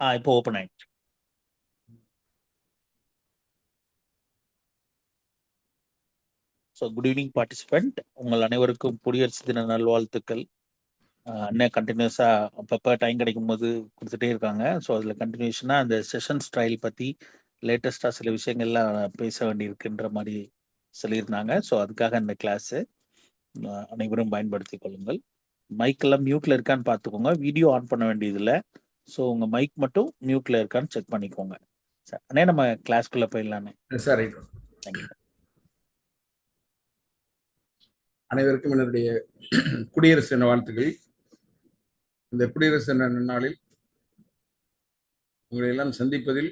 இப்போ ஓப்பன் ஆயிடுச்சு. So good evening participant, உங்கள் அனைவருக்கும் குடியரசு தின நல்வாழ்த்துக்கள். அண்ணன் கண்டினியூஸாக அப்பப்போ டைம் கிடைக்கும் போது கொடுத்துட்டே இருக்காங்க. ஸோ அதில் கண்டினியூஷனாக அந்த செஷன் ஸ்டைல் பற்றி லேட்டஸ்ட்டாக சில விஷயங்கள்லாம் பேச வேண்டியிருக்குன்ற மாதிரி சொல்லியிருந்தாங்க. ஸோ அதுக்காக இந்த கிளாஸு அனைவரும் பயன்படுத்திக் கொள்ளுங்கள். மைக்கெல்லாம் மியூட்டில் இருக்கான்னு பார்த்துக்கோங்க. வீடியோ ஆன் பண்ண வேண்டியதில்லை. ஸோ உங்கள் மைக் மட்டும் மியூட்டில் இருக்கான்னு செக் பண்ணிக்கோங்க. சார் அண்ணே, நம்ம கிளாஸ்க்குள்ளே போயிடலான்னு. சரி, தேங்க்யூ. அனைவருக்கும் என்னுடைய குடியரசு தின வாழ்த்துக்கள். இந்த குடியரசு தின நாளில் உங்களை எல்லாம் சந்திப்பதில்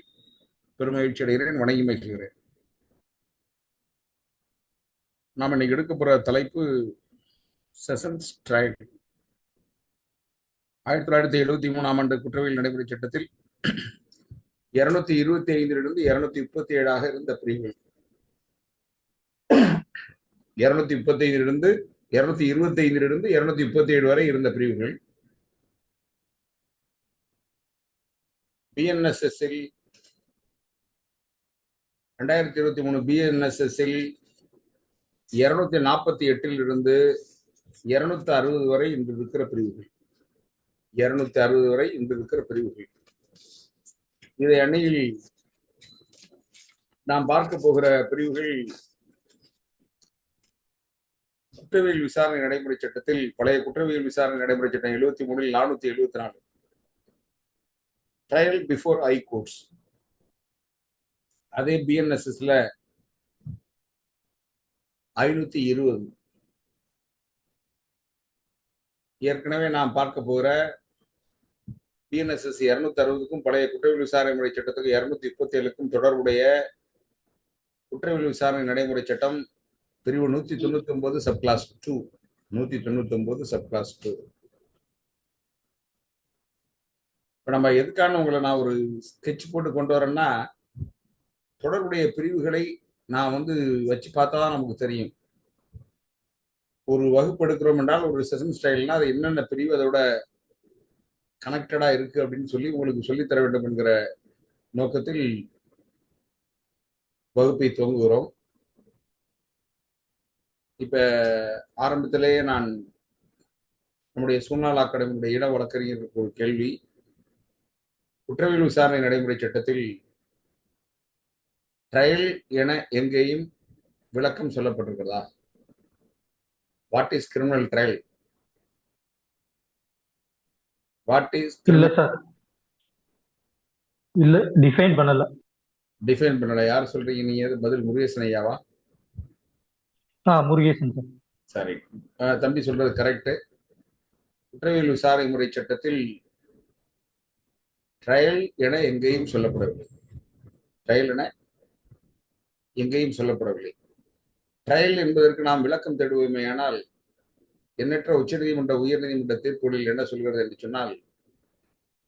பெருமகிழ்ச்சி அடைகிறேன், வணங்கி மகிழ்கிறேன். நாம் இன்னைக்கு எடுக்க போற தலைப்பு செஷன்ஸ் ட்ரையல். 1973 ஆண்டு குற்றவியல் நடைமுறை சட்டத்தில் 225 237 இருந்த பிரிவுகள் 235 225 237 வரை இருந்த பிரிவுகள் பிஎன்எஸ்எஸ்ஸில் 2023 பிஎன்எஸ்எஸ்ஸில் 248 260 வரை இன்று இருக்கிற பிரிவுகள் 260 வரை இன்று இருக்கிற பிரிவுகள். இதை அண்மையில் நாம் பார்க்க போகிற பிரிவுகள் குற்றவியல் விசாரணை நடைமுறை சட்டத்தில் பழைய குற்றவியல் விசாரணை நடைமுறை சட்டம் 73 474 ட்ரையல் பிஃபோர் ஹை கோர்ட்ஸ். அதே பிஎன்எஸ்எஸ்ல 520. ஏற்கனவே நாம் பார்க்க போகிற பிஎன்எஸ்எஸ் 260க்கும் பழைய குற்றவியல் விசாரணை முறை சட்டத்துக்கு 237க்கும் தொடர்புடைய குற்றவியல் விசாரணை நடைமுறை சட்டம் பிரிவு 199 சப் கிளாஸ் 2. 199 sub clause 2. இப்ப நம்ம எதுக்கான உங்களை நான் ஒரு ஸ்கெட்ச் போட்டு கொண்டு வரேன்னா, தொடர்புடைய பிரிவுகளை நான் வச்சு பார்த்தா தான் நமக்கு தெரியும். ஒரு வகுப்பு எடுக்கிறோம் என்றால் ஒரு செஷன் ஸ்டைல்னா அது என்னென்ன பிரிவு அதோட கனெக்டடா இருக்கு அப்படின்னு சொல்லி உங்களுக்கு சொல்லித்தர வேண்டும் என்கிற நோக்கத்தில் வகுப்பை துவங்குகிறோம். இப்ப ஆரம்பத்திலேயே நான் நம்முடைய சூழ்நாள் அகாடமியுடைய இட வழக்கறிஞருக்கு ஒரு கேள்வி. குற்றவியல் விசாரணை நடைமுறை சட்டத்தில் ட்ரையல் என எங்கேயும் விளக்கம் சொல்லப்பட்டிருக்கிறதா? What is criminal trial? What is இல்ல சார், இல்ல டிஃபைன் பண்ணல. டிஃபைன் பண்ணல. யார் சொல்றீங்க நீங்க? பதில் முருகேசன் ஐயாவா? முருகேசன் சார். சரி, தம்பி சொல்றது கரெக்ட். குற்றவியல் விசாரணை முறை சட்டத்தில் ட்ரையல் என எங்கேயும் சொல்லப்படவில்லை. ட்ரையல் என எங்கேயும் சொல்லப்படவில்லை. ட்ரையல் என்பதற்கு நாம் விளக்கம் தேடுவோமேயானால் எண்ணற்ற உச்சநீதிமன்ற உயர்நீதிமன்ற தீர்ப்புகளில் என்ன சொல்கிறது என்று சொன்னால்,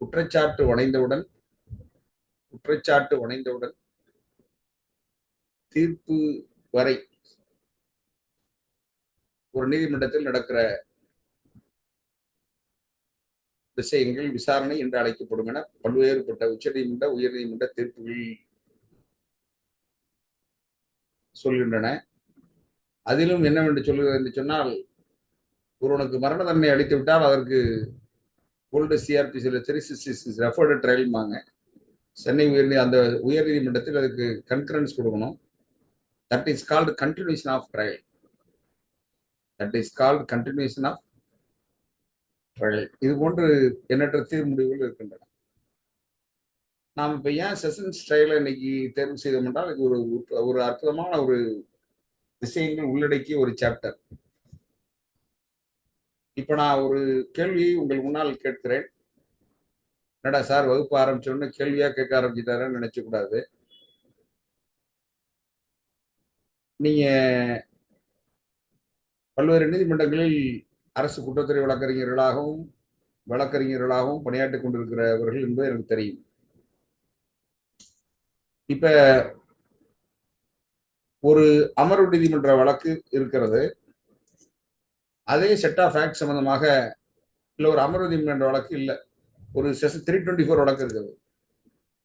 குற்றச்சாட்டு வணைந்தவுடன் தீர்ப்பு வரை ஒரு நீதிமன்றத்தில் நடக்கிற விஷயங்கள் விசாரணை என்று அழைக்கப்படும் என பல்வேறுபட்ட உச்சநீதிமன்ற உயர்நீதிமன்ற தீர்ப்புகள் சொல்கின்றன. அதிலும் என்னவென்று சொல்கிறது என்று சொன்னால், ஒருவனுக்கு மரண தண்டனை அளித்து விட்டால் அதற்கு ஓல்டு சிஆர்பிசியில் 366 ரெஃபர்டு ட்ரையல்மாங்க. சென்னை அந்த உயர்நீதிமன்றத்தில் அதுக்கு கன்கரன்ஸ் கொடுக்கணும். That is called continuation of trial. இது போன்று எண்ணற்ற தீர்முடிவுகள் இருக்கின்றன. நாம் இப்ப ஏன் செஷன்ஸ் ட்ரையலை இன்னைக்கு தேர்வு செய்தோம் என்றால், இது ஒரு அற்புதமான ஒரு விஷயங்கள் உள்ளடக்கிய ஒரு சாப்டர். இப்ப நான் ஒரு கேள்வியை உங்கள் முன்னால் கேட்கிறேன். என்னடா சார் வகுப்பு ஆரம்பிச்சோன்னு கேள்வியா கேட்க ஆரம்பிச்சிட்டாருன்னு நினைச்ச கூடாது. நீங்க பல்வேறு நீதிமன்றங்களில் அரசு குற்றத்துறை வழக்கறிஞர்களாகவும் பணியாற்றிக் கொண்டிருக்கிறவர்கள் என்பது எனக்கு தெரியும். இப்ப ஒரு அமர்வு நீதிமன்ற வழக்கு இருக்கிறது. அதே செட் ஆஃப் ஃபேக்ட் சம்பந்தமாக இல்ல ஒரு அமர்வு நீதிமன்ற வழக்கு இல்ல, ஒரு செஷன் 324 வழக்கு இருக்குது.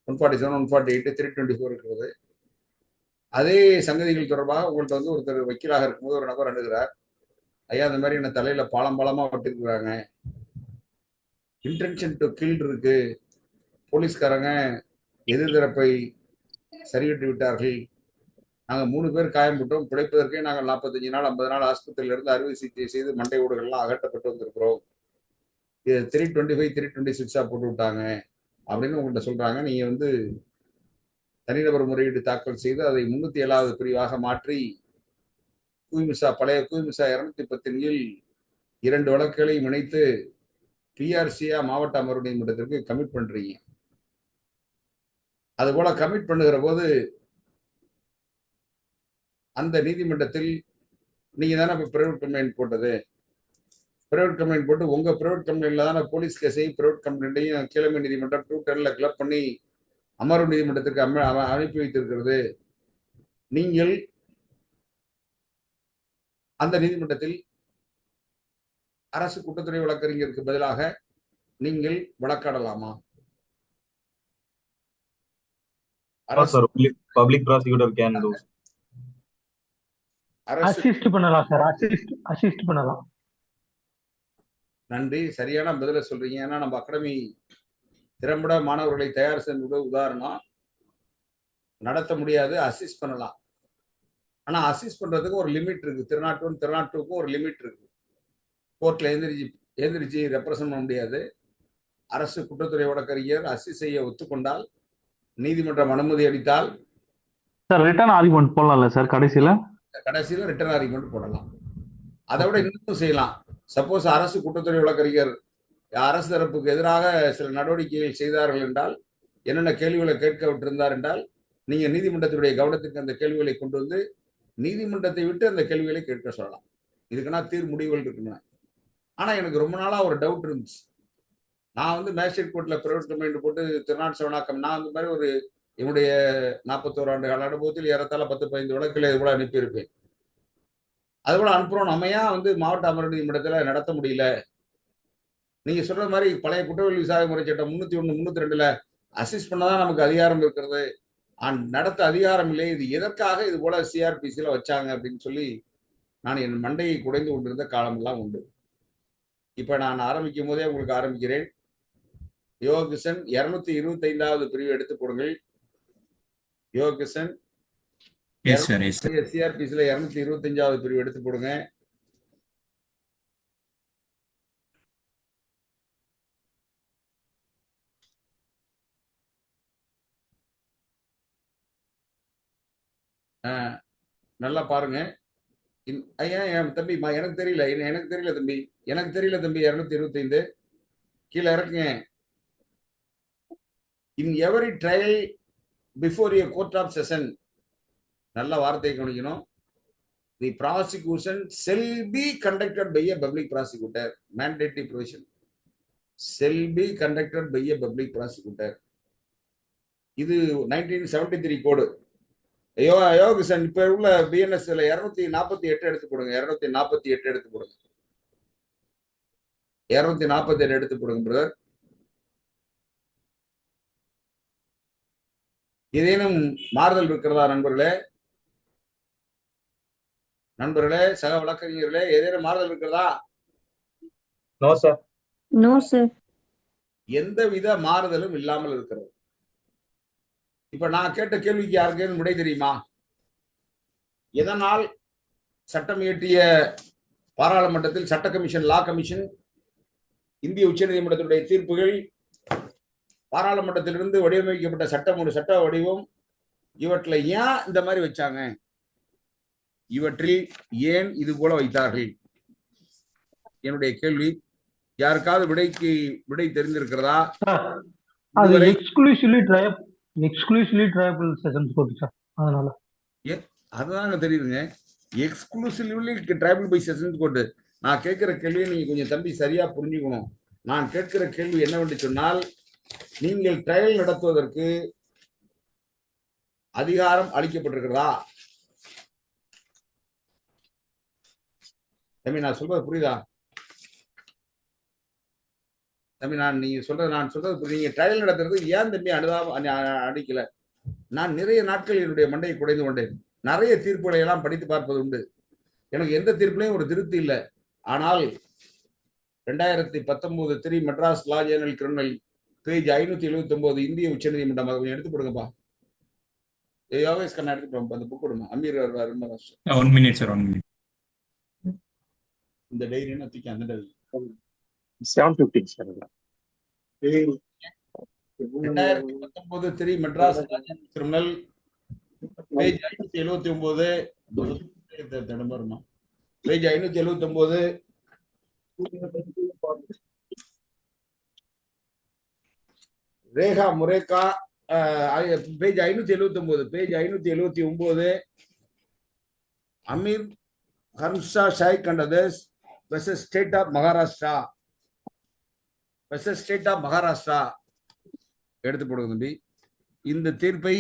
147, 148, 324 இருக்கிறது. அதே சங்கதிகள் தொடர்பாக உங்கள்கிட்ட வந்து ஒருத்தர் வக்கீலாக இருக்கும்போது ஒரு நபர் அணுகிறார், ஐயா இந்த மாதிரி என்ன தலையில பாலமா வட்டிருக்கிறாங்க, இன்டென்ஷன் டு கில் இருக்கு, போலீஸ்காரங்க எதிர்தரப்பை சரிகட்டி விட்டார்கள், நாங்க 3 பேர் காயம்பட்டோம், பிழைப்பதற்கே நாங்கள் 45 நாள் 50 நாள் ஆஸ்பத்திரியில இருந்து அறுவை சிகிச்சை செய்து மண்டை ஓடுகள்லாம் அகற்றப்பட்டு வந்திருக்கிறோம், இது 325 326 போட்டு விட்டாங்க அப்படின்னு உங்கள்கிட்ட சொல்றாங்க. நீங்க வந்து தனிநபர் முறையீடு தாக்கல் செய்து அதை 307வது பிரிவாக மாற்றி குயிமிசா பழைய குயிமிசா 210 கீழ் 2 வழக்குகளை இணைத்து பிஆர்சியா மாவட்ட அமர்வு நீதிமன்றத்திற்கு கமிட் பண்றீங்க. அது போல கமிட் பண்ணுகிற போது அந்த நீதிமன்றத்தில் நீங்க தானே இப்ப பிரைவேட் கம்ப்ளைண்ட் போட்டது, பிரைவேட் கம்ப்ளைண்ட் போட்டு உங்க பிரைவேட் கம்ப்ளைண்ட்ல தானே போலீஸ் கேஸையும் பிரைவேட் கம்ப்ளைண்ட்டையும் கீழமை நீதிமன்றம் 210 கிளப் பண்ணி அமர்வு நீதிமன்றத்திற்கு அனுப்பி வைத்திருக்கிறது. நீங்கள் அந்த நீதிமன்றத்தில் அரசு குற்றத்துறை வழக்கறிஞருக்கு பதிலாக நீங்கள் வழக்காடலாமா? Sir, public prosecutor can do. Assist பண்ணலாம் சார், அசிஸ்ட் பண்ணலாம். நன்றி, சரியான பதில சொல்றீங்க. ஏன்னா நம்ம அகாடமி திறம்பட மாணவர்களை தயார் செய்வது உதாரணம். நடத்த முடியாது, அசிஸ்ட் பண்ணலாம். ஆனா அசிஸ்ட் பண்றதுக்கு ஒரு லிமிட் இருக்கு. 301 302க்கும் ஒரு லிமிட் இருக்கு. கோர்ட்ல எந்திரிச்சு ரெப்ரசன்ட் பண்ண முடியாது. அரசு குற்றத்துறை வழக்கறிஞர் அசிஸ்ட் செய்ய ஒத்துக்கொண்டால், நீதிமன்றம் அனுமதி அளித்தால் சார் ரிட்டர்ன் ஆர்குமெண்ட் போடலாம்ல சார், கடைசியில ரிட்டர்ன் ஆர்குமெண்ட் போடலாம். அதை விட இன்னும் செய்யலாம். சப்போஸ் அரசு குற்றத்துறை வழக்கறிஞர் அரசு தரப்புக்கு எதிராக சில நடவடிக்கைகள் செய்தார்கள் என்றால், என்னென்ன கேள்விகளை கேட்க விட்டிருந்தார் என்றால், நீங்க நீதிமன்றத்தினுடைய கவனத்துக்கு அந்த கேள்விகளை கொண்டு வந்து நீதிமன்றத்தை விட்டு அந்த கேள்விகளை கேட்க சொல்லலாம். இதுக்குன்னா முடிவுகள் இருக்குன்னு. ஆனா எனக்கு ரொம்ப நாளா ஒரு டவுட் இருந்துச்சு. நான் வந்து மேஜிஸ்ட்ரேட் கோர்ட்ல பிரைவேட் கம்ப்ளைண்ட் போட்டு 307 நான் அந்த மாதிரி ஒரு என்னுடைய 41 ஆண்டு கால அனுபவத்தில் ஏறத்தாழ 10-15 வழக்குகளை இது போல அனுப்பியிருப்பேன். அது போல அனுப்புறோம். நம்ம ஏன் வந்து மாவட்ட அமர்வு நீதிமன்றத்துல நடத்த முடியல? நீங்க சொல்ற மாதிரி பழைய குற்றவியல் விசாரணை முறை சட்டம் 301 302ல அசிஸ்ட் பண்ணதான் நமக்கு அதிகாரம் இருக்கிறது, நடத்த அதிகாரம் இல்லை. இது எதற்காக இது போல சிஆர்பிசியில வச்சாங்க அப்படின்னு சொல்லி நான் என் மண்டையை குடைந்து கொண்டிருந்த காலமெல்லாம் உண்டு. இப்ப நான் ஆரம்பிக்கும் போதே உங்களுக்கு ஆரம்பிக்கிறேன். யோகிசன் 225வது பிரிவு எடுத்து போடுங்கள். யோகிசன் சிஆர்பிசியில 225வது பிரிவு எடுத்து போடுங்க. நல்லா பாருங்க. ஐயா என் தம்பி, எனக்கு தெரியல தம்பி, எனக்கு தெரியல தம்பி. 225 கீழே இறக்குங்க. In every trial before a court of session, நல்ல வார்த்தையை கவனிக்கணும். The prosecution shall be conducted by a public prosecutor. Mandatory provision, shall be conducted by a public prosecutor. இது 1973 கோடு. யோகிசன் இப்ப உள்ள பிஎன்எஸ்ல 248 எடுத்து போடுங்க. 248 எடுத்து போடுங்க. 247 எடுத்து போடுங்க பிரதர். ஏதேனும் மாறுதல் இருக்கிறதா நண்பர்களே? சக வழக்கறிஞர்களே, ஏதேனும் மாறுதல் இருக்கிறதா? No sir. No sir. எந்தவித மாறுதலும் இல்லாமல் இருக்கிறது. இப்ப நான் கேட்ட கேள்விக்கு யாருக்கேனும் விடை தெரியுமா? எதனால் சட்டம் இயற்றிய பாராளுமன்றத்தில் சட்ட கமிஷன், லா கமிஷன், இந்திய உச்ச நீதிமன்றத்தினுடைய தீர்ப்புகள், பாராளுமன்றத்திலிருந்து வடிவமைக்கப்பட்ட சட்ட வடிவம், இவற்றில் ஏன் இந்த மாதிரி வச்சாங்க? இவற்றில் ஏன் இது போல வைத்தார்கள்? என்னுடைய கேள்வி. யாருக்காவது விடை தெரிந்திருக்கிறதா? அது exclusively triable sessions court sir. அதனால அதுதாங்க தெரியுதுங்க. Exclusively triable by sessions court. நான் கேட்கிற கேள்வியை நீங்க கொஞ்சம் தம்பி சரியா புரிஞ்சுக்கணும். நான் கேட்கிற கேள்வி என்னவென்று சொன்னால், நீங்கள் ட்ரையல் நடத்துவதற்கு அதிகாரம் அளிக்கப்பட்டிருக்கிறதா? தம்பி நான் சொல்றது புரியுதா? தம்பி, நான் சொல்றது நீங்க ட்ரையல் நடத்துறது ஏன் தம்பி அடிக்கல? நான் நிறைய நாட்கள் என்னுடைய மண்டையை குடைந்து கொண்டேன். நிறைய தீர்ப்புகளை எல்லாம் படித்து பார்ப்பது உண்டு. எனக்கு எந்த தீர்ப்புலையும் ஒரு திருப்தி இல்லை. ஆனால் 2019 3 Madras law journal criminal page 579 இந்திய உச்ச நீதிமன்றம். அதை எடுத்து கொடுங்கப்பா. யோகேஷ் கண்ணா எடுத்துட்டு அந்த புக் கொடுங்க. அமீர் வருவார். 1 minute sir, 1 minute. இந்த டைரி என்ன தூக்கி அந்த diary 715 sir. 2019 3 Madras law journal criminal page 579 page 579 Rekha Murekha page 579 page 579 Amir Harsha Shaikh and others versus state of Maharashtra எடுத்து போடுங்க தம்பி. இந்த தீர்ப்பை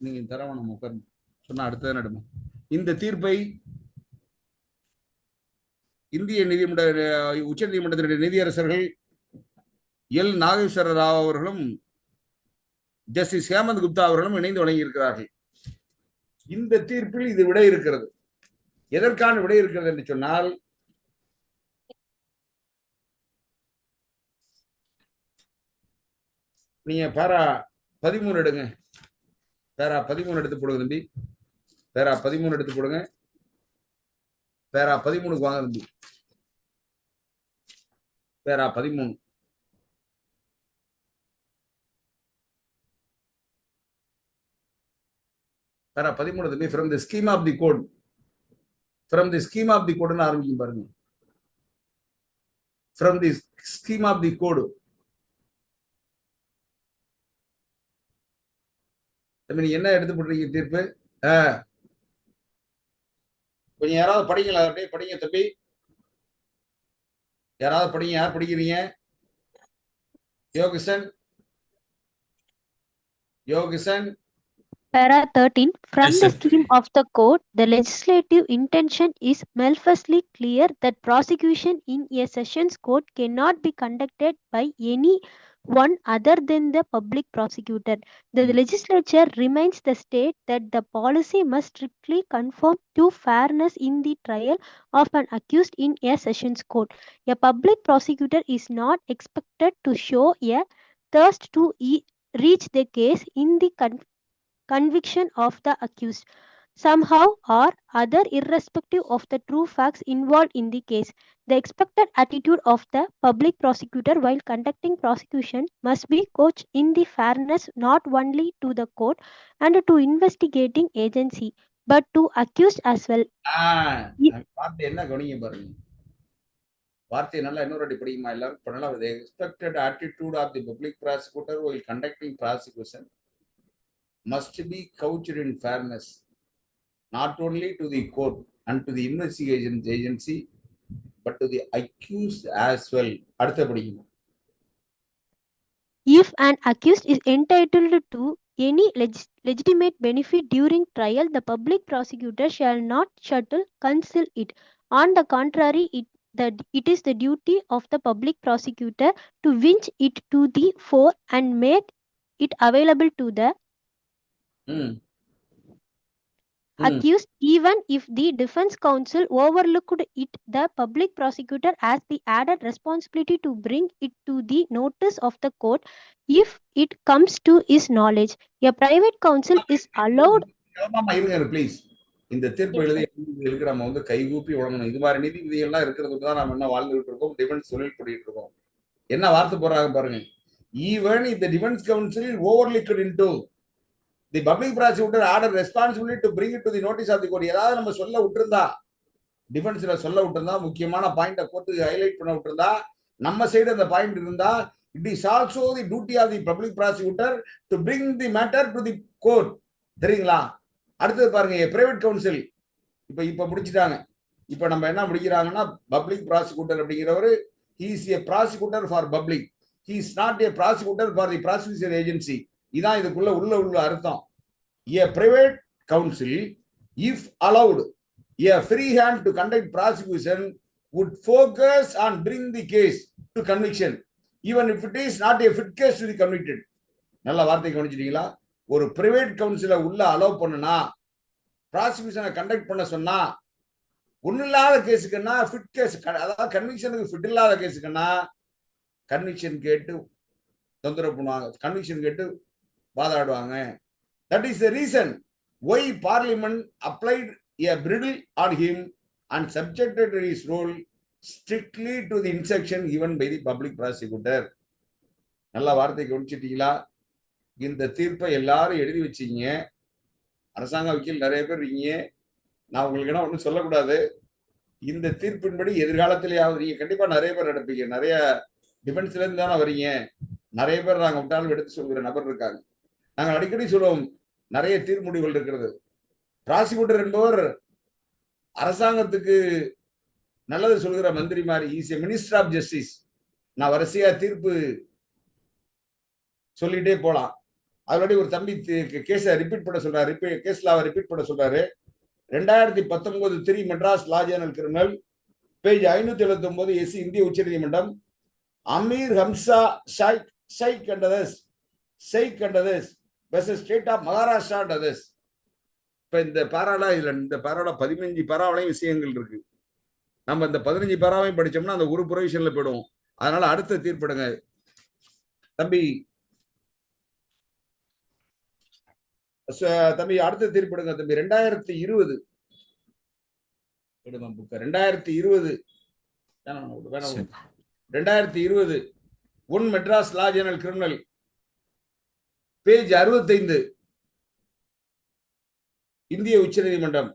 நீங்க தரவணும் உட்கார்ந்து சொன்னா அடுத்தது நடுமா. இந்த தீர்ப்பை இந்திய உச்ச நீதிமன்றத்தினுடைய நீதியரசர்கள் எல் நாகேஸ்வர ராவ் அவர்களும் ஜஸ்டிஸ் ஹேமந்த் குப்தா அவர்களும் இணைந்து வழங்கியிருக்கிறார்கள். இந்த தீர்ப்பில் இது விடை இருக்கிறது. எதற்கான விடை இருக்கிறது என்று சொன்னால், நீங்க பேரா 13 எடுங்க. பேரா 13 எடுத்து போடுங்க தம்பி. பேரா 13 எடுத்து போடுங்க. பேரா 13க்கு வாங்க தம்பி. பேரா 13 பேரா 13 தம்பி. From the scheme of the code, from the scheme of the கோடுன்னு ஆரம்பிக்கும் பாருங்க. From the scheme of the code. தம்பி நீங்க என்ன எடுத்து போடுறீங்க தீர்ப்பு? கொஞ்சம் யாராவது படிங்களா? அப்படியே படிங்க தம்பி. யாராவது படிங்க. யார் படிக்கிறீங்க? யோகிசன். Para 13. From the scheme of the code, the legislative intention is manifestly clear that prosecution in a sessions court cannot be conducted by any one other than the public prosecutor. The legislature reminds the state that the policy must strictly conform to fairness in the trial of an accused in a sessions court. A public prosecutor is not expected to show a thirst to reach the case in the conviction of the accused somehow or other, irrespective of the true facts involved in the case. The expected attitude of the public prosecutor while conducting prosecution must be coached in the fairness not only to the court and to investigating agency but to accused as well. வார்த்தை என்ன கவனிங்க பாருங்க. வார்த்தை நல்லா இன்னொரு அடி படிக்குமா எல்லாரும்? பண்ணலாம். The expected attitude of the public prosecutor while conducting prosecution must be couched in fairness not only to the court and to the investigation agency but to the accused as well. அடுத்து படிங்க. If an accused is entitled to any legitimate benefit during trial, the public prosecutor shall not conceal it. On the contrary, it is the duty of the public prosecutor to winch it to the fore and make it available to the accused, even if the defense counsel overlooked it. The public prosecutor has the added responsibility to bring it to the notice of the court if it comes to his knowledge. A private counsel is allowed. Please. இந்த தீர்ப்பு எழுதி நம்ம வந்து கைகூப்பி உடனே இது மாதிரி நீதி விதிகள்லாம் இருக்கிறது தான் நம்ம என்ன வாழ்ந்துகிட்டு இருக்கோம். டிஃபென்ஸ் தொழில் பண்ணிட்டு இருக்கோம். என்ன வார்த்தை போடுறாங்க பாருங்க. Even if the defense counsel overlooked into the public prosecutor order responsibility to bring it to the notice of the court. ஏதாவது நம்ம சொல்ல விட்டுருந்தா, டிஃபென்ஸ்ல சொல்ல விட்டுருந்தா, முக்கியமான பாயிண்ட கோர்ட்டுக்கு ஹைலைட் பண்ண விட்டுருந்தா, நம்ம சைடு அந்த பாயிண்ட் இருந்தா, it is also the duty of the public prosecutor to bring the matter to the court. தெரியுங்களா? அடுத்தது பாருங்க. பிரைவேட் கவுன்சில் இப்ப முடிச்சிட்டாங்க. இப்ப நம்ம என்ன முடிக்கிறாங்கன்னா, பப்ளிக் ப்ராசிக்யூட்டர் அப்படிங்கிறவரு he is a prosecutor for public. He is not a prosecutor for the prosecution agency. இதான் இதுக்குள்ள உள்ள அர்த்தம். A private counsel, if allowed a free hand to conduct prosecution, would focus on bring the case to conviction. Even if it is not a fit case to be convicted. நல்ல வார்த்தை கவனிச்சிட்டீங்களா? ஒரு private கவுன்சில உள்ள allow பண்ணுனா, ப்ராசிக்யூஷனை conduct பண்ண சொன்னா, ஒன்னும் இல்லாத கேஸுக்குன்னா fit case, அதாவது கன்விக்ஷனுக்கு ஃபிட் இல்லாத கேஸுக்குன்னா கன்விக்ஷன் கேட்டு தொந்தரவு பண்ணுவாங்க, கன்விக்ஷன் கேட்டு வாதாடுவாங்க. That is the reason why parliament applied a bridle on him and subjected his role strictly to the instruction given by the public prosecutor. நல்ல வார்த்தை கவனிச்சிட்டீங்களா? இந்த தீர்ப்பை எல்லாரும் எழுதி வச்சீங்க. அரசாங்க வக்கீல் நிறைய பேர் இருக்கீங்க. நான் உங்களுக்கு என்ன ஒன்றும் சொல்லக்கூடாது. இந்த தீர்ப்பின்படி எதிர்காலத்திலேயாவது நீங்க கண்டிப்பா நிறைய பேர் நடப்பீங்க. நிறைய டிஃபென்ஸ்ல இருந்து தானே வரீங்க. நிறைய பேர் நாங்க விட்டாலும் எடுத்து சொல்கிற நபர் இருக்காங்க. நாங்கள் அடிக்கடி சொல்லுவோம், நிறைய தீர்முடிவுகள் இருக்கிறது. ப்ராசிக்யூட்டர் என்பவர் அரசாங்கத்துக்கு நல்லது சொல்கிற மந்திரி மாதிரி, is a minister of justice. நான் வரிசையா தீர்ப்பு சொல்லிட்டே போலாம். அதோட ஒரு தம்பி கேஸை ரிப்பீட் பண்ண சொல்றாரு, கேஸ்ல அவர் ரிப்பீட் பண்ண சொல்றாரு. 2019 3 Madras law journal criminal page 579 SC இந்திய உச்ச நீதிமன்றம் அமீர் ஹம்சா ஷைக் கண்டதஸ் versus ஸ்டேட் ஆஃப் மகாராஷ்டிரா அண்டர்ஸ். இப்ப இந்த பாராளா இதுல இந்த பாராளா 15 பாராவளையும் விஷயங்கள் இருக்கு. நம்ம இந்த 15 பாராவையும் படிச்சோம்னா அந்த ஒரு ப்ரொவிஷன்ல போயிடுவோம். அதனால அடுத்த தீர்ப்பிடுங்க தம்பி. அடுத்த தீர்ப்பிடுங்க தம்பி. 2020 1 Madras law journal criminal page 65 இந்திய உச்ச நீதிமன்றம்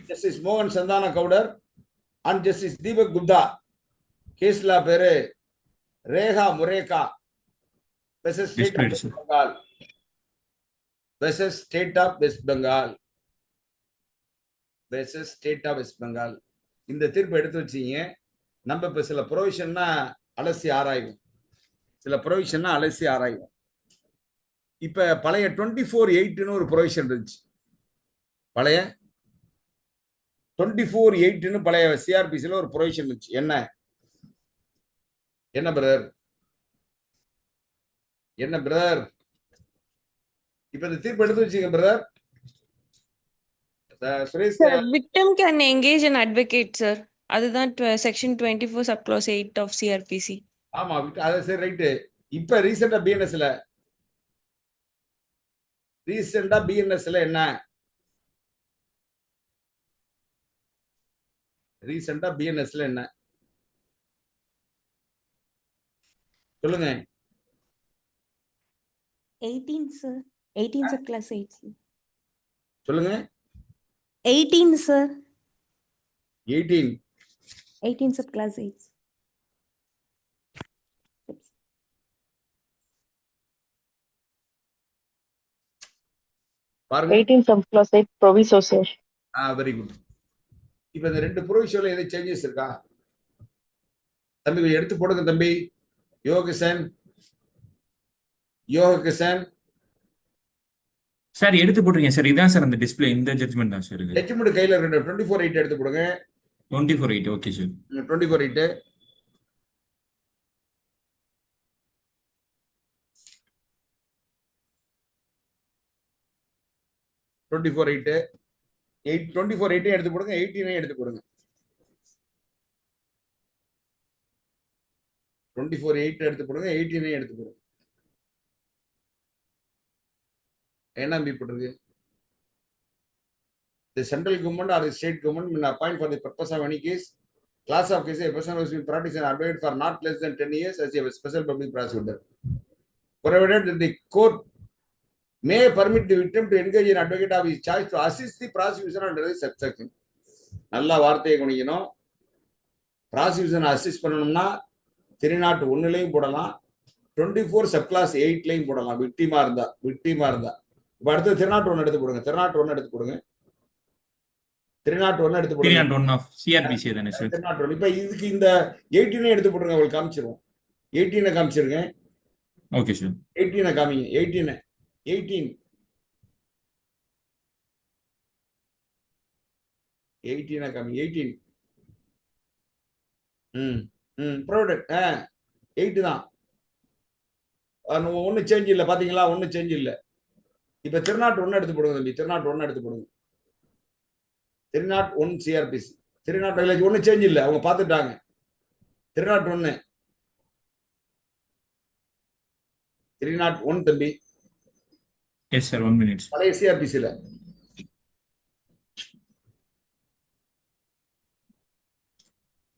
ஜஸ்டிஸ் மோகன் சந்தான கவுடர் அண்ட் ஜஸ்டிஸ் தீபக் குப்தா. கேஸ்லா பேரு Rekha முரேகா versus State of West Bengal versus State of West Bengal versus State of West Bengal. இந்த தீர்ப்பு எடுத்து வச்சீங்க. நம்ம இப்ப சில ப்ரொவிஷன்னா அலசி ஆராய்வோம். இப்ப பழைய 24(8) ஒரு ப்ரொவிஷன் இருந்துச்சு. பழைய 24(8) பழைய சிஆர்பிசில ஒரு ப்ரொவிஷன் இருந்துச்சு. என்ன பிரதர் இப்ப இந்த தீர்ப்பு எடுத்து வச்சீங்க brother. Suresh Sir, victim can engage an advocate, sir. அதுதான் section 24 subclause 8 of CRPC. ஆமா, அது சரி, ரைட்டு. இப்ப ரீசெண்டா பிஎன்எஸ்ல என்ன சொல்லுங்க. 18, sir. 18 subclass 8. Sir. சொல்லுங்க. 18, sir. 18 subclass 8. பாருங்க. 18 subclass 8 proviso, sir. Very good. இப்ப இந்த ரெண்டு ப்ரொவிஷன்ல எது சேஞ்சஸ் இருக்கா தம்பி? எடுத்து போடுங்க தம்பி. யோககிஷன் சார் எடுத்து போட்டுருங்க சார். இதான் சார் அந்த டிஸ்ப்ளே, இந்த ஜட்ஜ்மெண்ட் தான் சார். இது ஜட்ஜ்மெண்ட் கையில இருக்கு. 24(8) எடுத்து போடுங்க. 24(8) ஓகே சார். 24(8) எடுத்து போடுங்க. 18 எடுத்து போடுங்க. 24(8) எடுத்து போடுங்க. 18 எடுத்து போடுங்க. என்ன போட்டிருக்கு? The central government or the state government will appoint for the purpose of any case, class of cases, a person who has been practicing and advocated for not less than 10 years as a special public prosecutor, provided that the court may permit the victim to engage in advocate of his choice to assist the prosecution under the subsection. நல்ல வார்த்தையை கவனிக்கணும். Prosecution assist பண்ணணும்னா 301 போடலாம், 24 subclass 8 போடலாம். விக்டிமா இருந்தா. இப்ப அடுத்து 301 எடுத்து போடுங்க. 301 எடுத்து போடுங்க. 301 of CRPC தானே சார்? 301. இப்ப இதுக்கு இந்த 18 எடுத்து போடுங்க. உங்களுக்கு காமிச்சிருவோம். 18 காமிச்சிருங்க. Okay sir. 18 காமிங்க. 18 காமிங்க. 18 ப்ரொவைடட் 8 தான். ஒன்றும் சேஞ்ச் இல்லை பாத்தீங்களா, ஒன்றும் சேஞ்ச் இல்லை. இப்ப 301 எடுத்து போடுங்க தம்பி, 301 எடுத்து போடுங்க. 301 சிஆர்பிசி 301 ஒன்றும் சேஞ்ச் இல்லை, அவங்க பார்த்துட்டாங்க. 301 301 தம்பி. Yes sir 1 minute. பழைய சிஆர்பிசில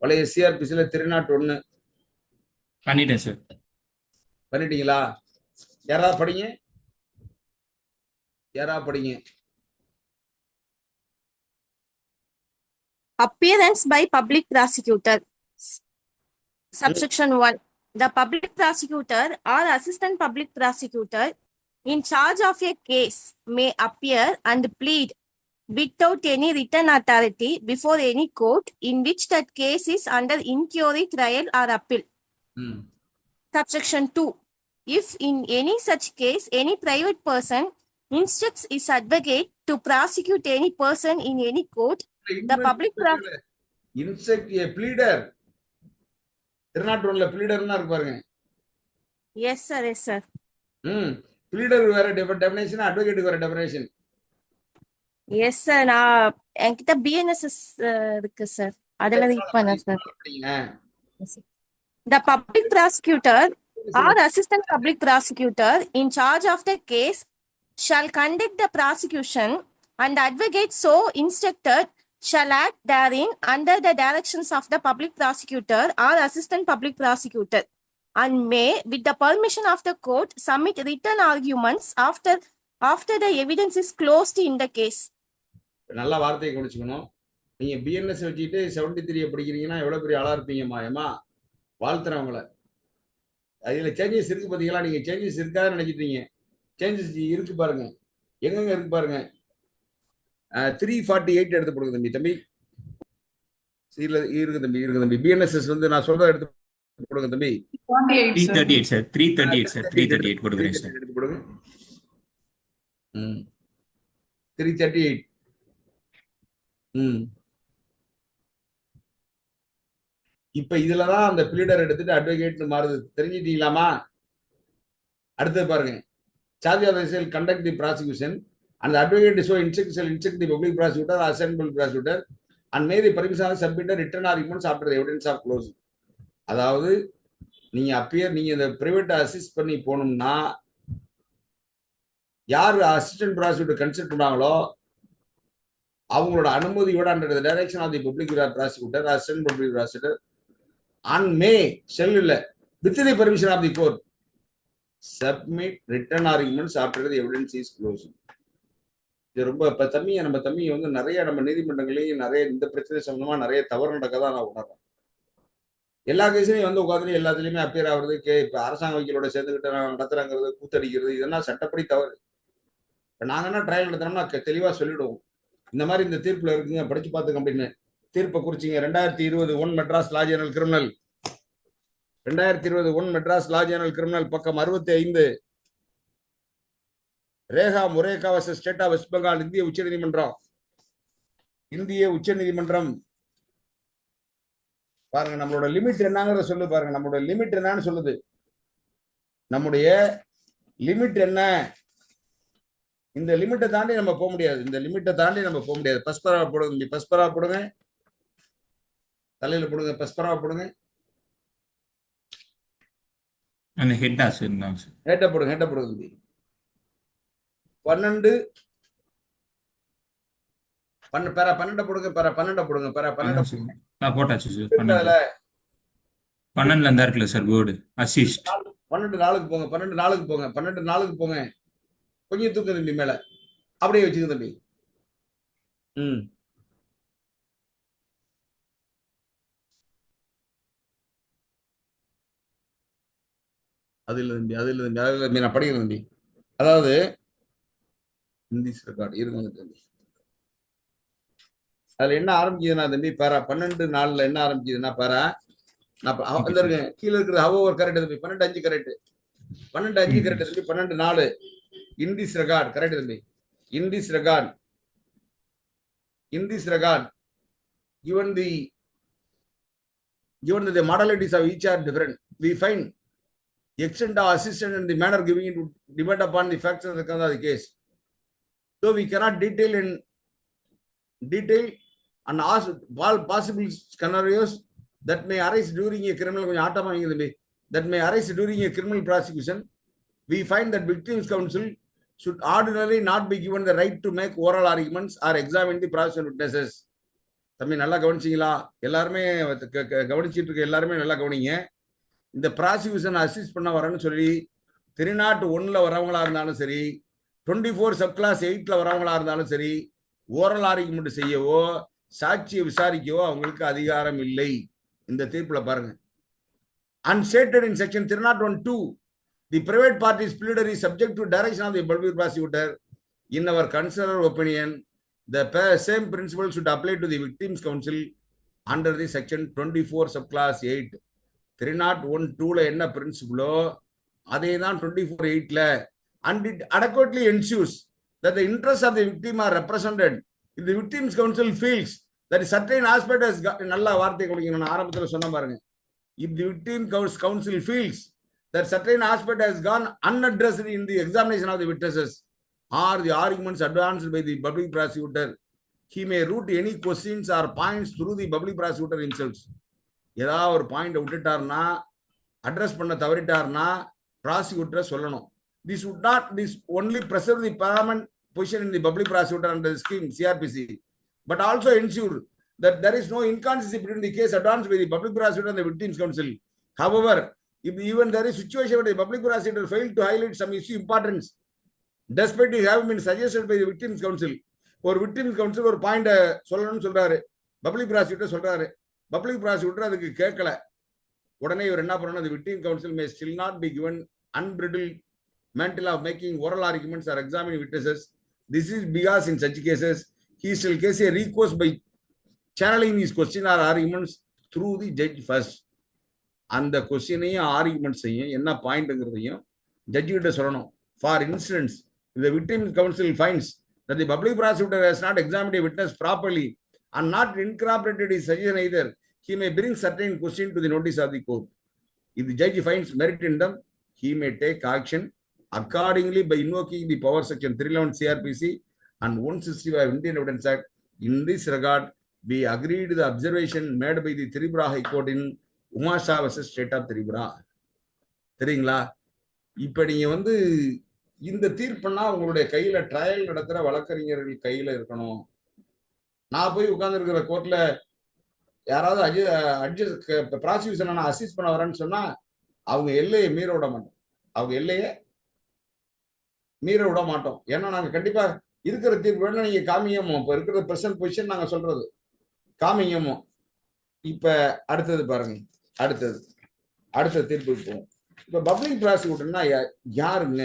பழைய சிஆர்பிசில 301 பண்ணிட்டேன் சார். பண்ணிட்டீங்களா? யாராவது படிங்க, யாராவது படிங்க. Appearance by public prosecutor. Subsection 1. The public prosecutor or assistant public prosecutor in charge of a case may appear and plead without any written authority before any court in which that case is under inquiry, trial, or appeal. Subsection 2. If in any such case any private person instructs his advocate to prosecute any person in any court, the public instruct a pleader. 301 pleaderனா இருக்கு பாருங்க. Yes sir, yes sir. pleader வேற definition, advocate வேற definition. Yes sir, நான் என்கிட்ட BNSS இருக்கு sir, அதெல்லாம் read பண்ணேன் sir. The public prosecutor or assistant public prosecutor in charge of the case shall conduct the prosecution, and the advocate so instructed shall act therein under the directions of the public prosecutor or assistant public prosecutor, and may, with the permission of the court, submit written arguments after the evidence is closed in the case. நல்ல வார்த்தையை கவனிச்சுக்கணும். நீங்க BNS வச்சுட்டு 73 படிக்கிறீங்கன்னா எவ்வளவு பெரிய ஆளா இருப்பீங்கம்மா. ஏமா வாழ்த்துறேன் உங்களை. அதுல சேஞ்சஸ் இருக்கு பாத்தீங்களா? நீங்க சேஞ்சஸ் இருக்காதுன்னு நினைச்சிட்டீங்க, சேஞ்சஸ் இருக்கு பாருங்க. எங்கெங்க இருக்கு பாருங்க. 348 எடுத்து போடுங்க தம்பி. தம்பி இருக்கு தம்பி, இருக்கு தம்பி. பிஎன்எஸ்எஸ் வந்து நான் சொல்றத எடுத்து போடுங்க தம்பி. 338 சார், 338 சார், 338 கொடுக்குறேன் சார். எடுத்து போடுங்க. 338. இப்ப இதுலதான் அந்த பிளீடர் எடுத்துட்டு அட்வொகேட் மாறுது. தெரிஞ்சுட்டீங்களாமா? அடுத்தது பாருங்க. Charge of the shall conduct the prosecution and the advocate so instruct the public prosecutor or assistant public prosecutor and may the permission submit written arguments after the evidence of closing. அதாவது நீங்க appear, நீங்க இந்த private assist பண்ணி போகணும்னா யார் assistant prosecutor consult பண்ணாங்களோ அவங்களோட அனுமதியோட under the direction of the public prosecutor or assistant public prosecutor and may shall with the permission of the court submit written arguments after the evidence is closed. இது ரொம்ப இப்ப நம்ம தம்பியை வந்து நிறைய நம்ம நீதிமன்றங்களையும் நிறைய இந்த பிரச்சனை சம்பந்தமா நிறைய தவறு நடக்கதான் நான் உணர்றேன். எல்லா கேஸ்லையும் வந்து உட்காந்து எல்லாத்துலயுமே அப்பியர் ஆகுறது, இப்ப அரசாங்க வக்கீலோட சேர்ந்துகிட்டு நடத்துறாங்கிறது, கூத்தடிக்கிறது, இதெல்லாம் சட்டப்படி தவறு. இப்ப நாங்க என்ன ட்ரையல் நடத்தினோம்னா தெளிவா சொல்லிடுவோம், இந்த மாதிரி இந்த தீர்ப்புல இருக்குங்க, படிச்சு பார்த்துக்க அப்படின்னு தீர்ப்பை குறிச்சிங்க. 2020 1 Madras law journal criminal, 2020 1 Madras law journal criminal பக்கம் 65. Rekha Murekha versus state of West Bengal, இந்திய உச்சநீதிமன்றம். பாருங்க நம்மளோட லிமிட் என்னங்கிறத சொல்லு. பாருங்க நம்மளோட லிமிட் என்னன்னு சொல்லுது. நம்முடைய லிமிட் என்ன? இந்த லிமிட்டை தாண்டி நம்ம போக முடியாது. இந்த லிமிட்டை தாண்டி நம்ம போக முடியாது. பஸ்பரா போடுங்க, பஸ்பரா போடுங்க, தலையில போடுங்க, பஸ்பரா போடுங்க. அந்த ஹெட்டா சார், ஹெட்ட போடுங்க, ஹெட்ட போடுங்க தம்பி. 12 போடுங்க, 12 போடுங்க, 12 நான் போட்டாச்சு சார். 12ல இருந்தா இருக்குல்ல சார் வேர்டு அசிஸ்ட். 12 நாளுக்கு போங்க, 12 நாளுக்கு போங்க, 12 நாளுக்கு போங்க. கொஞ்சம் தூக்க தம்பி மேல, அப்படியே வச்சுக்க தம்பி. அதில் தம்பி நான் படிக்கிறேன் தம்பி. அதாவது ஹிந்தி ரெக்கார்டு இருங்க தம்பி. அதுல என்ன ஆரம்பிக்குதுன்னா தம்பி, பாரா 12:4 என்ன ஆரம்பிக்குதுன்னா, பாரா நான் இருக்கேன் கீழே இருக்கிறது ஹவர் கரெக்ட் தம்பி. 12:5 கரெக்ட், 12:5 கரெக்ட் தம்பி. 12:4 in this regard கரெக்ட் தம்பி. in this regard given given that the modalities of each are different, we find extent of assistance and the manner giving it would depend upon the facts and the case. So we cannot detail and ask all possible scenarios that may arise during a criminal that may arise during a criminal prosecution. We find that victims counsel should ordinarily not be given the right to make oral arguments or examine the prosecution witnesses. தம்பி நல்லா கவனிச்சிங்களா? எல்லாருமே கவனிச்சிட்டு இருக்க எல்லாருமே நல்லா கவனிங்க. இந்த ப்ராசிக்யூஷன் அசிஸ்ட் பண்ண வரேன்னு சொல்லி 301 வரவங்களா இருந்தாலும் சரி, 24 சப்கிளாஸ் 8 வரவங்களா இருந்தாலும் சரி, ஓரல் ஆர்குமெண்ட் செய்யவோ சாட்சியை விசாரிக்கவோ அவங்களுக்கு அதிகாரம் இல்லை. இந்த தீர்ப்புல பாருங்க. Unstated in section 301(2), the private party's pleader is subject to direction of the public prosecutor. In our considered opinion, the same principle should apply to the victims counsel under the section 24 subclass 8. 301(2) என்ன பிரின்சிபிளோ அதே தான் 24(8) and it adequately ensures that the interests of the victim are represented. If the victims counsel feels that a certain aspect has நல்ல வார்த்தை கொடுக்கணும், நான் ஆரம்பத்தில் சொன்ன பாருங்க. If the victim counsel feels that certain aspect has gone unaddressed in the examination of the witnesses or the arguments advanced by the public prosecutor, he may route any questions or points through the public prosecutor himself. ஏதாவது ஒரு point விட்டுட்டார்னா, address பண்ண தவறிட்டார்னா prosecutor சொல்லணும். This only preserve the paramount position in the public prosecutor under the scheme CRPC, but also ensure that there is no inconsistency between the case advanced by the public prosecutor and the victims counsel. However, if even there is situation where the public prosecutor failed to highlight some issue importance, despite it having been suggested by the victims counsel, ஒரு victims counsel ஒரு point சொல்லணும்னு சொல்றாரு, public prosecutor சொல்றாரு, public prosecutor அதுக்கு கேட்கல, உடனே இவர் என்ன பண்ணணும், the victim counsel may still not be given unbridled mantle of making oral arguments or examining witnesses. This is because in such cases he still gets a recourse by channeling his question or arguments through the judge first. அந்த கொஸ்டினையும் argument செய்யும் என்ன பாயிண்ட்ங்கிறதையும் ஜட்ஜி கிட்ட சொல்லணும். For instance, if the victim counsel finds that the public prosecutor has not examined a witness properly and not incorporated his suggestion either, he may bring certain questions to the notice of the court. If the judge finds merit in them, he may take action accordingly by invoking the power section 311 CRPC and 165 Indian Evidence Act. In this regard, we agree to the observation made by the Tripura High Court in Umasha versus State of Tripura. சரிங்களா? இப்ப நீங்க இந்த தீர்ப்புனா உங்களுடைய கையில trial நடத்துற வழக்கறிஞர்கள் கையில இருக்கணும். நான் போய் உட்கார்ந்து இருக்கிற கோர்ட்ல யாராவது ப்ராசிக்யூஷனை நான் அசிஸ்ட் பண்ண வரேன்னு சொன்னா அவங்க எல்லையை மீற விட மாட்டோம். அவங்க எல்லையை மீற விட மாட்டோம். ஏன்னா நாங்க கண்டிப்பா இருக்கிற தீர்ப்பு வேணா நீங்க காமியமோ, இப்ப இருக்கிற பிரசன்ட் பொசிஷன் நாங்க சொல்றது காமியமோ. இப்ப அடுத்தது பாருங்க, அடுத்த தீர்ப்பு போவோம். இப்ப பப்ளிக் ப்ராசிக்யூட்டர்னா யாருங்க,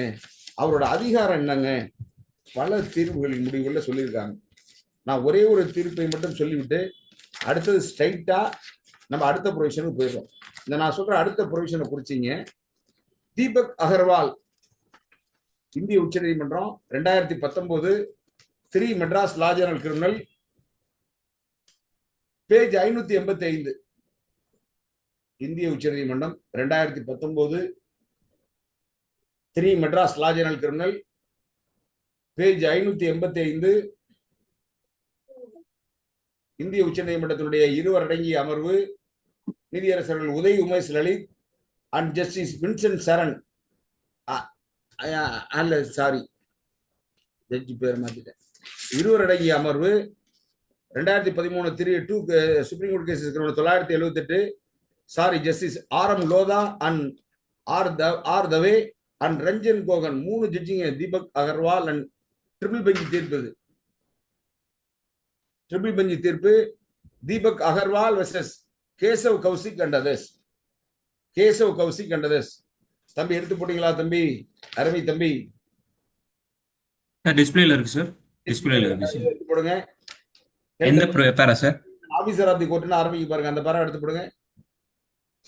அவரோட அதிகாரம் என்னங்க, பல தீர்ப்புகளின் முடிவுகளில் சொல்லியிருக்காங்க. நான் ஒரே ஒரு தீர்ப்பை மட்டும் சொல்லிவிட்டு அடுத்தது ஸ்ட்ரைட்டா நம்ம அடுத்த ப்ரொவிஷனுக்கு போயிடுறோம். இந்த நான் சொல்ற அடுத்த ப்ரொவிஷனை குறிச்சிங்க. தீபக் அகர்வால், இந்திய உச்ச நீதிமன்றம் 2019 3 Madras law journal criminal page 585. இந்திய உச்ச நீதிமன்றம் 2019 3 Madras law journal criminal page 585. இந்திய உச்ச நீதிமன்றத்தினுடைய இருவர் அடங்கிய அமர்வு நீதியரசர்கள் Uday Umesh Lalit and justice Vincent Saran, judge பேர் மாத்திட்டேன், இருவர் அடங்கிய அமர்வு 2013 supreme court cases 978, justice RM Lodha and R Dave and Ranjan Gogoi 3 ஜட்ஜிங்க, Deepak Aggarwal and triple bench தீர்ப்பு Deepak Aggarwal versus Keshav Kaushik and others. தம்பி எடுத்து போட்டீங்களா தம்பி? அருமை தம்பி, டிஸ்பிளேல இருக்கு சார். டிஸ்பிளேல இருக்கு சார். எடுத்து போடுங்க. எந்த para sir? Officer of the கோர்ட்னு ஆரம்பிக்க பாருங்க, அந்த பேரா எடுத்து போடுங்க.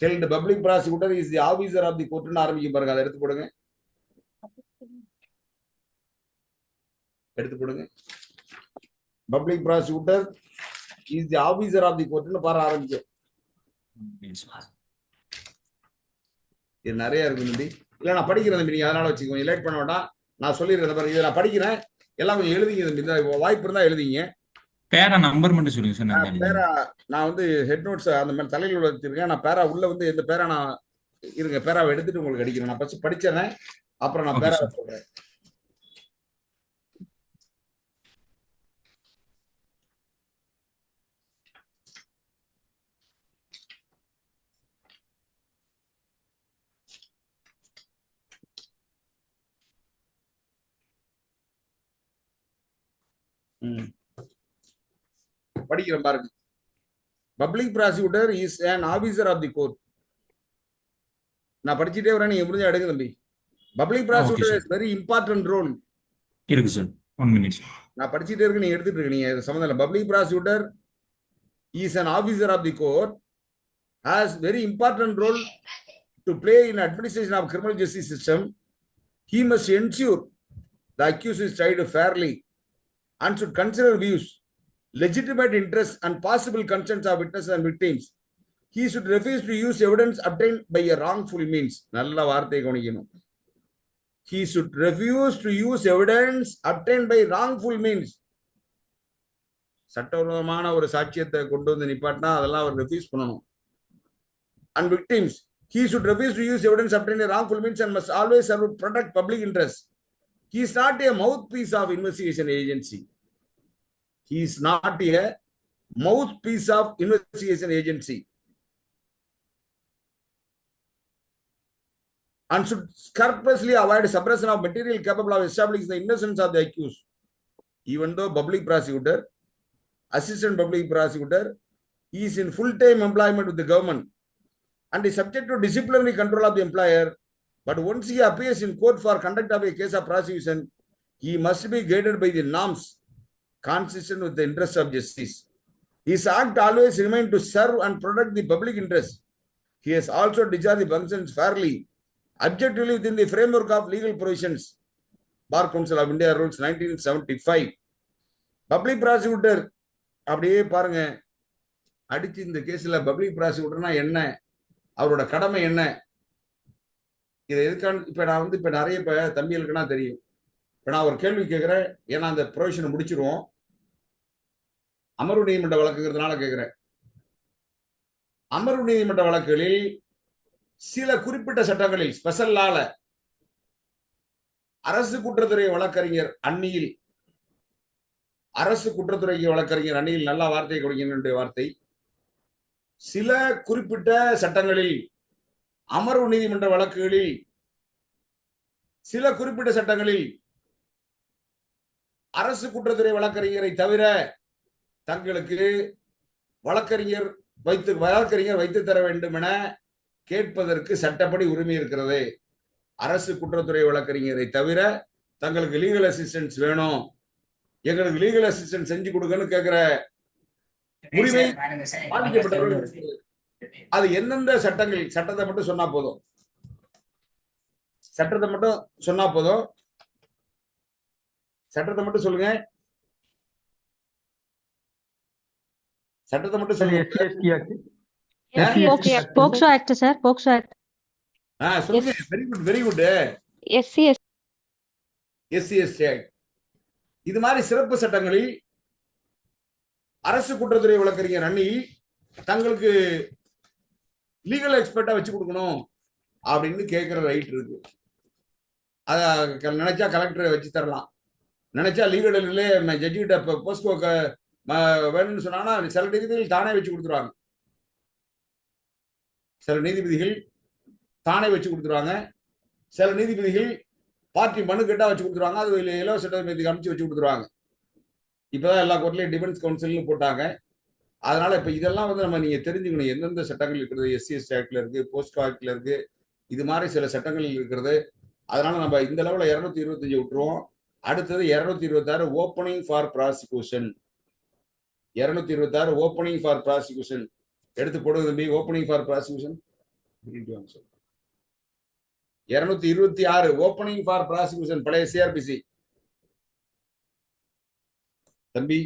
Held public prosecutor is the officer of the கோர்ட்னு ஆரம்பிக்க பாருங்க, அதை எடுத்து போடுங்க. Public prosecutor is the officer of the கோர்ட்னு பாரு ஆரம்பிக்க. இது நிறைய இருக்கு தம்பி. இல்ல நான் படிக்கிறேன் தம்பி, நீங்க அதனால வச்சுக்கோங்க, லேட் பண்ண வேண்டாம். நான் சொல்லிடுறேன் பாருங்க, இதை நான் படிக்கிறேன், எல்லாம் கொஞ்சம் எழுதிங்க தம்பி. இந்த வாய்ப்பு இருந்தா எழுதிங்க. பேரா நம்பர் மட்டும் சொல்லுங்க சார். நான் பேரா நான் வந்து ஹெட் நோட்ஸ் அந்த மாதிரி தலையில் உள்ள வச்சிருக்கேன். நான் பேரா உள்ள வந்து எந்த பேரா நான் இருங்க, பேராவை எடுத்துட்டு உங்களுக்கு அடிக்கிறேன். நான் ஃபர்ஸ்ட் படிச்சேன், அப்புறம் நான் ஓகே பேரா சார். சொல்றேன். படிக்கிறேன் பாருங்க. Public prosecutor is an officer of the court. நான் படிச்சுட்டே வரேன், நீங்க முடிஞ்சா எடுங்க தம்பி. Public prosecutor is very important role. இருக்கு சார். 1 minute. நான் படிச்சுட்டே இருக்கு, நீங்க எடுத்துட்டு இருக்கு, நீங்க சம்பந்தம் இல்லை. Public prosecutor is an officer of the court has very important role to play in administration of criminal justice system. He must ensure the accused is tried fairly and should consider views, legitimate interests and possible concerns of witnesses and victims. He should refuse to use evidence obtained by a wrongful means. நல்ல வார்த்தை கவனிக்கணும். He should refuse to use evidence obtained by wrongful means. சட்டவிரோதமான ஒரு சாட்சியத்தை கொண்டு வந்து நிப்பாட்டினா அதெல்லாம் அவர் refuse பண்ணணும். And victims, he should refuse to use evidence obtained by wrongful means and must always serve to protect public interest. He is not a mouthpiece of investigation agency. He is not a mouthpiece of investigation agency. And should scrupulously avoid suppression of material capable of establishing the innocence of the accused. Even though public prosecutor, assistant public prosecutor, he is in full-time employment with the government and is subject to disciplinary control of the employer, but once he appears in court for conduct of a case of prosecution, he must be guided by the norms consistent with the interests of justice. His act always remains to serve and protect the public interest. He has also discharged the functions fairly, objectively within the framework of legal provisions. Bar Council of India Rules 1975. Public prosecutor, அப்படியே பாருங்க, அடிச்சு இந்த கேஸ்ல public ப்ராசிக்யூட்டர்னா என்ன, அவரோட கடமை என்ன, இதை எதுக்கான இப்ப நான் வந்து இப்ப நிறைய இப்ப தம்பிகளுக்குன்னா தெரியும். இப்ப நான் ஒரு கேள்வி கேட்கிறேன், ஏன்னா அந்த ப்ரொவிஷனை முடிச்சிருவோம். அமர்வு நீதிமன்ற வழக்குங்கிறதுனால கேட்கிறேன். அமர்வு நீதிமன்ற வழக்குகளில் சில குறிப்பிட்ட சட்டங்களில் ஸ்பெஷல் லால அரசு குற்றத்துறை வழக்கறிஞர் அந்நியில், அரசு குற்றத்துறை வழக்கறிஞர் அந்நியில், நல்ல வார்த்தை கொடுக்கின்ற வார்த்தை, சில குறிப்பிட்ட சட்டங்களில் அமர்வு நீதிமன்ற வழக்குகளில் சில குறிப்பிட்ட சட்டங்களில் அரசு குற்றத்துறை வழக்கறிஞரை தவிர தங்களுக்கு வழக்கறிஞர் வைத்து தர வேண்டும் என கேட்பதற்கு சட்டப்படி உரிமை இருக்கிறது. அரசு குற்றத்துறை வழக்கறிஞரை தவிர தங்களுக்கு லீகல் அசிஸ்டன்ஸ் வேணும், எங்களுக்கு லீகல் அசிஸ்டன்ஸ் செஞ்சு கொடுங்கன்னு கேட்கிற உரிமை பாதிக்கப்பட்டவர்கள். அது எந்தெந்த சட்டங்கள், சட்டத்தை மட்டும் சொன்னா போதும், சட்டத்தை மட்டும் சொன்னா போதும், சட்டத்தை மட்டும் சொல்லுங்க, சட்டத்தை மட்டும் சொல்லுங்க. POCSO act sir, POCSO act. சொல்லுங்க. Very good, very good. SC act. இது மாதிரி சிறப்பு சட்டங்களில் அரசு குற்றத்துறை வழக்கறிஞர் அணியில் தங்களுக்கு லீகல் எக்ஸ்பர்ட்டா வச்சு கொடுக்கணும் அப்படின்னு கேட்கிற ரைட் இருக்கு. அத நினைச்சா கலெக்டரை வச்சு தரலாம், நினைச்சா லீகல் ஜட்ஜி கிட்ட போஸ்கோ வேணும்னு சொன்னா சில நீதிபதிகள் தானே வச்சு கொடுத்துருவாங்க, சில நீதிபதிகள் தானே வச்சு கொடுத்துருவாங்க, சில நீதிபதிகள் பார்ட்டி மனு கேட்டா வச்சு கொடுத்துருவாங்க, அது இலவச சட்டத்தை அமைச்சு வச்சு கொடுத்துருவாங்க. இப்பதான் எல்லா கோர்ட்லயும் டிஃபென்ஸ் கவுன்சில்னு போட்டாங்க. அதனால இப்ப இதெல்லாம் வந்து நம்ம நீங்க தெரிஞ்சுக்கணும், எந்தெந்த சட்டங்கள் இருக்கிறது. எஸ்சி ஆக்ட்ல இருக்கு, போஸ்கோ ஆக்ட்ல இருக்கு, இது மாதிரி சில சட்டங்கள் இருக்கிறது. அதனால நம்ம இந்த லெவலில் 225 விட்டுருவோம். அடுத்தது 226 opening for prosecution. 226 opening for prosecution எடுத்து போடுவது தம்பி. Opening for prosecution 226 opening for prosecution, பழைய சிஆர்பிசி தம்பி.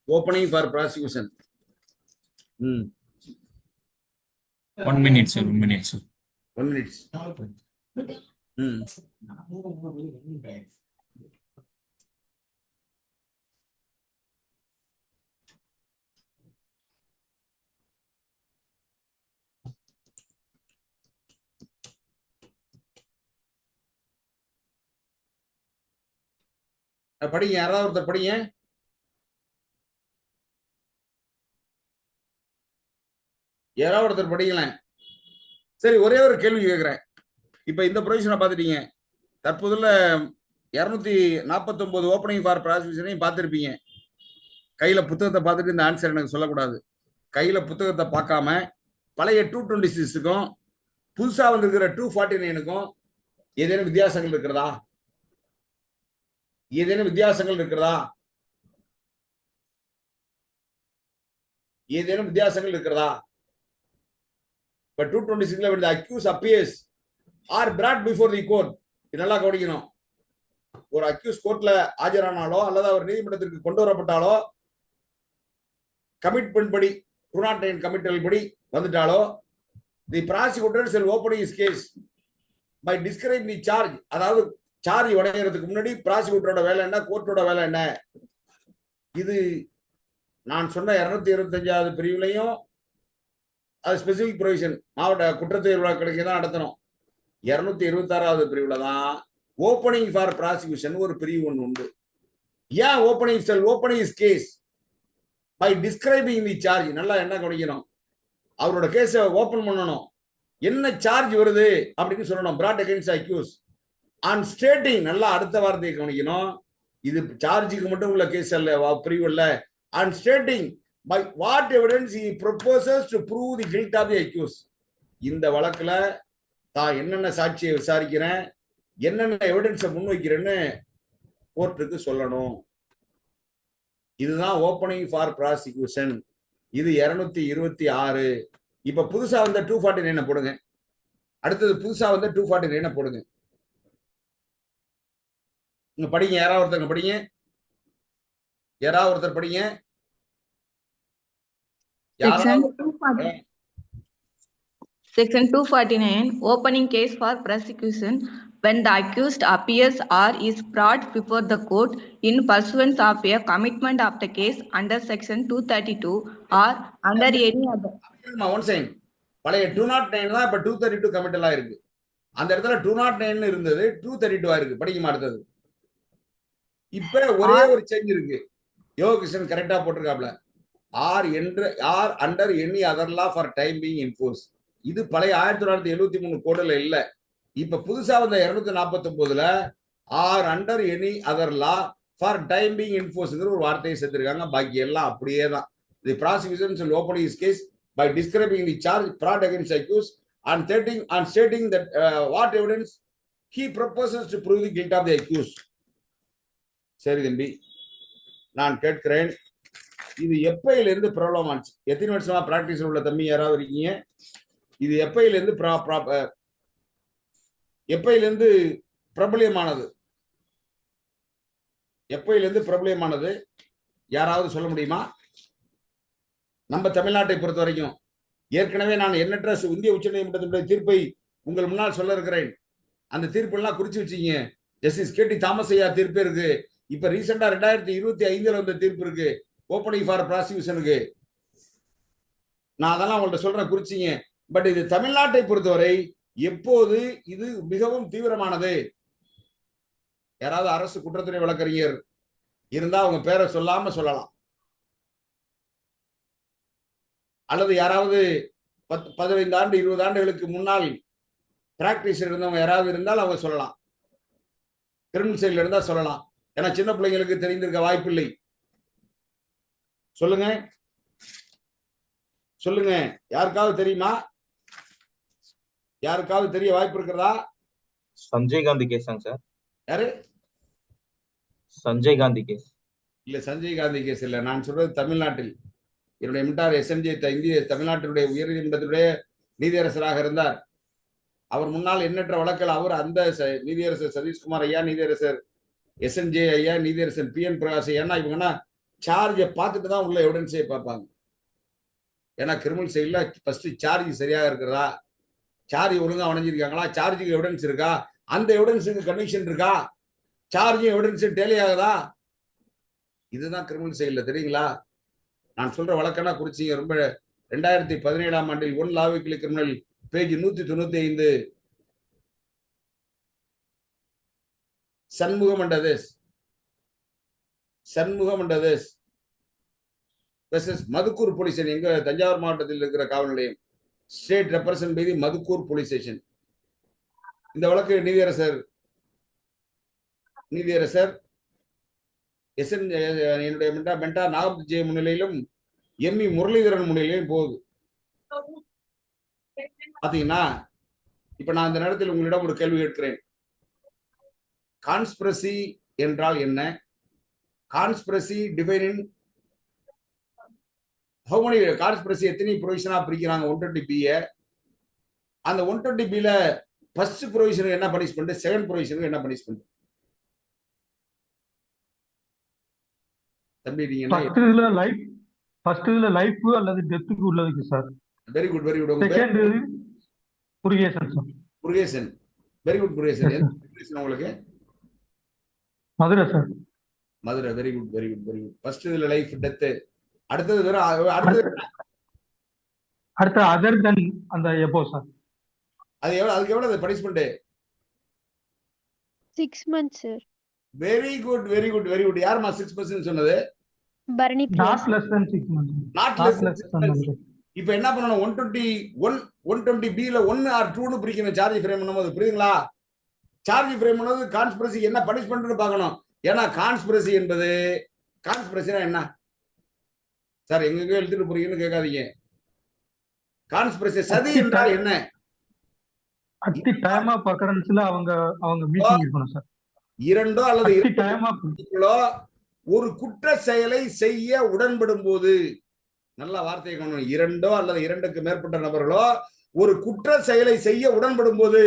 ஓப்பனிங் ஃபார் ப்ராசிக்யூஷன் ம் 1 minute, sir. 1 minute, sir. 1 minute. ம் படிங்க, யாராவது ஒருத்தர் படிங்க. யாராவது ஒருத்தர் படிங்களேன். சரி, ஒரே ஒரு கேள்வி கேட்கிறேன். இப்ப இந்த ப்ரொவிஷனை பார்த்துட்டீங்க. தற்போதுள்ள 249 ஓப்பனிங் ஃபார் ப்ராசிக்யூஷனையும் பார்த்துருப்பீங்க. கையில புத்தகத்தை பார்த்துட்டு இந்த ஆன்சர் எனக்கு சொல்லக்கூடாது. கையில புத்தகத்தை பார்க்காம பழைய 226க்கும் புதுசா வந்திருக்கிற 249க்கும் ஏதேனும் வித்தியாசங்கள் இருக்கிறதா? ஏதேனும் வித்தியாசங்கள் இருக்கிறதா? ஏதேனும் வித்தியாசங்கள் இருக்கிறதா? இப்ப 226ல when the accused appears or brought before the court, இதெல்லா கவனிக்கணும். ஒரு அக்யூஸ் கோர்ட்ல ஆஜரானாலோ அல்லது அவர் நீதிமன்றத்திற்கு கொண்டு வரப்பட்டாலோ கமிட்மெண்ட் படி 209 கமிட்டல் படி வந்துட்டாலோ the prosecutor shall open his case by describing the charge. அதாவது சார்ஜ் உடையறதுக்கு முன்னாடி ப்ராசிக்யூட்டரோட வேலை என்ன, கோர்ட்டோட வேலை என்ன. இது நான் சொன்ன 225வது பிரிவுலையும் அது ஸ்பெசிபிக் ப்ரொவிஷன் மாவட்ட குற்றவியல் வழக்கு தான் நடத்தணும். 226வது பிரிவுல தான் ஓப்பனிங் ஃபார் ப்ராசிக்யூஷன் ஒரு பிரிவு ஒன்று உண்டு. ஏன் opening shall opening is case by describing the charge. நல்லா என்ன கவனிக்கணும், அவரோட கேஸை ஓபன் பண்ணணும், என்ன சார்ஜ் வருது அப்படின்னு சொல்லணும். brought against accused on stating, நல்லா அடுத்த வார்த்தையை கவனிக்கணும். இது சார்ஜுக்கு மட்டும் உள்ள கேஸ் அல்ல, பிரிவு இல்ல. on stating by what evidence he proposes to prove the guilt of the accused. இந்த வழக்குல தான் என்னென்ன சாட்சியை விசாரிக்கிறேன், என்னென்ன எவிடன்ஸை முன்வைக்கிறேன்னு கோர்ட்டுக்கு சொல்லணும். இதுதான் ஓப்பனிங் ஃபார் ப்ராசிக்யூஷன். இது 226. இப்ப புதுசா வந்த 249 போடுங்க. அடுத்தது புதுசா வந்த 249 போடுங்க. இங்க படிங்க, யாராவது ஒருத்தர் படிங்க. யாராவது ஒருத்தர் படிங்க. Section 249, opening case for prosecution when the accused appears or is brought before the court in pursuance of a commitment of the case under section 232 or under any other. One second, பழைய 209 தான் இப்ப 232 கமிட்டலா இருக்கு. அந்த இடத்துல 209 இருந்தது, 232 இருக்கு. படிக்குமா அடுத்தது. இப்ப ஒரே ஒரு சேஞ்ச் இருக்கு. யோகிஷன் கரெக்டா போட்டிருக்காப்ல. Or under any other law for time being enforce. இது பழைய 1973 கோடுல இல்ல. இப்ப புதுசா வந்த 249ல or under any other law for time being என்ஃபோர்ஸ்ங்கிற ஒரு வார்த்தையை சேர்த்திருக்காங்க. பாக்கி எல்லாம் அப்படியே தான். The prosecution shall open his case by describing the charge brought against accused and stating that what evidence he proposes to prove the guilt of the accused. சரி தம்பி, நான் கேட்கிறேன், இது எப்பையில இருந்து ப்ராப்ளம் ஆச்சு? எத்தனை வருஷமா பிராக்டிஸ் உள்ள தம்பி யாராவது இருக்கீங்க? இது எப்பையில இருந்து பிரபலியமானது? எப்பையில இருந்து பிரபலியமானது யாராவது சொல்ல முடியுமா? நம்ம தமிழ்நாட்டை பொறுத்த வரைக்கும் ஏற்கனவே நான் எண்ணற்ற இந்திய உச்சநீதிமன்றத்தினுடைய தீர்ப்பை உங்கள் முன்னால் சொல்ல இருக்கிறேன். அந்த தீர்ப்பெல்லாம் குறிச்சு வச்சீங்க. ஜஸ்டிஸ் KT தாமஸ் ஐயா தீர்ப்பு இருக்கு. இப்ப ரீசெண்டா 2025 வந்த தீர்ப்பு இருக்கு ஓப்பனிங் ஃபார் ப்ராசிக்யூஷனுக்கு. நான் அதெல்லாம் உங்கள்ட்ட சொல்றேன், குறிச்சிங்க. பட் இது தமிழ்நாட்டை பொறுத்தவரை எப்போது இது மிகவும் தீவிரமானது? யாராவது அரசு குற்றத்துறை வழக்கறிஞர் இருந்தா அவங்க பேரை சொல்லாம சொல்லலாம். அல்லது யாராவது 15 ஆண்டு 20 ஆண்டுகளுக்கு முன்னால் பிராக்டிஸ் இருந்தவங்க யாராவது இருந்தால் அவங்க சொல்லலாம். கிரிமினல் சைட்ல இருந்தா சொல்லலாம். ஏன்னா சின்ன பிள்ளைங்களுக்கு தெரிந்திருக்க வாய்ப்பில்லை. சொல்லுங்க சொல்லுங்க, யாருக்காவது தெரியுமா? யாருக்காவது தெரிய வாய்ப்பு இருக்கிறதா? சஞ்சய் காந்தி கேஸாங்க சார். யாரு? சஞ்சய் காந்தி கேஸ் இல்ல, சஞ்சய் காந்தி கேஸ் இல்ல. நான் சொல்றது தமிழ்நாட்டில். என்னுடைய மின்டார் SMJ இந்திய தமிழ்நாட்டினுடைய உயர்நீதிமன்றத்துடைய நீதியரசராக இருந்தார். அவர் முன்னால் எண்ணற்ற வழக்கில் அவர் அந்த நீதியரசர் சதீஷ்குமார் ஐயா, நீதியரசர் SNJ ஐயா, நீதியரசர் PN பிரகாஷ் ஐயா, இவங்கன்னா சார்ஜை பார்த்துட்டு தான் உள்ள எவிடன்ஸை பார்ப்பாங்க. ஏன்னா கிரிமினல் சைட்ல ஃபர்ஸ்ட் சார்ஜ் சரியாக இருக்கிறதா, சார்ஜ் ஒழுங்கா அணைஞ்சிருக்காங்களா, சார்ஜுக்கு எவிடன்ஸ் இருக்கா, அந்த எவிடன்ஸுக்கு கண்டிஷன் இருக்கா, சார்ஜும் எவிடன்ஸ் டேலி ஆகுதா, இதுதான் கிரிமினல் சைட்ல. தெரியுங்களா? நான் சொல்ற வழக்கெல்லாம் குறிச்சிங்க. ரொம்ப 2017 ஆண்டில் one law weekly criminal page 195 Shanmugam and others versus Madukkur police station, எங்க தஞ்சாவூர் மாவட்டத்தில் இருக்கிற காவல் நிலையம், state represent by the Madukkur police station. இந்த வழக்கு நீதியரசர் என்னுடைய மென்டா நாகப்ப ஜெய முன்னிலையிலும் எம்இ முரளிதரன் முன்னிலையிலும் போகுது. பாத்தீங்கன்னா இப்ப நான் இந்த நேரத்தில் உங்களிடம் ஒரு கேள்வி கேட்கிறேன். கான்ஸ்பிரசி என்றால் என்ன? Conspiracy defining how many conspiracy எத்தனை ப்ரொவிஷனா பிரிக்கிறாங்க 120B. அந்த 120B ஃபர்ஸ்ட் ப்ரொவிஷனுக்கு என்ன பனிஷ்மெண்ட், செகண்ட் ப்ரொவிஷனுக்கு என்ன பனிஷ்மெண்ட்? தம்பி நீங்க ஃபர்ஸ்ட் இதுல லைஃப் அல்லது டெத்துக்கு உள்ளதுக்கு sir. Very good very good. Second புரிகேஷன் சார். புரிகேஷன், வெரி குட். புரிகேஷன் எந்த புரிகேஷன் உங்களுக்கு? Madurai sir. Madurai, very good very good very good. First இதுல லைஃப் டெத், அடுத்தது வேற, அடுத்து அதர் தென் அந்த எபோ சார். அது எவ்வளவு, அதுக்கு எவ்வளவு punishment? 6 months sir. Very good very good very good. யாருமா 6% சொன்னது? Bharani not less than 6 months. Not less than 6 months. இப்போ என்ன பண்ணணும்? 120B ல 1 or 2 னு பிரிக்கணும். சார்ஜ் ஃப்ரேம் பண்ணும்போது புரியுதுங்களா? சார்ஜ் ஃப்ரேம் பண்ணும்போது கான்ஸ்பிரசி என்ன பனிஷ்மென்ட்னு பார்க்கணும். ஏன்னா கான்ஸ்பிரசி என்பது, கான்ஸ்பிரசினா என்ன சார்? எங்க எழுதிட்டு போறீங்கன்னு கேட்காதீங்க. கான்ஸ்பிரசி சதி என்றால் என்ன? அட் தி டைம் ஆஃப் அக்கரன்ஸ்ல அவங்க மீட்டிங் இருக்கணும் சார். இரண்டோ அல்லது டைம் ஆஃப் ஒரு குற்ற செயலை செய்ய உடன்படும் போது, நல்ல வார்த்தையை காணணும், இரண்டோ அல்லது இரண்டுக்கு மேற்பட்ட நபர்களோ ஒரு குற்ற செயலை செய்ய உடன்படும் போது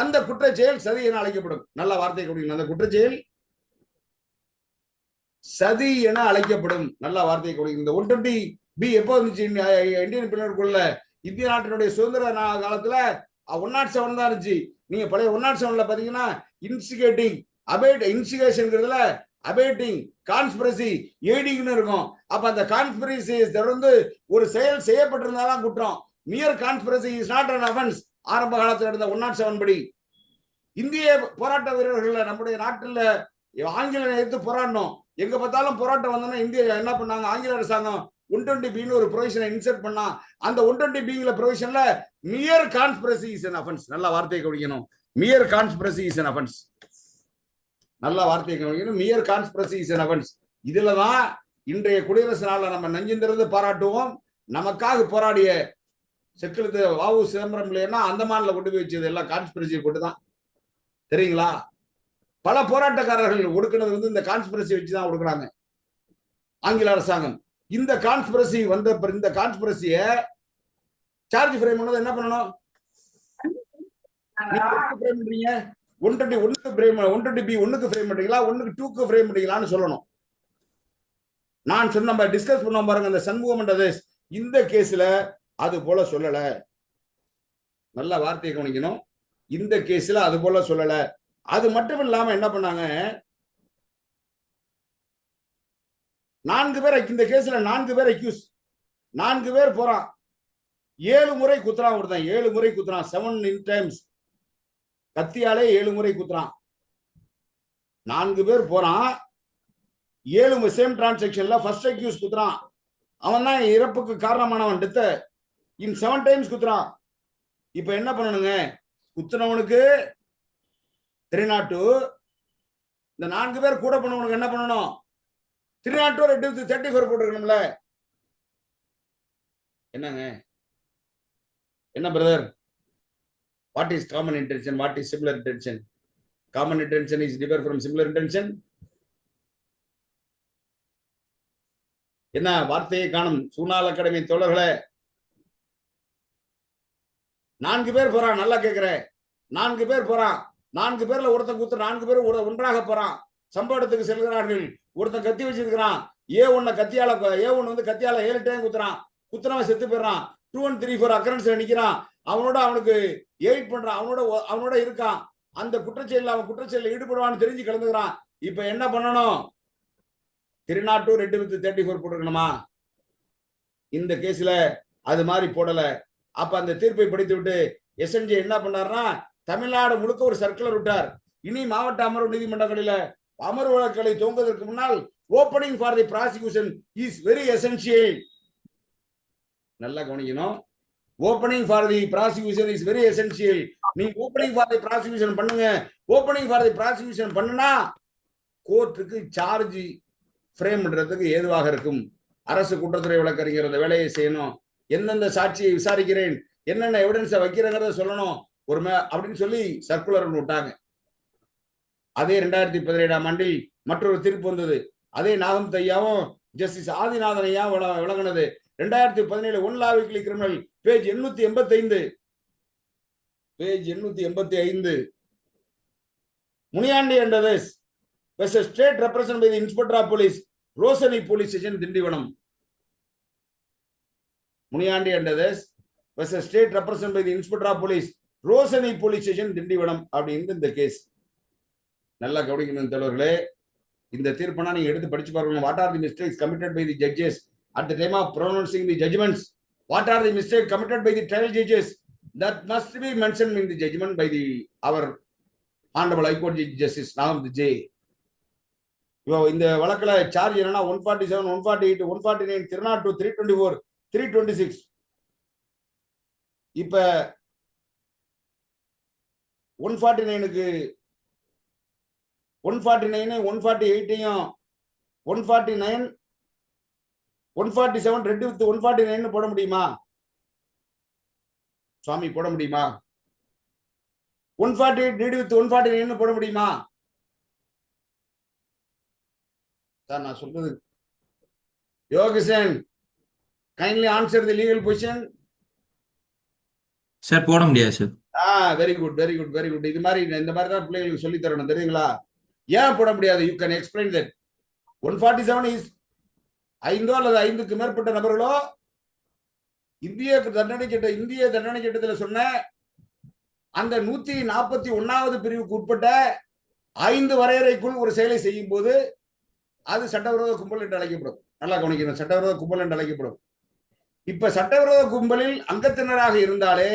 அந்த குற்ற செயல் சதி என அழைக்கப்படும். நல்ல வார்த்தையை கொடுக்கணும். அந்த குற்ற செயல் சதி என அழைக்கப்படும். நல்ல வார்த்தையை கொடுக்கணும். இந்த 120B எப்போ இருந்துச்சு இந்தியன் பின்னருக்குள்ள? இந்திய நாட்டினுடைய சுதந்திர காலத்துல 107 தான் இருந்துச்சு. நீங்க பழைய 107ல பாத்தீங்கன்னா இன்ஸ்டிகேட்டிங், இன்ஸ்டிகேஷன்ங்கிறதுல அபேட்டிங், கான்ஸ்பிரசி, எய்டிங்னு இருக்கும். அப்ப அந்த கான்ஸ்பிரசி தொடர்ந்து ஒரு செயல் செய்யப்பட்டிருந்தாதான் குற்றம். Mere conspiracy is not an offence. ஆரம்ப காலத்தில் இருந்த 107 படி இந்திய போராட்ட வீரர்கள் நம்முடைய நாட்டில் ஆங்கில எதிர்த்து போராடணும். எங்க பார்த்தாலும் போராட்டம் வந்தோம்னா இந்தியா என்ன பண்ணாங்க? ஆங்கில அரசாங்கம் 120B ஒரு ப்ரொவிஷனை இன்சர்ட் பண்ணா. அந்த 120B ப்ரொவிஷன்ல mere conspiracy is an offence. நல்ல வார்த்தையை கவனிக்கணும். Mere conspiracy is an offence. நல்ல வார்த்தையை கவனிக்கணும். Mere conspiracy is an offence. இதுலதான் இன்றைய குடியரசு நாளில் நம்ம நெஞ்சிந்திருந்து பாராட்டுவோம். நமக்காக போராடிய செக்கிழுத்து வாவு சிதம்பரம் இல்லைன்னா அந்தமான்ல கொண்டு போய் வச்சது எல்லாம் கான்ஸ்பிரசியை போட்டுதான். தெரியுங்களா? பல போராட்டக்காரர்கள் ஒடுக்கினது இந்த கான்ஸ்பிரசி வச்சுதான் ஒடுக்குறாங்க ஆங்கில அரசாங்கம். இந்த கான்ஸ்பிரசி வந்த இந்த கான்ஸ்பிரசிய சார்ஜ் ஃப்ரேம் பண்ணது என்ன பண்ணணும்? 120B 1க்கு ஃப்ரேம் பண்றீங்களா, 1க்கு ஃப்ரேம் பண்றீங்களான்னு சொல்லணும். நான் சொன்ன நம்ம டிஸ்கஸ் பண்ணோம் பாருங்க, அந்த சண்முகம் இந்த கேஸ்ல அது போல சொல்லல. நல்ல வார்த்தையை கவனிக்கணும். இந்த கேஸ்ல அது போல சொல்லல. அது மட்டும் இல்லாம என்ன பண்ணாங்க, 4 பேர் இந்த கேஸ்ல 4 பேர் அக்யூஸ், 4 பேர் போறான். 7 முறை குத்துறான் ஒருத்தன், 7 முறை குத்துறான். 7 times கத்தியாலே 7 முறை குத்துறான். 4 பேர் போறான். 7 சேம் டிரான்சாக்ஷன்ல ஃபர்ஸ்ட் அக்யூஸ் குத்துறான். அவன் தான் இறப்புக்கு காரணமானவன். டெத் இன் 7 times குத்துறான். இப்ப என்ன பண்ணணுங்க? குத்துனவனுக்கு 302, இந்த 4 பேர் கூட பண்ணவனுக்கு என்ன பண்ணணும்? 302 34 போட்டுருக்கணும்ல. என்னங்க என்ன brother? What is common intention? What is similar intention? Common intention is different from similar intention. என்ன வார்த்தையை காணும் சூனால் அகாடமி தோழர்களே. 4 பேர் போறான். நல்லா கேட்கிற. 4 பேர் போறான். 4 பேர்ல ஒருத்தன் குத்து, 4 பேர் ஒன்றாக போறான். சம்பவ இடத்துக்கு செல்கிறார்கள். ஒருத்தன் கத்தி வச்சிருக்கிறான். A1 கத்தியால, A1 கத்தியால 7 டைம் குத்துறான். குத்துனவன் செத்து போயிடறான், 2 and 3 4 அக்கரன்ஸ்ல நிக்கிறான், அவனுக்கு எய்ட் பண்றான், அவனோட இருக்கான், அந்த குற்றச்செயலில் அவன் குற்றச்செயலில் ஈடுபடுவான்னு தெரிஞ்சு கலந்துக்கிறான். இப்ப என்ன பண்ணணும்? 302 2 with 34 போட்டுக்கணுமா? இந்த கேஸ்ல அது மாதிரி போடல. அப்ப அந்த தீர்ப்பை படித்து விட்டு எஸ்என்ஜே என்ன பண்ணாருன்னா தமிழ்நாடு முழுக்க ஒரு சர்க்குலர் விட்டார். இனி மாவட்ட அமர்வு நீதிமன்றங்களில அமர்வு வழக்குகளை துவங்குவதற்கு முன்னால் opening for the prosecution is very essential. நல்லா கவனிக்கணும். Opening for the prosecution is very essential. நீ ஓப்பனிங் ஃபார் தி ப்ராசிக்யூஷன் பண்ணுங்க. ஓப்பனிங் ஃபார் தி ப்ராசிக்யூஷன் பண்ணுனா கோர்ட்டுக்கு சார்ஜ் ஃப்ரேம் பண்றதுக்கு ஏதுவாக இருக்கும். அரசு குற்றத்துறை வழக்கறிஞர் அந்த வேலையை செய்யணும். எந்தெந்த சாட்சியை விசாரிக்கிறேன், என்னென்ன எவிடன்ஸை வைக்கிறேங்கிறத சொல்லணும் ஒரு அப்படின்னு சொல்லி சர்க்குலர் விட்டாங்க. அதே 2017ஆம் ஆண்டில் மற்றொரு தீர்ப்பு வந்தது. அதே நாகம் தையாவும் ஜஸ்டிஸ் ஆதிநாதன் ஐயா விளங்கினது. 2017 one law weekly criminal page 885 Muniyandi and others versus state represent by the inspector of police, Roshanai police station, Tindivanam. Muniyandi and others versus state represent by the inspector of police, Roshanai police station, Tindivanam அப்படின்னு இந்த கேஸ். நல்லா கவனிக்கணும் தலைவர்களே. இந்த தீர்ப்பனா நீங்க எடுத்து படிச்சு பாருங்க. What are the mistakes committed by the judges at the time of pronouncing the judgments? What are the mistakes committed by the trial judges? That must be mentioned in the judgment by our honorable High Court Justice Nagamth J. இந்த வழக்குல charge என்னன்னா 147, 148, 149, 302, 324, 326. இப்ப 149க்கு 149, 148யும் 149, 147 2 with 149 போட முடியுமா சுவாமி? போட முடியுமா? 148 2 with 149 போட முடியுமா சார்? நான் சொல்றது யோகிசன், kindly answer the legal position. Sir போட முடியாது sir. Very good, very good, very good. இந்த மாதிரி தான் பிள்ளைகளுக்கு சொல்லி தரணும், தெரியுங்களா? ஏன் போட முடியாது? You can explain that. 147 is 5 அல்லது 5க்கு மேற்பட்ட நபர்களோ இந்திய தண்டனை சட்டத்தில் சொன்ன அந்த 141வது பிரிவுக்கு உட்பட்ட 5 வரையறைக்குள் ஒரு செயலை செய்யும் போது அது சட்டவிரோத கும்பல் என்று அழைக்கப்படும். நல்லா கவனிக்கணும், சட்டவிரோத கும்பல் என்று அழைக்கப்படும். இப்ப சட்டவிரோத கும்பலில் அங்கத்தினராக இருந்தாலே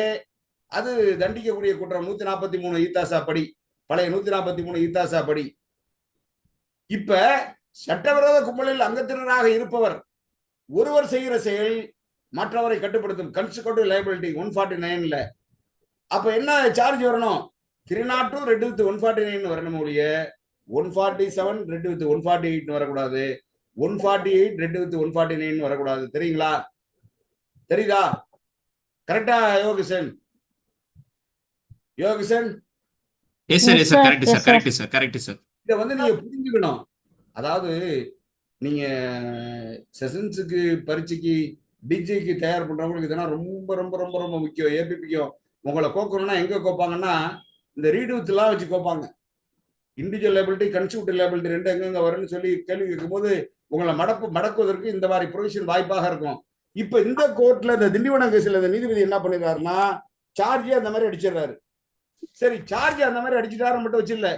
அது தண்டிக்கக்கூடிய குற்றம். 143 ஈத்தாசா படி, பழைய 143 ஈத்தாசா படி. இப்ப சட்டவிரோத கும்பலில் அங்கத்தினராக இருப்பவர் ஒருவர் செய்கிற செயல் மற்றவரை கட்டுப்படுத்தும். கன்சிக்யூட்டிவ் லைபிலிட்டி 149ல. அப்ப என்ன சார்ஜ் வரணும்? 302 2 with 149 வரணும் ஒழிய 147 2 with 148 வரக்கூடாது, 148 2 with 149 வரக்கூடாது. தெரியுங்களா? தெரியுதா? கரெக்டா Yogisan? Yogisan yes sir, yes sir, correct sir, correct sir, correct sir. இதை நீங்க புரிஞ்சுக்கணும். அதாவது நீங்க செஷன்ஸுக்கு பரீட்சைக்கு டிஜிக்கு தயார் பண்றவங்களுக்கு இதெல்லாம் ரொம்ப ரொம்ப ரொம்ப ரொம்ப முக்கியம். ஏபிபிக்கும் உங்களை கோக்கணும்னா எங்க கோப்பாங்கன்னா இந்த ரீட் வித் எல்லாம் வச்சு கோப்பாங்க. இண்டிவிஜுவல் லேபிலிட்டி, கன்ஸ்டியூட்டிவ் லேபிலிட்டி ரெண்டு எங்கெங்க வரும்னு சொல்லி கேள்வி கேட்கும் போது உங்களை மடக்குவதற்கு இந்த மாதிரி ப்ரொவிஷன் வாய்ப்பாக இருக்கும். இப்ப இந்த கோர்ட்ல இந்த திண்டிவனம் கேஸ்ல இந்த நீதிபதி என்ன பண்ணிடுறாருன்னா சார்ஜே அந்த மாதிரி அடிச்சிடுறாரு. சரி, சார்ஜ் அந்த மாதிரி அடிச்சுட்டாரு மட்டும் வச்சிடல,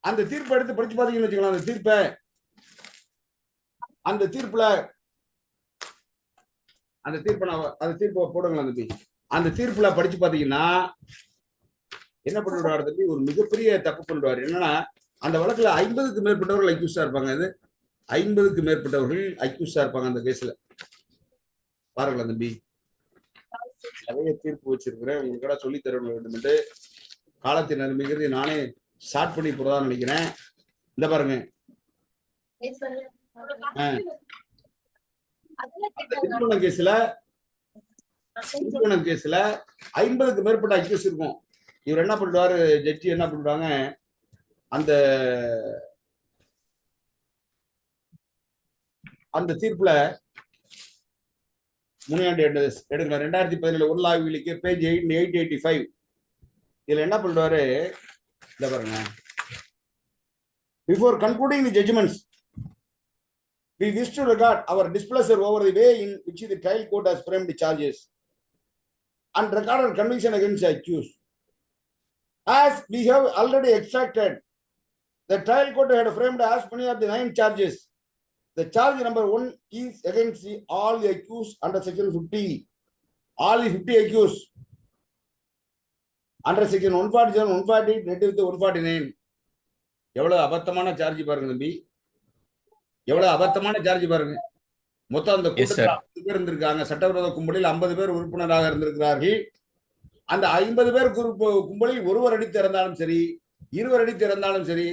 அந்த தீர்ப்பை எடுத்து படிச்சு பாத்தீங்கன்னு வச்சுக்கலாம். அந்த தீர்ப்பை போடுங்களா தம்பி. அந்த தீர்ப்புல படிச்சு பாத்தீங்கன்னா என்ன பண்ணிடுவாரு தம்பி? ஒரு மிகப்பெரிய தப்பு பண்ணிடுவாரு. என்னன்னா அந்த வழக்குல 50க்கு மேற்பட்டவர்கள் அக்யூஸ்டா இருப்பாங்க. அது 50க்கு மேற்பட்டவர்கள் அக்யூஸ்டா இருப்பாங்க அந்த கேஸ்ல. பாருங்களா தம்பி, நிறைய தீர்ப்பு வச்சிருக்கிறேன், உங்களுக்கு சொல்லி தர வேண்டும் என்று காலத்தின் அருமைங்கிறது நானே ஸ்டார்ட் பண்ணி போறதா நினைக்கிறேன். இந்த பாருங்க, திருமணம் கேஸ்ல 50க்கு மேற்பட்ட அக்யூஸ் இருக்கும். இவர் என்ன பண்ணிடுவாரு, ஜட்ஜி என்ன பண்ணிடுவாங்க, அந்த தீர்ப்புல முனியாண்டி எடுக்கலாம் 2017 ஒன் லா வீக்லி பேஜ் 885. இதுல என்ன பண்ணிடுவாரு, இந்த பாருங்க, before concluding the judgments We wish to regard our displeasure over the way in which the trial court has framed the charges and recorded conviction against the accused. As we have already extracted, the trial court had framed as many of the 9 charges. The charge number 1 is against all the accused under section 50. All the 50 accused under section 147, 148, net with 149. எவ்வளவு அபத்தமான charge பாருங்க தம்பி, எவ்வளவு அபத்தமான charge பாருங்க. மொத்தம் அந்த கூட்டத்தில் 50 பேர் இருந்திருக்காங்க. சட்டவிரோத கும்பலில் 50 பேர் உறுப்பினராக இருந்திருக்கிறார்கள். அந்த 50 பேர் கும்பலில் ஒருவர் அடித்து இறந்தாலும் சரி, 20 அடித்து இறந்தாலும் சரி,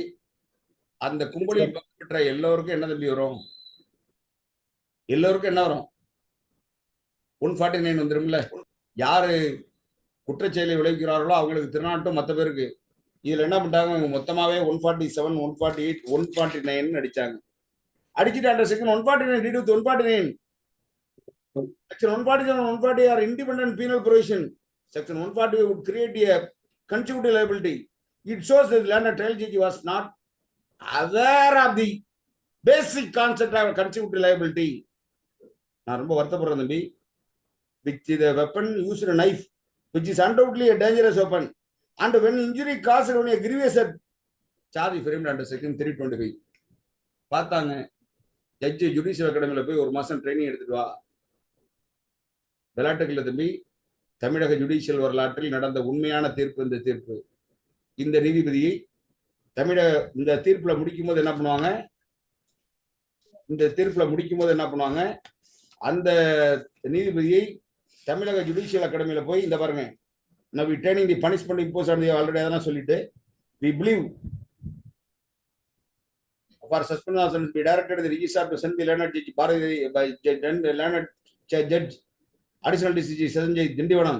அந்த கும்பலில் பங்கு பெற்ற எல்லோருக்கும் என்ன தம்பி வரும்? எல்லோருக்கும் என்ன வரும்? 149 வந்துரும்ல. யாரு குற்றச்செயலை விளைவிக்கிறார்களோ அவங்களுக்கு திருநாட்டும் மற்ற பேருக்கு. இதுல என்ன பண்ணிட்டாங்க, மொத்தமாவே 147, 148, 149 அடிச்சாங்க. அடிச்சுட்டு under section 149 deed with 149. Section 147, 140 are independent penal provision. Section 140 would create a consecutive liability. It shows that the landed trial judge was not aware of the basic concept of consecutive liability. நான் ரொம்ப வருத்தப்படுறேன் தம்பி. Which is a weapon used a knife, which is undoubtedly a dangerous weapon. And when injury caused only a grievous charge framed under section 325. பார்த்தாங்க, ஜட்ஜி judicial அகாடமியில் போய் 1 மாசம் training எடுத்துட்டு வா. விளையாட்டுகள் தம்பி, தமிழக ஜுடிஷியல் வரலாற்றில் நடந்த உண்மையான தீர்ப்பு இந்த தீர்ப்பு. இந்த நீதிபதியை இந்த தீர்ப்புல முடிக்கும் போது என்ன பண்ணுவாங்க, அந்த நீதிபதியை தமிழக ஜுடிஷியல் அகாடமியில போய் இந்த பாருங்க, now we training the punishment imposed on the already அதெல்லாம் சொல்லிட்டு we believe for suspension of sentence be directed to the registrar to send the learned judge by learned judge additional DCG Sanjay Dindivanam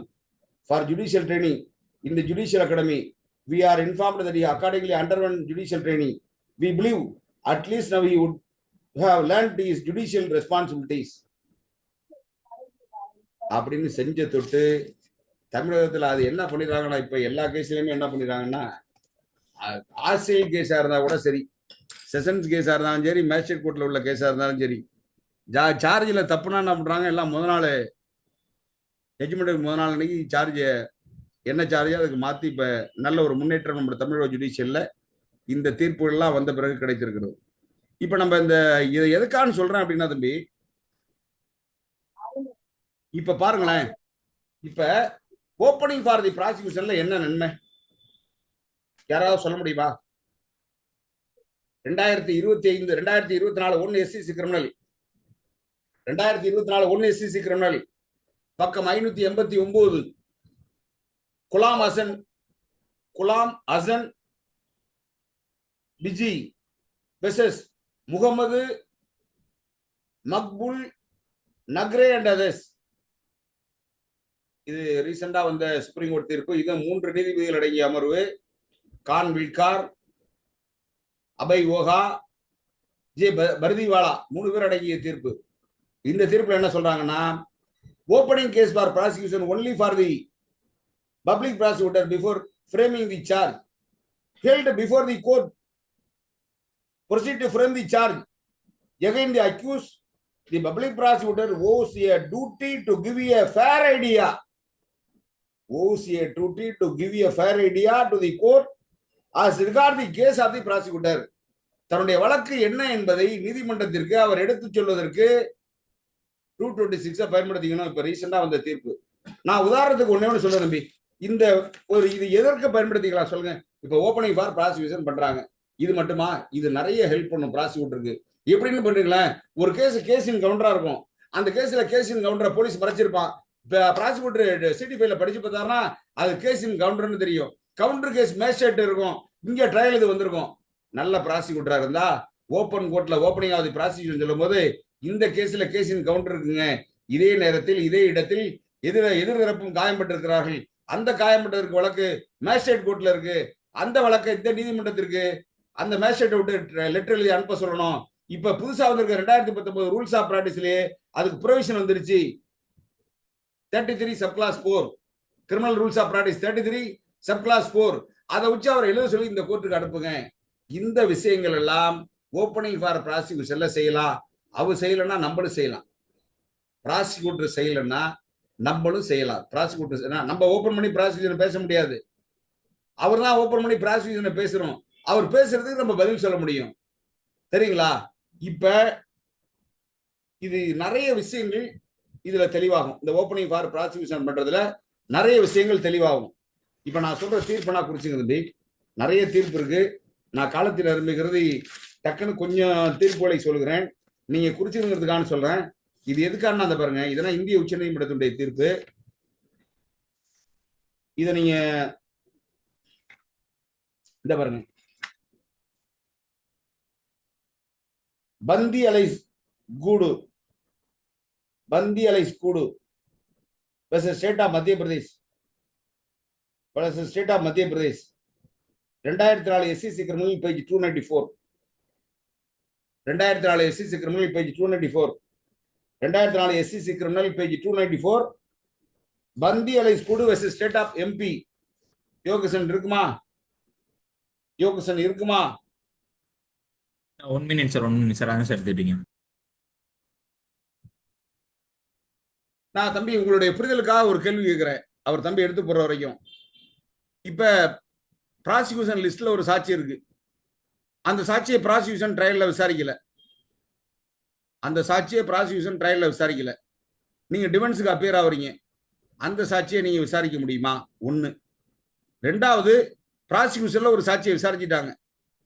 for judicial training in the judicial academy. We are informed that he accordingly underwent judicial training. We believe at least now he would have learned his judicial responsibilities. அப்படின்னு செஞ்ச தொட்டு தமிழகத்துல அது என்ன பண்ணிடுறாங்கன்னா, இப்ப எல்லா கேஸ்லயுமே என்ன பண்ணிடுறாங்கன்னா, RCl கேஸா இருந்தா கூட சரி, செஷன்ஸ் கேஸா இருந்தாலும் சரி, மேஜிஸ்ட்ரேட் கோர்ட்ல உள்ள கேஸா இருந்தாலும் சரி, சார்ஜில் தப்புனா என்ன பண்றாங்க, எல்லாம் முதல் நாள் ஜட்ஜ்மெண்ட்டுக்கு முதல் நாள் அன்னைக்கு சார்ஜ் என்ன சார்ஜோ அதுக்கு மாத்தி இப்ப நல்ல ஒரு முன்னேற்றம் நம்ம தமிழக ஜுடிஷியல்ல இந்த தீர்ப்புகள்லாம் வந்த பிறகு கிடைத்திருக்கிறது. இப்ப நம்ம இந்த இதை எதுக்கான்னு சொல்றேன் அப்படின்னா தம்பி, இப்ப பாருங்களேன், இப்ப ஓப்பனிங் ஃபார் தி ப்ராசிக்யூஷன்ல என்ன நன்மை யாராவது சொல்ல முடியுமா? 2025, 2024 1 SCC கிரிமினல், 2024 1 SCC கிரிமினல் பக்கம் 589, குலாம் அசன் பிஜி versus Mohammed Maqbool Nakre and others. இது ரீசெண்டா வந்த சுப்ரீம் கோர்ட் தீர்ப்பு. இது 3 நீதிபதிகள் அடங்கிய அமர்வு, கான் வில்கார், அபய் ஓஹா, ஜே பர்திவாலா 3 பேர் அடங்கிய தீர்ப்பு. இந்த தீர்ப்புல என்ன சொல்றாங்கன்னா, opening case for prosecution only for the public prosecutor before framing the charge held before the court proceed to frame the charge against the accused. The public prosecutor owes a duty to give a fair idea. To the court as regard the case of the prosecutor. தன்னுடைய வழக்கு என்ன என்பதை நீதிமன்றத்திற்கு அவர் எடுத்துச் சொல்வதற்கு 226 பயன்படுத்திக்கணும். இப்ப ரீசெண்டா வந்த தீர்ப்பு. நான் உதாரணத்துக்கு ஒண்ணு சொல்றேன் தம்பி, இந்த ஒரு இது எதற்கு பயன்படுத்திக்கலாம் சொல்லுங்க. இப்ப ஓப்பனிங் ஃபார் ப்ராசிக்யூஷன் பண்றாங்க, இது மட்டுமா? இது நிறைய ஹெல்ப் பண்ணும் ப்ராசிக்யூட்டருக்கு. எப்படின்னு பண்றீங்களா, ஒரு கேஸின் கவுண்டரா இருக்கும், அந்த கேஸின் கவுண்டரை போலீஸ் மறைச்சிருப்பான். ப்ராசிக்யூட்டர் சிடி5ல படிச்சு பார்த்தாருன்னா அது கேஸின் கவுண்டர்னு தெரியும். கவுண்டர் கேஸ் மேஜிஸ்ட்ரேட் இருக்கும், இங்க ட்ரையல் இது வந்திருக்கும். நல்ல ப்ராசிக்யூட்டரா இருந்தா ஓப்பன் கோர்ட்ல ஓப்பனிங் ஆகுது ப்ராசிக்யூஷன் சொல்லும் போது இந்த கேஸ்ல கேஸின் கவுண்டர் இருக்குங்க, இதே நேரத்தில் இதே இடத்தில் எதிர்தரப்பும் காயம்பட்டிருக்கிறார்கள், அந்த காயம்பட்டதற்கு வழக்கு மேஜிஸ்ட்ரேட் கோர்ட்ல இருக்கு, அந்த வழக்கை இந்த நீதிமன்றத்திற்கு அந்த மேஜிஸ்ட்ரேட் விட்டு லெட்டர் எழுதி அனுப்ப சொல்லணும். இப்ப புதுசா வந்திருக்க 2019 ரூல்ஸ் ஆஃப் பிராக்டிஸ்லயே அதுக்கு ப்ரொவிஷன் வந்துருச்சு. 33 subclause 4 criminal rules of practice 33 subclause 4 அதை வச்சு அவர் எழுத சொல்லி இந்த கோர்ட்டுக்கு அனுப்புங்க. இந்த விஷயங்கள் எல்லாம் ஓப்பனிங் ஃபார் ப்ராசிக்யூஷன்ல செய்யலாம். அவர் செய்யலைன்னா நம்மளும் செய்யலாம். ப்ராசிக்யூட்டர் செய்யலைன்னா நம்மளும் செய்யலாம். ப்ராசிக்யூட்டர் நம்ம ஓபன் பண்ணி ப்ராசிக்யூஷன் பேச முடியாது. அவர் தான் ஓபன் பண்ணி ப்ராசிக்யூஷனை பேசுறோம். அவர் பேசுறதுக்கு நம்ம பதில் சொல்ல முடியும். சரிங்களா? இப்ப இது நிறைய விஷயங்கள் இதுல தெளிவாகும். இந்த ஓப்பனிங் ஃபார் ப்ராசிக்யூஷன் பண்றதுல நிறைய விஷயங்கள் தெளிவாகும். இப்ப நான் சொல்ற தீர்ப்பு நான் குறிச்சுங்க தம்பி. நிறைய தீர்ப்பு இருக்கு. நான் காலத்தில் அருமைகிறது டக்குன்னு கொஞ்சம் தீர்ப்புகளை சொல்கிறேன். நீங்க குறிச்சுங்கிறதுக்கான சொல்றேன். இது எதுக்கான அந்த பாருங்க, இதெல்லாம் இந்திய உச்ச நீதிமன்றத்துடைய தீர்ப்பு. இதை நீங்க இந்த பாருங்க, பந்தி அலைஸ் கூடு ஸ்டேட் ஆஃப் மத்திய Pradesh 2004 SCC criminal page 294, 2004 SCC criminal page 294, 2004 SCC criminal page 294, பந்தி அலைஸ் கூடு வெர்சஸ் ஸ்டேட் ஆஃப் எம்பி. யோகசன் இருக்குமா? 1 minute sir, 1 minute sir. Answer எடுத்துட்டீங்க. நான் தம்பி உங்களுடைய புரிதலுக்காக ஒரு கேள்வி கேட்கிறேன். அவர் தம்பி எடுத்து போற வரைக்கும். இப்ப ப்ராசிக்யூஷன் லிஸ்ட்ல ஒரு சாட்சி இருக்கு. அந்த சாட்சியை ப்ராசிக்யூஷன் ட்ரையல்ல விசாரிக்கல. நீங்க டிஃபென்ஸுக்கு அப்பியர் ஆவறீங்க. அந்த சாட்சியை நீங்க விசாரிக்க முடியுமா? ஒண்ணு. ரெண்டாவது, ப்ராசிக்யூஷன்ல ஒரு சாட்சியை விசாரிச்சுட்டாங்க.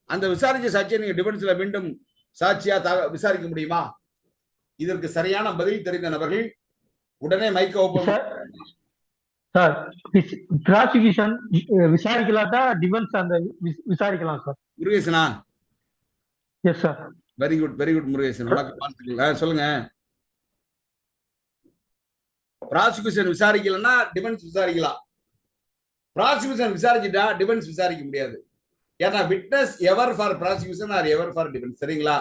அந்த விசாரிச்ச சாட்சியை நீங்க டிஃபென்ஸ்ல மீண்டும் சாட்சியா விசாரிக்க முடியுமா? இதற்கு சரியான பதில் தெரிந்த நபர்கள் உடனே மைக்க ஓபன். சார், ப்ராசிக்யூஷன் விசாரிக்கலாட்டா டிஃபென்ஸ் அந்த விசாரிக்கலாம் சார். முருகேசனா? Yes sir. Very good Murugesan. வணக்கம். சொல்லுங்க. ப்ராசிக்யூஷன் விசாரிக்கலன்னா டிஃபென்ஸ் விசாரிக்கலாம். ப்ராசிக்யூஷன் விசாரிச்சுட்டா டிஃபென்ஸ் விசாரிக்க முடியாது. ஏன்னா witness ever for prosecution or ever for defence. சரிங்களா?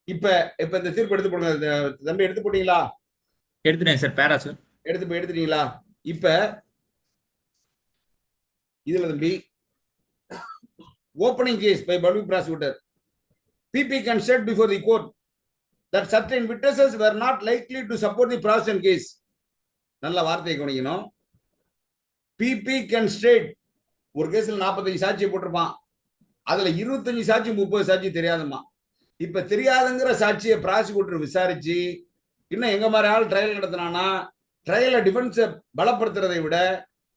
இப்ப இந்த தீர்ப்பு எடுத்து போடுங்க தம்பி. எடுத்து போட்டீங்களா? எடுத்துட்டேன் சார். பேரா சார் எடுத்துட்டீங்களா? இப்ப இதுல தம்பி, opening case by public prosecutor, PP can state before the court that certain witnesses were not likely to support the prosecution case. நல்ல வார்த்தையை கவனிக்கணும். PP can state, ஒரு கேஸ்ல 45 சாட்சியை போட்டிருப்பான். அதுல 25 சாட்சி 30 சாட்சி தெரியாதுமா. இப்ப தெரியாதுங்கிற சாட்சியை ப்ராசிக்யூட்டர் விசாரிச்சு இன்னும் எங்க மாதிரி ஆள் ட்ரையல் நடத்தினானா, ட்ரையல டிஃபென்ஸை பலப்படுத்துறதை விட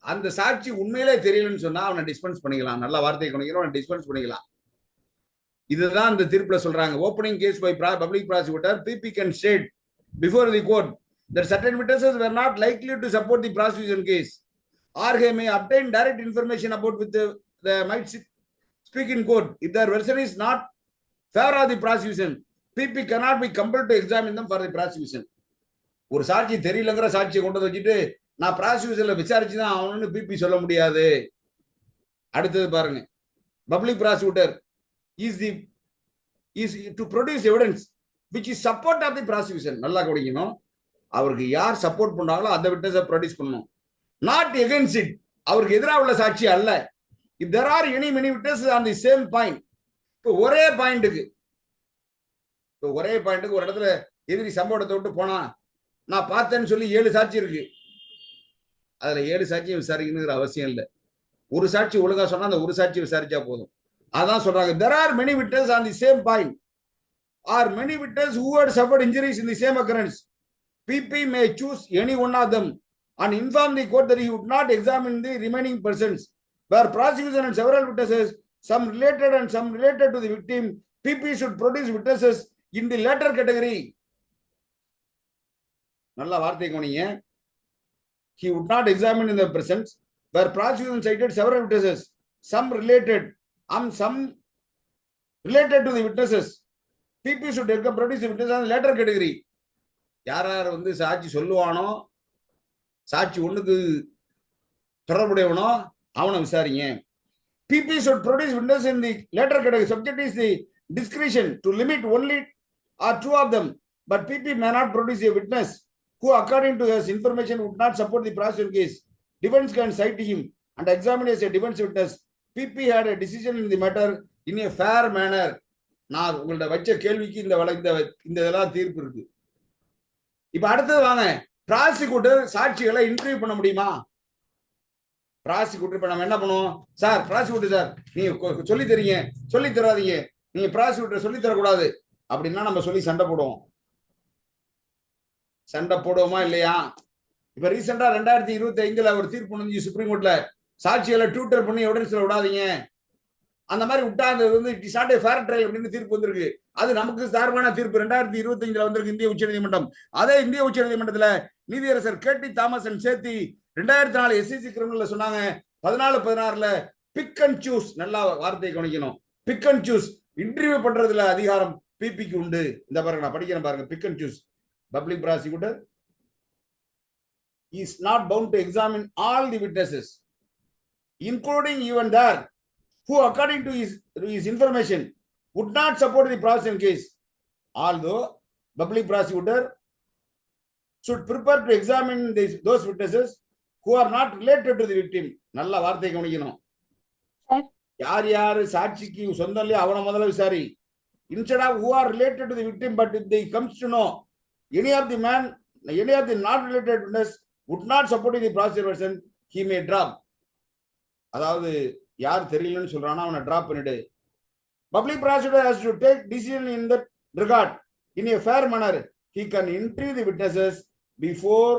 அந்த சாட்சி உண்மையிலே தெரியலன்னு சொன்னா அவனை டிஸ்பென்ஸ் பண்ணிக்கலாம். நல்ல வார்த்தையை கவனிக்கணும். அவனை டிஸ்பென்ஸ் பண்ணிக்கலாம். இதுதான் இந்த தீர்ப்புல சொல்றாங்க. Opening case by public prosecutor, PP can state before the court that certain witnesses were not likely to support the prosecution case or he may obtain direct information about which they might speak in court. If their version is not favor of the prosecution, PP cannot be compelled to examine them for the prosecution. ஒரு சாட்சி தெரியலங்கிற சாட்சியை கொண்டு வச்சுட்டு நான் ப்ராசிக்யூஷன்ல விசாரிச்சுதான் அவனு PP சொல்ல முடியாது. அடுத்தது பாருங்க, public prosecutor is to produce evidence which is support of the prosecution. நல்லா கவனிக்கணும். அவருக்கு யார் சப்போர்ட் பண்றாங்களோ அந்த விட்னஸை ப்ரொடியூஸ் பண்ணணும். not against it. அவருக்கு எதிராக உள்ள சாட்சி அல்ல. if there are any many witnesses on the same point, இப்போ ஒரே பாயிண்ட்டுக்கு ஒரு இடத்துல எதிரி சம்பவத்தை விட்டு போனா நான் பார்த்தேன்னு சொல்லி 7 சாட்சி இருக்கு. அதுல 7 சாட்சியை விசாரிக்கணுங்கிற அவசியம் இல்லை. ஒரு சாட்சி ஒழுங்கா சொன்னா அந்த ஒரு சாட்சி விசாரிச்சா போதும். அதான் சொல்றாங்க, there are many witnesses on the same point or many witnesses who had suffered injuries in the same occurrence. PP may choose any one of them and inform the court that he would not examine the remaining persons. Where prosecution and several witnesses, some related and some related to the victim, PP should produce witnesses in the latter category. நல்ல வார்த்தை கவனிங்க. He would not examine in the presence. Where prosecution cited several witnesses, some related to the witnesses, PP should produce the witnesses in the latter category. யார் வந்து சாட்சி சொல்லுவானோ, சாட்சி ஒண்ணுக்கு தொடர்புடையவனோ அவனை விசாரிங்க. PP should produce witnesses in the latter category. Subject is the discretion to limit only or 2 of them, but PP may not produce a witness who according to his information would not support the prosecution case. Defense can cite him and examine as a defense witness. PP had a decision in the matter in a fair manner. நான் உங்கள்ட்ட வச்ச கேள்விக்கு இந்த இந்த இதெல்லாம் தீர்ப்பு இருக்கு. இப்ப அடுத்தது வாங்க, ப்ராசிக்யூட்டர் சாட்சிகளை இன்டர்வியூ பண்ண முடியுமா? ப்ராசிக்யூட்டர் இப்ப நம்ம என்ன பண்ணுவோம், சார் ப்ராசிக்யூட்டர் சார் நீங்க சொல்லி தரீங்க, சொல்லி தராதீங்க, நீங்க ப்ராசிக்யூட்டர் சொல்லி தரக்கூடாது அப்படின்னா நம்ம சொல்லி சண்டை போடுவோம். சண்டை போடுவோமா இல்லையா? இப்ப ரீசெண்டா 2025 ஒரு தீர்ப்பு முடிஞ்சு சுப்ரீம் கோர்ட்ல, சாட்சிகளை டியூட்டர் பண்ணி எவிடன்ஸ்ல விடாதீங்க, அந்த மாதிரி விட்டா அது வந்து it is not a fair trial அப்படின்னு தீர்ப்பு வந்திருக்கு. அது நமக்கு சார்பான தீர்ப்பு 2025 வந்திருக்கு இந்திய உச்சநீதிமன்றம். அதே இந்திய உச்சநீதிமன்றத்துல நீதியரசர் கேடி தாமஸ் அண்ட் சேர்த்தி 2004 SCC கிரிமினல்ல சொன்னாங்க, 14-16 பிக் அண்ட் சூஸ், நல்லா வார்த்தையை கவனிக்கணும், பிக் அண்ட் சூஸ் இன்டர்வியூ பண்றதுல அதிகாரம் பிபிக்கு உண்டு. இந்த பாருங்க நான் படிக்கிறேன் பாருங்க, pick and choose. Public prosecutor is not bound to examine all the witnesses, including even there who according to his information would not support the prosecution case, although public prosecutor should prepare to examine those witnesses who are not related to the victim. நல்ல வார்த்தை கவனிக்கணும். யார் யார் சாட்சிக்கு சொந்தம் இல்லையா அவனை முதல்ல விசாரி. Instead of who are related to the victim, but if they comes to know any of the not related witness would not support the prosecution, he may drop. அதாவது யார் தெரியலன்னு சொல்றானா அவனை டிராப் பண்ணிடு. Public prosecutor has to take decision in that regard in a fair manner. He can interview the witnesses before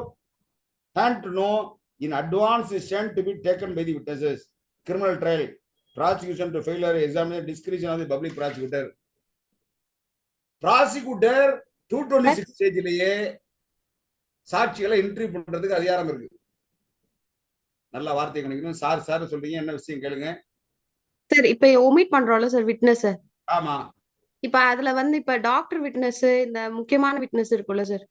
hand to know in advance is sent to be taken by the witnesses. Criminal trial prosecution to failure examine the discretion of the public prosecutor. Prosecutor 226 ஸ்டேஜிலேயே சாட்சிகளை interview பண்றதுக்கு அதிகாரம் இருக்கு. நல்ல வார்த்தை கவனிக்கணும். Sir சொல்றீங்க, என்ன விஷயம் கேளுங்க சார். இப்ப ஒமிட் பண்றோம்ல சார் விட்னஸ். ஆமா. இப்ப அதுல வந்து இப்ப டாக்டர் விட்னஸ், இந்த முக்கியமான விட்னஸ் இருக்குல்ல சார்,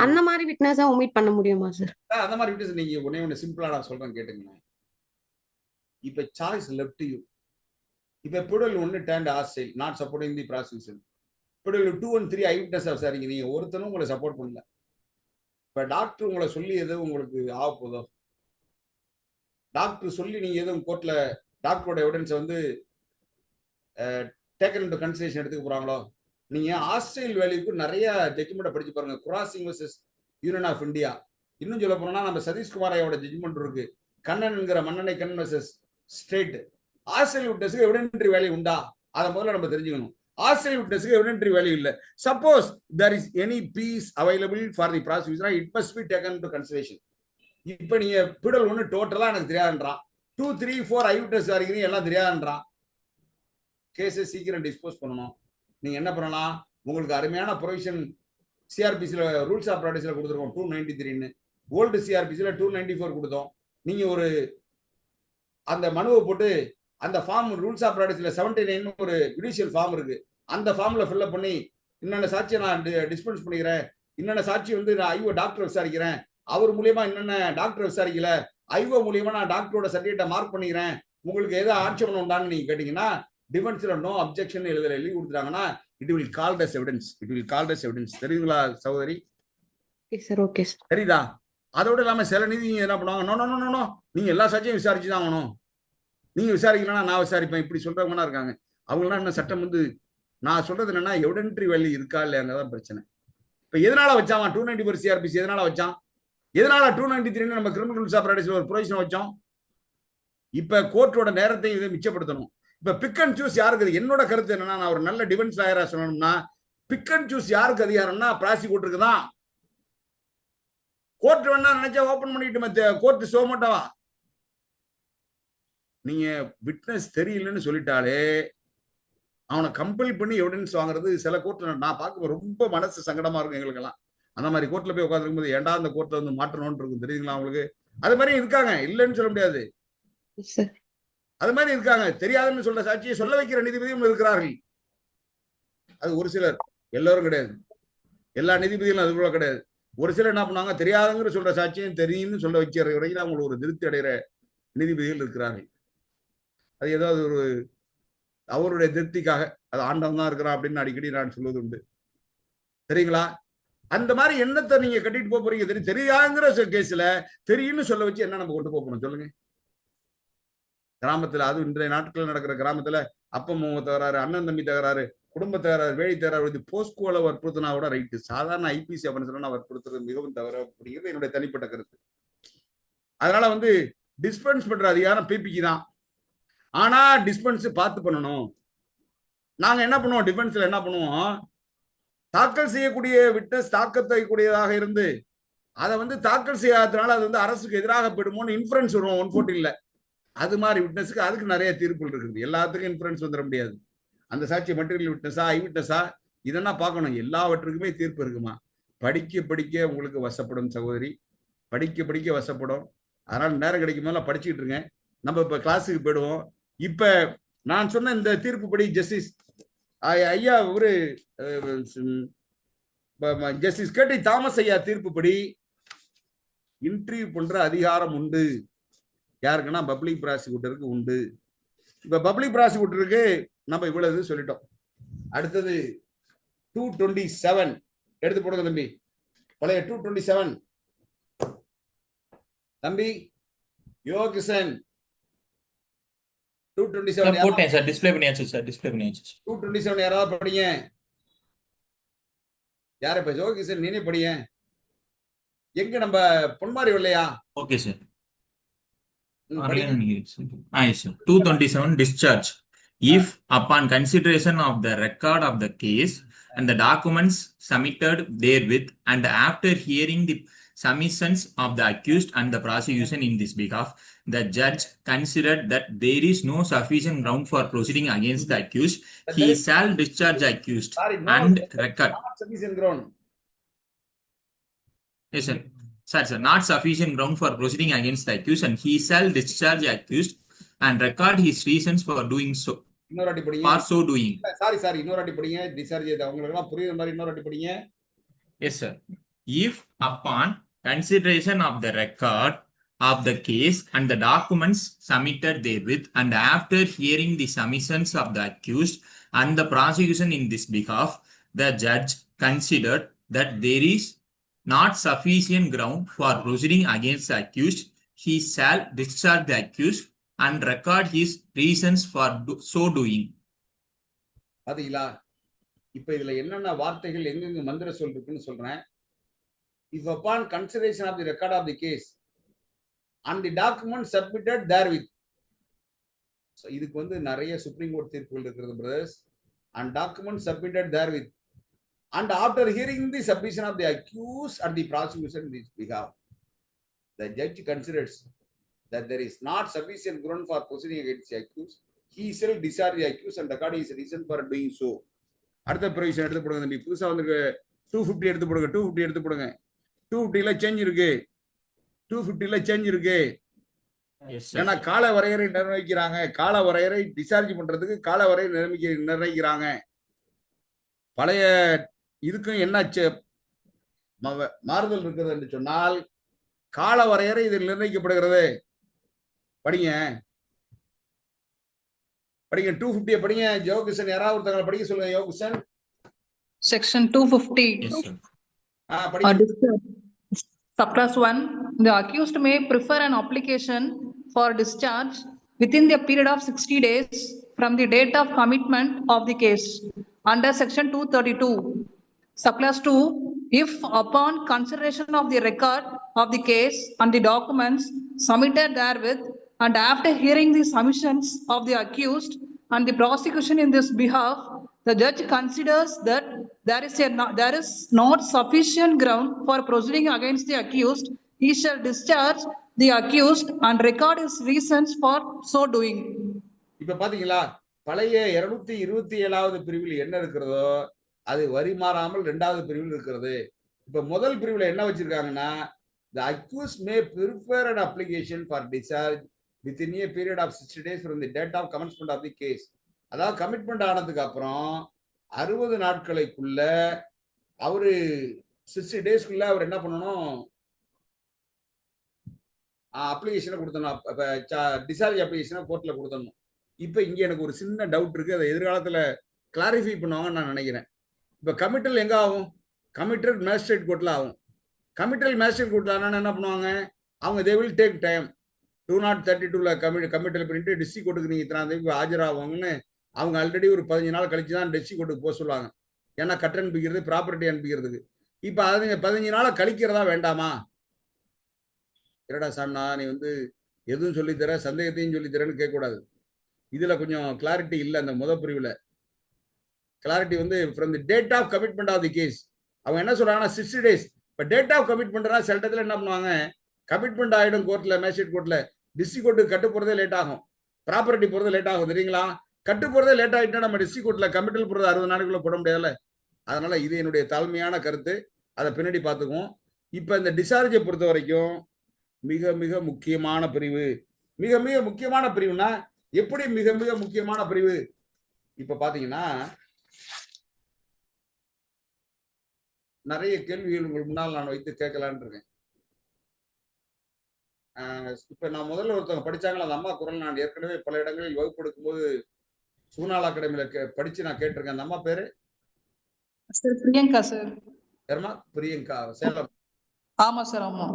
அந்த மாதிரி விட்னஸ் ஒமிட் பண்ண முடியுமா சார்? அந்த மாதிரி விட்னஸ் நீங்க ஒண்ணே சிம்பிளா நான் சொல்றேன் கேட்டுங்க. இப்ப சாய்ஸ் லெஃப்ட் யூ. இப்ப பிடல் 1 turned hostile not supporting the prosecution. பிடல் 2 and 3 ஐ விட்னஸ் விசாரிங்க. நீங்க ஒருத்தனும் உங்களை சப்போர்ட் பண்ணல. இப்ப டாக்டர் உங்களை சொல்லி எதுவும் உங்களுக்கு ஆக போதோ, டாக்டர் சொல்லி நீங்க எதுவும் கோர்ட்ல டாக்டரோட எவிடன்ஸ் வந்து டேக்கன் இன்டு கன்சிடரேஷன் எடுத்துக்க போறாங்களோ, நீங்க ஹாஸ்டைல் வேல்யூக்கு நிறைய ஜட்ஜ்மெண்ட் படிச்சு பாருங்க. கிராசிங் வர்சஸ் யூனியன் ஆஃப் இந்தியா. இன்னும் சொல்ல போனா நம்ம சதீஷ்குமார் ஐயோட ஜட்ஜ்மெண்ட் இருக்கு, கண்ணன் என்கிற மன்னனை கண்ணன் வர்சஸ் ஸ்டேட். ஹாஸ்டைல் விட்னஸுக்கு எவிடென்டரி வேல்யூ உண்டா, அதை முதல்ல நம்ம தெரிஞ்சுக்கணும். ஹாஸ்டைல் விட்னஸுக்கு எவிடென்டரி வேல்யூ இல்ல. Suppose there is any piece available for the prosecution, it must be taken into consideration. இப்ப நீங்க பிடல் 1 டோட்டலா எனக்கு தெரியாதுன்றான், 2, 3, 4 ஐ விட்னஸ் வரைக்கும் எல்லாம் தெரியாதுன்றான். கேஸை சீக்கிரம் டிஸ்போஸ் பண்ணணும். நீங்க என்ன பண்ணலாம், உங்களுக்கு அருமையான ப்ரொவிஷன் சிஆர்பிசில ரூல்ஸ் ஆஃப் ப்ராக்டிஸ்ல கொடுத்துருக்கோம் 293ன்னு, ஓல்டு சிஆர்பிசில 294 கொடுத்தோம். நீங்க ஒரு அந்த மனுவை போட்டு அந்த ஃபார்ம் ரூல்ஸ் ஆஃப் ப்ராக்டிஸ்ல 79 ஒரு ஜுடிஷியல் ஃபார்ம் இருக்கு, அந்த ஃபார்ம்ல ஃபில்அப் பண்ணி இன்னென்ன சாட்சியை நான் டிஸ்பென்ஸ் பண்ணிக்கிறேன், இன்னென்ன சாட்சி வந்து நான் ஐஓ டாக்டர் விசாரிக்கிறேன், அவர் மூலியமா என்னென்ன டாக்டர் விசாரிக்கல, ஐஓ மூலியமா நான் டாக்டரோட சர்டிஃபிகேட்டை மார்க் பண்ணிக்கிறேன், உங்களுக்கு ஏதோ ஆட்சேபணம் உண்டான்னு நீங்க கேட்டீங்கன்னா டிஃபென்ஸ்ல நோ அப்ஜெக்ஷன் எழுதி கொடுத்துட்டாங்கன்னா it will called as evidence. It will called as evidence. தெரியுங்களா சகோதரி? Okay sir. சரிதா? அதோட இல்லாம சில நீதி என்ன பண்ணுவாங்க, நோ நோ நோ நோ நீங்க எல்லா சாட்சியும் விசாரிச்சு தான் ஆகணும், நீங்க விசாரிக்கலன்னா நான் விசாரிப்பேன், இப்படி சொல்றவங்க இருக்காங்க. அவங்களாம் என்ன சட்டம் வந்து நான் சொல்றது என்னன்னா எவிடென்ட்ரி வேல்யூ இருக்கா இல்லையாங்கதான் பிரச்சனை. இப்ப எதனால வச்சான் 294 சிஆர்பிசி, எதனால வச்சான், எதனால 293 நம்ம கிரிமினல் ரூல்ஸ் ஆஃப் ப்ராக்டிஸ்ல ஒரு ப்ரொவிஷன் வச்சோம்? இப்ப கோர்ட்டோட நேரத்தை இதை மிச்சப்படுத்தணும். இப்ப பிக் அண்ட் சூஸ் யாருக்கு? என்னோட கருத்து என்னன்னா, நான் ஒரு நல்ல டிஃபென்ஸ் லாயரா சொல்லணும்னா, பிக் அண்ட் சூஸ் யாருக்கு அதிகாரம்னா ப்ராசிக்யூட்டருக்கு தான். கோர்ட் வேணா நினைச்சா ஓபன் பண்ணிட்டு கோர்ட் சோ மாட்டவா. நீங்க விட்னஸ் தெரியலன்னு சொல்லிட்டாலே அவனை கம்பல் பண்ணி எவிடன்ஸ் வாங்குறது சில கோர்ட்ல நான் பார்க்க ரொம்ப மனசு சங்கடமா இருக்கும் எங்களுக்கு எல்லாம். அந்த மாதிரி கோர்ட்ல போய் உட்காந்துருக்கும் போது ஏன்டா அந்த கோர்ட்ல வந்து மாற்றணும்னு இருக்கும், தெரியுங்களா உங்களுக்கு? அது மாதிரி இருக்காங்க, இல்லைன்னு சொல்ல முடியாது. அது மாதிரி இருக்காங்க. தெரியாதுன்னு சொல்ற சாட்சியை சொல்ல வைக்கிற நீதிபதியும் இருக்கிறார்கள். அது ஒரு சிலர், எல்லாரும் கிடையாது. எல்லா நீதிபதிகளும் அது போல கிடையாது. ஒரு சிலர் என்ன பண்ணாங்க, தெரியாதுங்கிற சொல்ற சாட்சியும் தெரியும்னு சொல்ல வைக்கிற வரைக்கும் அவங்களுக்கு ஒரு திருப்தி அடைகிற நீதிபதிகள் இருக்கிறார்கள். அது ஏதாவது ஒரு அவருடைய திருப்திக்காக அது ஆண்டவன் தான் இருக்கிறான் அப்படின்னு அடிக்கடி நான் சொல்வது உண்டு. சரிங்களா? அந்த மாதிரி எண்ணத்தை நீங்க கட்டிட்டு போக போறீங்க. தெரியாதுங்கிற கேஸ்ல தெரியும்னு சொல்ல வச்சு என்ன நம்ம கொண்டு போகணும் சொல்லுங்க? கிராமத்துல, அது இன்றைய நாட்கள் நடக்கிற கிராமத்துல அப்பம் தகராறு, அண்ணன் தம்பி தகராறு, குடும்ப தகராறு, வேலை தகராறு வந்து போஸ்கோல வற்புறுத்தினா கூட ரைட்டு. சாதாரண ஐபிசி அப்படின்னு வற்புறுத்துறது மிகவும் தவறு அப்படிங்கிறது என்னுடைய தனிப்பட்ட கருத்து. அதனால வந்து டிஸ்பென்ஸ் பண்ற அதிகாரம் பிபிக்கு தான். ஆனா டிஸ்பென்ஸ் பார்த்து பண்ணணும். நாங்க என்ன பண்ணுவோம், டிஃபென்ஸ்ல என்ன பண்ணுவோம், தாக்கல் செய்யக்கூடிய விட்னஸ் தாக்கத்தை கூடியதாக இருந்து அதை வந்து தாக்கல் செய்யாததுனால அது வந்து அரசுக்கு எதிராக போயிடுமோன்னு இன்ஃபரன்ஸ் வரும் 114ல. அது மாதிரி விட்னஸுக்கு அதுக்கு நிறைய தீர்ப்புகள் இருக்குது. எல்லாத்துக்கும் இன்ஃபரன்ஸ் வந்துட முடியாது. அந்த சாட்சி மெட்டீரியல் விட்னஸா, ஐ விட்னஸா, இதெல்லாம் பார்க்கணும். எல்லாவற்றுக்குமே தீர்ப்பு இருக்குமா. படிக்க படிக்க உங்களுக்கு வசப்படும் சகோதரி, படிக்க படிக்க வசப்படும். அதனால நேரம் கிடைக்கும் போதெல்லாம் படிச்சுக்கிட்டு இருங்க. நம்ம இப்ப கிளாஸுக்கு போயிடுவோம். இப்ப நான் சொன்ன இந்த தீர்ப்புப்படி ஜஸ்டிஸ் ஐயா ஒரு ஜஸ்டிஸ் கேடி தாமஸ் ஐயா தீர்ப்புப்படி இன்டர்வியூ பண்ற அதிகாரம் உண்டு. யாருக்குன்னா பப்ளிக் ப்ராசிக்யூட்டருக்கு உண்டு. இப்ப பப்ளிக் ப்ராசிக்யூட்டருக்கு நம்ம இவ்வளவு சொல்லிட்டோம். அடுத்தது 227 எடுத்து போடுங்க தம்பி. பழைய 227 தம்பி யோகிசன் 227 போட்டேன் சார். டிஸ்ப்ளே பண்ணியாச்சு சார். டிஸ்ப்ளே பண்ணியாச்சு. 227 யாராவது படிங்க. யார இப்ப யோகிசன் நீனே படிங்க. எங்க நம்ம பொன்மாரி இல்லையா? Okay sir. 227 discharge. If upon consideration of the record of the case and the documents submitted therewith, and after hearing the submissions of the accused and the prosecution in this behalf, the judge considered that there is no sufficient ground for proceeding against the accused, he shall discharge the accused and record. Sufficient ground. Yes, sir. Sir, not sufficient ground for proceeding against the accused, and he shall discharge the accused and record his reasons for doing so. For so doing. Sorry, இன்னொரு படிங்க. Discharge அவங்களுக்குலாம் புரியுற மாதிரி இன்னொரு படிங்க. Yes, sir. If upon consideration of the record of the case and the documents submitted therewith, and after hearing the submissions of the accused and the prosecution in this behalf, the judge considered that there is not sufficient ground for proceeding against the accused, he shall discharge the accused and record his reasons for so doing. பாத்தீங்களா? இப்ப இதுல என்னென்ன வார்த்தைகள் எங்கெங்க மந்திர சொல் இருக்குன்னு சொல்றேன். If upon consideration of the record of the case and the documents submitted therewith. So இதுக்கு வந்து நிறைய சுப்ரீம் கோர்ட் தீர்ப்புகள் இருக்கிறது brothers. And documents submitted therewith. And after hearing the submission of the accused and the prosecution in this behalf, the judge considers that there is not sufficient ground for proceeding against the accused, he shall discharge the accused and record his reason for doing so. அடுத்த provision எடுத்து போடுங்க தம்பி. புதுசா வந்து 250 எடுத்து போடுங்க. 250 எடுத்து போடுங்க. 250ல சேஞ்ச் இருக்கு. 250ல சேஞ்ச் இருக்கு. ஏன்னா கால வரையறை நிர்ணயிக்கிறாங்க. கால வரையறை டிஸ்சார்ஜ் பண்றதுக்கு கால வரையறை நிர்ணயிக்கிறாங்க. பழைய இதுக்கும் என்ன மாறுதல் இருக்கிறது என்று சொன்னால் கால வரையறை இதில் நிர்ணயிக்கப்படுகிறது. படிங்க 250 படிங்க. யோகிசன் யாராவது ஒருத்தங்களை படிக்க சொல்லுங்க. யோகிசன் Section 250. Subclass 1. The accused may prefer an application for discharge within the period of 60 days from the date of commitment of the case under Section 232. Subclass 2. If upon consideration of the record of the case and the documents submitted therewith, and after hearing the submissions of the accused and the prosecution in this behalf, the judge considers that there is not sufficient ground for proceeding against the accused, he shall discharge the accused and record his reasons for so doing. இப்ப பாத்தீங்களா, பழைய 227வது பிரிவில் என்ன இருக்கிறதோ அது வரி மாறாமல் 2வது பிரிவில் இருக்கிறது. இப்ப முதல் பிரிவுல என்ன வச்சிருக்காங்கன்னா, the accused may prefer an application for discharge within a period of 60 days from the date of commencement of the case. அதாவது கமிட்மெண்ட் ஆனதுக்கு அப்புறம் 60 நாட்களுக்குள்ள அவரு 60 டேஸ்க்குள்ள அவர் என்ன பண்ணணும், அப்ளிகேஷனை கொடுத்தணும். டிஸ்சார்ஜ் அப்ளிகேஷனை கோர்ட்ல கொடுத்தணும். இப்ப இங்க எனக்கு ஒரு சின்ன டவுட் இருக்கு. அதை எதிர்காலத்துல கிளாரிஃபை பண்ணுவாங்கன்னு நான் நினைக்கிறேன். இப்ப கமிட்டல் எங்க ஆகும்? கமிட்டட் மேஜிஸ்ட்ரேட் கோர்ட்ல ஆகும். கமிட்டல் மேஜிஸ்ட்ரேட் கோர்ட்ல என்ன பண்ணுவாங்க, அவங்க தே வில் டேக் டைம். 232ல கமிட்டல் பண்ணிட்டு டிஸ்ட்ரிக்ட் கோர்ட்டுக்கு நீங்க இத்தனை ஆஜராகுவாங்கன்னு அவங்க ஆல்ரெடி ஒரு 15 நாள் கழிச்சு தான் டிஸ்ட்ரிக்ட் கோர்ட்டுக்கு போக சொல்லுவாங்க. ஏன்னா கட்ட அனுப்பிக்கிறது, ப்ராப்பர்ட்டி அனுப்பிக்கிறதுக்கு. இப்ப அதுங்க 15 நாளை கழிக்கிறதா வேண்டாமா? என்னடா சாமினா நீ வந்து எதுவும் சொல்லித்தர, சந்தேகத்தையும் சொல்லித்தரேன்னு கேட்கக்கூடாது. இதுல கொஞ்சம் கிளாரிட்டி இல்லை. அந்த முத பிரிவுல கிளாரிட்டி வந்து from the date of commitment of the case. அவங்க என்ன சொல்றாங்கன்னா 60 days. இப்போ டேட் ஆஃப் கமிட்மெண்ட்னா சில இடத்துல என்ன பண்ணுவாங்க, கமிட்மெண்ட் ஆகிடும் கோர்ட்ல, மேஜிஸ்ட்ரேட் கோர்ட்ல, டிஸ்ட்ரிக்ட் கோர்ட்டுக்கு கட்டு போறதே லேட் ஆகும், ப்ராப்பர்ட்டி போறது லேட் ஆகும் தெரியுங்களா? கட்டு போறதே லேட் ஆகிட்டா நம்ம டிஸ்ட்ரிக்ட் கோர்ட்ல கமிட்டல் போறது 60 நாளைக்குள்ள போட முடியாதுல்ல. அதனால இது என்னுடைய தாழ்மையான கருத்து. அதை பின்னாடி பார்த்துக்குவோம். இப்ப இந்த டிஸ்சார்ஜை பொறுத்த வரைக்கும் மிக மிக முக்கியமான பிரிவு. மிக மிக முக்கியமான பிரிவுனா எப்படி மிக மிக முக்கியமான பிரிவு? இப்ப பாத்தீங்கன்னா நிறைய கேள்விகள் உங்களுக்கு முன்னால் நான் வைத்து கேட்கலான்னு இருக்கேன். இப்ப நான் முதல்ல ஒருத்தவங்க படிச்சாங்களா, அந்த அம்மா குரல் நான் ஏற்கனவே பல இடங்களில் வகுப்பெடுக்கும் போது சுகுணால் அகாடமியில படிச்சு நான் கேட்டிருக்கேன். அந்த அம்மா பேரு பிரியங்கா சார். யாருமா? பிரியங்கா, சேலம். ஆமா சார். ஆமா,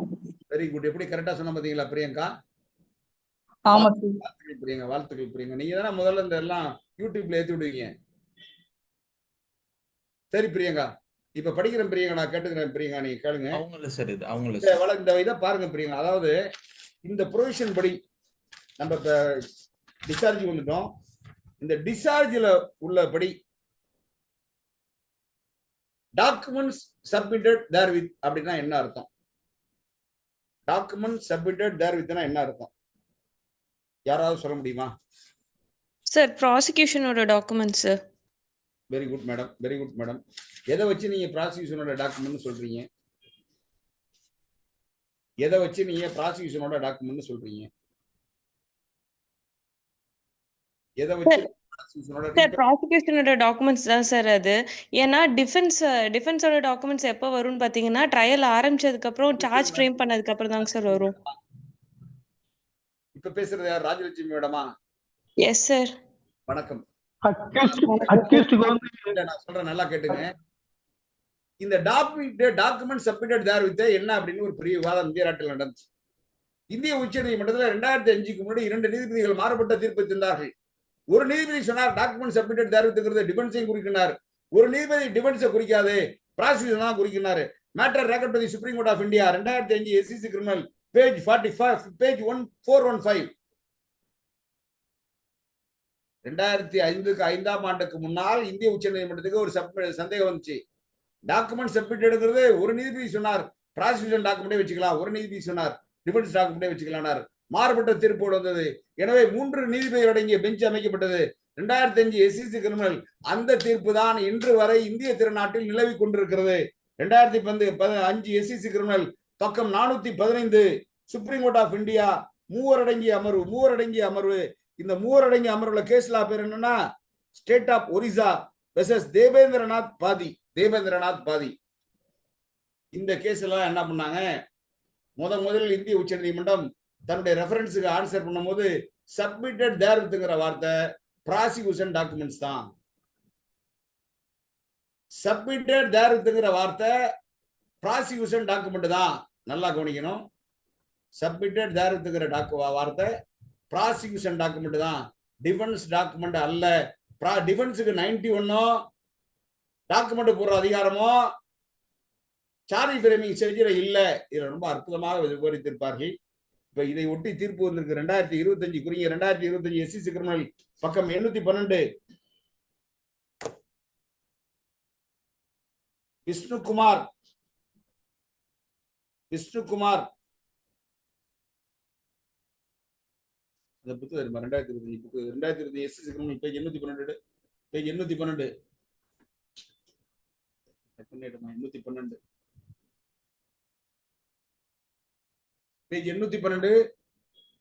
வெரி குட். எப்படி கரெக்டா சொன்ன பாத்தீங்களா பிரியங்கா? ஆமா சார். வாழ்த்துக்கள் பிரியங்கா, வாழ்த்துக்கள் பிரியங்கா. நீங்க தானே முதல்ல இந்த எல்லாம் யூடியூப்ல ஏத்தி விடுவீங்க. சரி பிரியங்கா, இப்ப படிக்கிறேன் பிரியங்கா, நான் கேட்டுக்கிறேன் பிரியங்கா, நீங்க கேளுங்க. இந்த இதை பாருங்க பிரியங்கா. அதாவது இந்த ப்ரொவிஷன் படி நம்ம இப்ப டிஸ்சார்ஜ் வந்துட்டோம். இந்த டிஸ்சார்ஜ்ல உள்ளபடி டாக்குமெண்ட்ஸ் சப்மிட்டட் தேர் வித் அப்படின்னா என்ன அர்த்தம்? டாக்குமெண்ட் சப்மிட்டட் தேர் வித்னா என்ன அர்த்தம்? யாராவது சொல்ல முடியுமா? சார் ப்ராசிக்யூஷனோட documents sir. Very good madam, very good madam. எதை வச்சு நீங்க ப்ராசிக்யூஷனோட டாக்குமெண்ட் சொல்றீங்க? எதை வச்சு நீங்க ப்ராசிக்யூஷனோட டாக்குமெண்ட் சொல்றீங்க? எதை வச்சு சார் ப்ராசிக்யூஷனோட டாக்குமெண்ட்ஸ் தான் சார் அது. ஏன்னா டிஃபென்ஸோட டாக்குமெண்ட்ஸ் எப்போ வரும்னு பாத்தீங்கன்னா ட்ரையல் ஆரம்பிச்சதுக்கு அப்புறம், சார்ஜ் ஃப்ரேம் பண்ணதுக்கு அப்புறம் தாங்க சார் வரும். இப்ப பேசுறது யார்? ராஜலட்சுமி மேடமா? Yes sir. வணக்கம். நான் சொல்றேன், நல்லா கேட்டுங்க. இந்த டாக்குமெண்ட் சப்மிட்டட் தேர் வித் என்ன அப்படின்னு ஒரு பெரிய விவாதம் இந்திய நாட்டில் நடந்துச்சு. இந்திய உச்ச நீதிமன்றத்தில் 2005க்கு முன்னாடி 2 நீதிபதிகள் மாறுபட்ட தீர்ப்பை தந்தார்கள். ஒரு நீதிபதி சொன்னார் டாக்குமெண்ட் சப்மிட்டட் தேர் வித்ங்கிறது டிஃபென்ஸையும் குறிக்கிறார். ஒரு நீதிபதி டிஃபென்ஸை குறிக்காது, ப்ராசிக்யூஷன் தான் குறிக்கிறார். Matter record to the supreme court of India 2005 SCC criminal page 45 page 1415. 2005க்கு 5ஆம் ஆண்டுக்கு முன்னால் இந்திய உச்ச நீதிமன்றத்துக்கு ஒரு சந்தேகம் வந்துச்சு. டாக்குமெண்ட் சப்மிட்டட்ங்கிறது ஒரு நீதிபதி சொன்னார் ப்ராசிக்யூஷன் டாக்குமெண்டே வச்சுக்கலாம், ஒரு நீதிபதி சொன்னார் டிஃபென்ஸ் டாக்குமெண்டே வச்சுக்கலாம். மாறுபட்ட தீர்ப்போடு வந்தது. எனவே 3 நீதிபதிகள் அடங்கிய பெஞ்ச் அமைக்கப்பட்டது. 2005 SCC கிரிமினல். அந்த தீர்ப்பு தான் இன்று வரை இந்திய திருநாட்டில் நிலவி கொண்டிருக்கிறது. 2005 SCC கிரிமினல் பக்கம் 415 சுப்ரீம் கோர்ட் ஆஃப் இந்தியா மூவரடங்கிய அமர்வு. இந்த மூவரடங்கிய அமர்வுல கேஸ்ல பேர் என்னன்னா state of Orissa versus Debendranath Padhi. இந்த கேஸ் எல்லாம் என்ன பண்ணாங்க, முதலில் இந்திய உச்ச நீதிமன்றம் தன்னுடைய ரெஃபரன்ஸுக்கு ஆன்சர் பண்ணும்போது சப்மிட்டட் தேர் வித்ங்கிற வார்த்தை ப்ராசிக்யூஷன் டாக்குமெண்ட்ஸ் தான். சப்மிட்டட் தேர் வித்ங்கிற வார்த்தை ப்ராசிக்யூஷன் டாக்குமெண்ட் தான். நல்லா கவனிக்கணும். சப்மிட்டட் தேர் வித்ங்கிற வார்த்தை ப்ராசிக்யூஷன் டாக்குமெண்ட் தான், டிஃபென்ஸ் டாக்குமெண்ட் அல்ல. டிஃபென்ஸுக்கு 91 டாக்குமெண்ட் போடுற அதிகாரமோ சார்ஜ் ஃப்ரேமிங் ஸ்டேஜ்ல இல்ல. இதுல ரொம்ப அற்புதமாக விவரித்திருப்பார்கள். இப்ப இதை ஒட்டி தீர்ப்பு வந்திருக்கு 2025 குறிங்க 2025 SCC கிரிமினல் பக்கம் 812. விஷ்ணுகுமார் இந்த புத்தகம் 2025 SCC criminal page 812 page 812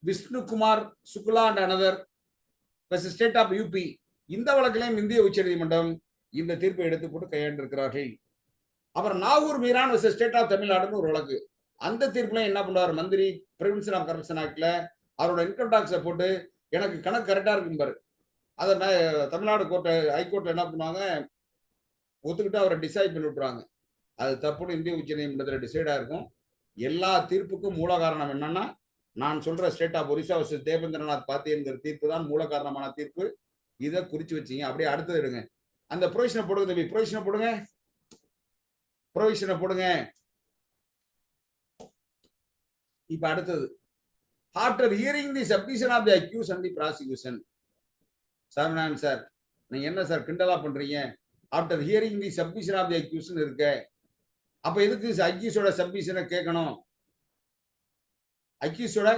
Vishnukumar Shukla and another versus state of UP. இந்த வழக்கிலையும் இந்திய உச்ச நீதிமன்றம் இந்த தீர்ப்பை எடுத்து போட்டு கையாண்டிருக்கிறார்கள். அப்புறம் Nagoor Meeran versus state of தமிழ்நாடுன்னு ஒரு வழக்கு. அந்த தீர்ப்புல என்ன பண்ணுவார் மந்திரி, பிரிவென்ஷன் ஆஃப் கரப்ஷன் ஆக்ட்ல அவரோட இன்கம் டாக்ஸை போட்டு எனக்கு கணக்கு கரெக்டா இருக்கும் பாரு, அதை தமிழ்நாடு ஹைகோர்ட்ல என்ன பண்ணுவாங்க, ஒத்துக்கிட்டு அவரை டிசைட் பண்ணி விட்டுருவாங்க. அது தப்புன்னு இந்திய உச்ச நீதிமன்றத்தில் டிசைடா இருக்கும். எல்லா தீர்ப்புக்கும் மூல காரணம் என்னன்னா, நான் சொல்ற state of Orissa versus Debendranath Padhi என்கிற தீர்ப்பு தான் மூல காரணமான தீர்ப்பு. இதை குறிச்சு வச்சீங்க. அப்படியே அடுத்தது எடுங்க. அந்த ப்ரொவிஷனை போடுங்க தம்பி, ப்ரொவிஷனை போடுங்க, ப்ரொவிஷனை போடுங்க. இப்ப அடுத்தது, after hearing the submission of the accused and the prosecution. Saminathan sir, நீங்க என்ன சார் கிண்டலா பண்றீங்க? After hearing the submission of the accused இருக்க, அப்ப எதுக்கு அக்யூஸோட சப்மிஷனை கேட்கணும்? அக்யூஸோட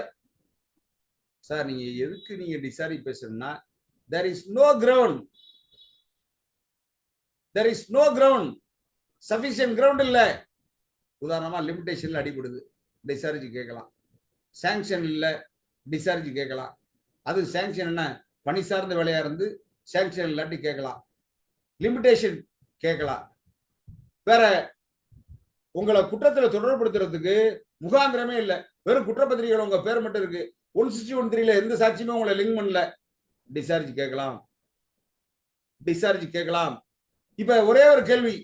சார் நீங்க எதுக்கு நீங்க டிசாரி பேசுறீங்கன்னா, there is no ground, there is no ground, sufficient ground இல்ல. உதாரணமா லிமிடேஷன்ல அடிபடுது, டிசார்ஜ் கேட்கலாம். சாங்ஷன் இல்ல, டிசார்ஜ் கேட்கலாம். அது சாங்ஷன் என்ன, பணி சார்ந்த வேலையா இருந்து சாங்ஷன் இல்லாட்டி கேட்கலாம், லிமிடேஷன் கேட்கலாம். வேற உங்களை குற்றத்துல தொடர்புபடுத்துறதுக்கு முகாந்திரமே இல்லை, வெறும் குற்றப்பத்திரிகைகள் உங்க பேர் மட்டும் இருக்கு. 161(3) எந்த சாட்சியுமே உங்களை லிங்க் பண்ணல, டிசார்ஜ் கேட்கலாம், டிசார்ஜ் கேட்கலாம். இப்ப ஒரே ஒரு கேள்வி,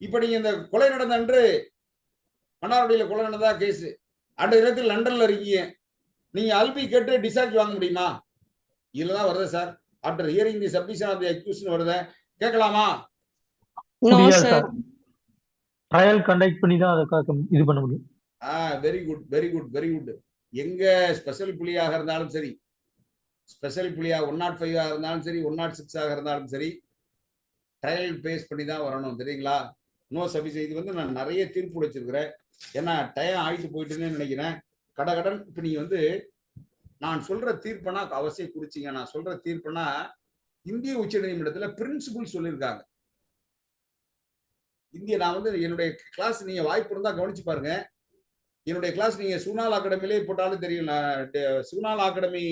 இப்ப நீங்க இந்த கொலை நடந்த அன்று மன்னார்குடியில கொலை நடந்தா கேஸ், அந்த இடத்தில் லண்டன்ல இருக்கீங்க, நீங்க அல்பி கேட்டு டிசார்ஜ் வாங்க முடியுமா? இதுலதான் வருது sir, after hearing the submission of the accused வருது, கேட்கலாமா? ட்ரையல் கண்டக்ட் பண்ணி தான் அதை இது பண்ண முடியும். Very good, very good, very good. எங்க ஸ்பெஷல் புலியாக இருந்தாலும் சரி, ஸ்பெஷல் புலியா 105 இருந்தாலும் சரி, 106 இருந்தாலும் சரி, ட்ரையல் பேஸ் பண்ணி தான் வரணும், தெரியுங்களா? நோ சபிஷன். இது வந்து நான் நிறைய தீர்ப்பு வச்சிருக்கிறேன், ஏன்னா டைம் ஆயிட்டு போயிட்டுன்னு நினைக்கிறேன். கடகடன் இப்ப நீங்க நான் சொல்ற தீர்ப்புனா அவசியம் குறிச்சிங்க. நான் சொல்ற தீர்ப்புனா இந்திய உச்ச நீதிமன்றத்துல பிரின்சிபிள் சொல்லியிருக்காங்க. நான் என்னுடைய கிளாஸ் நீங்க வாய்ப்பு இருந்தா கவனிச்சு பாருங்க. என்னுடைய கிளாஸ் நீங்க சுனால் அகாடமிலே போட்டாலும் தெரியும். சுனால் அகாடமி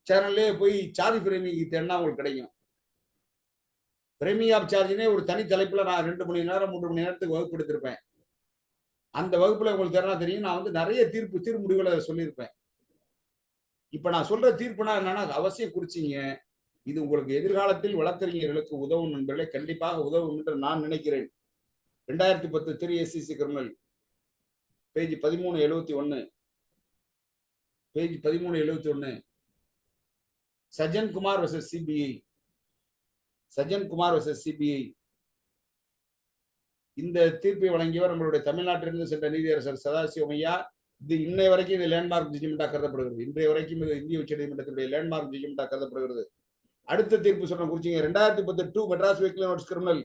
சேனல்லே போய் சாதி பிரேமி தேடினா உங்களுக்கு கிடைக்கும். பிரேமி ஆஃப் சார்ஜ்னே ஒரு தனி தலைப்புல நான் 2 மணி நேரம் 3 மணி நேரத்துக்கு வகுப்பு எடுத்திருப்பேன். அந்த வகுப்புல உங்களுக்கு தெரியும். நான் நிறைய தீர்ப்பு முடிவுகளை சொல்லியிருப்பேன். இப்ப நான் சொல்ற தீர்ப்புனா என்னன்னா அவசியம் குறிச்சிங்க. இது உங்களுக்கு எதிர்காலத்தில் வழக்கறிஞர்களுக்கு உதவும் நண்பர்களே, கண்டிப்பாக உதவும் என்று நான் நினைக்கிறேன். 2010 3 SCC criminal page 1371, page 1371, Sajan Kumar vs CBI, Sajan Kumar vs CBI. இந்த தீர்ப்பை வழங்கியவர் நம்மளுடைய தமிழ்நாட்டிலிருந்து சென்ற நீதியரசர் சதாசிவம் ஐயா. இது இன்னை வரைக்கும் இது லேண்ட்மார்க் ஜட்ஜ்மெண்டா கருதப்படுகிறது. இன்றைய வரைக்கும் இது இந்திய உச்ச நீதிமன்றத்தினுடைய லேண்ட்மார்க் ஜட்ஜ்மெண்டா கருதப்படுகிறது. அடுத்த தீர்ப்பு சொன்ன குறிச்சிங்க, 2010 2 Madras weekly notes criminal,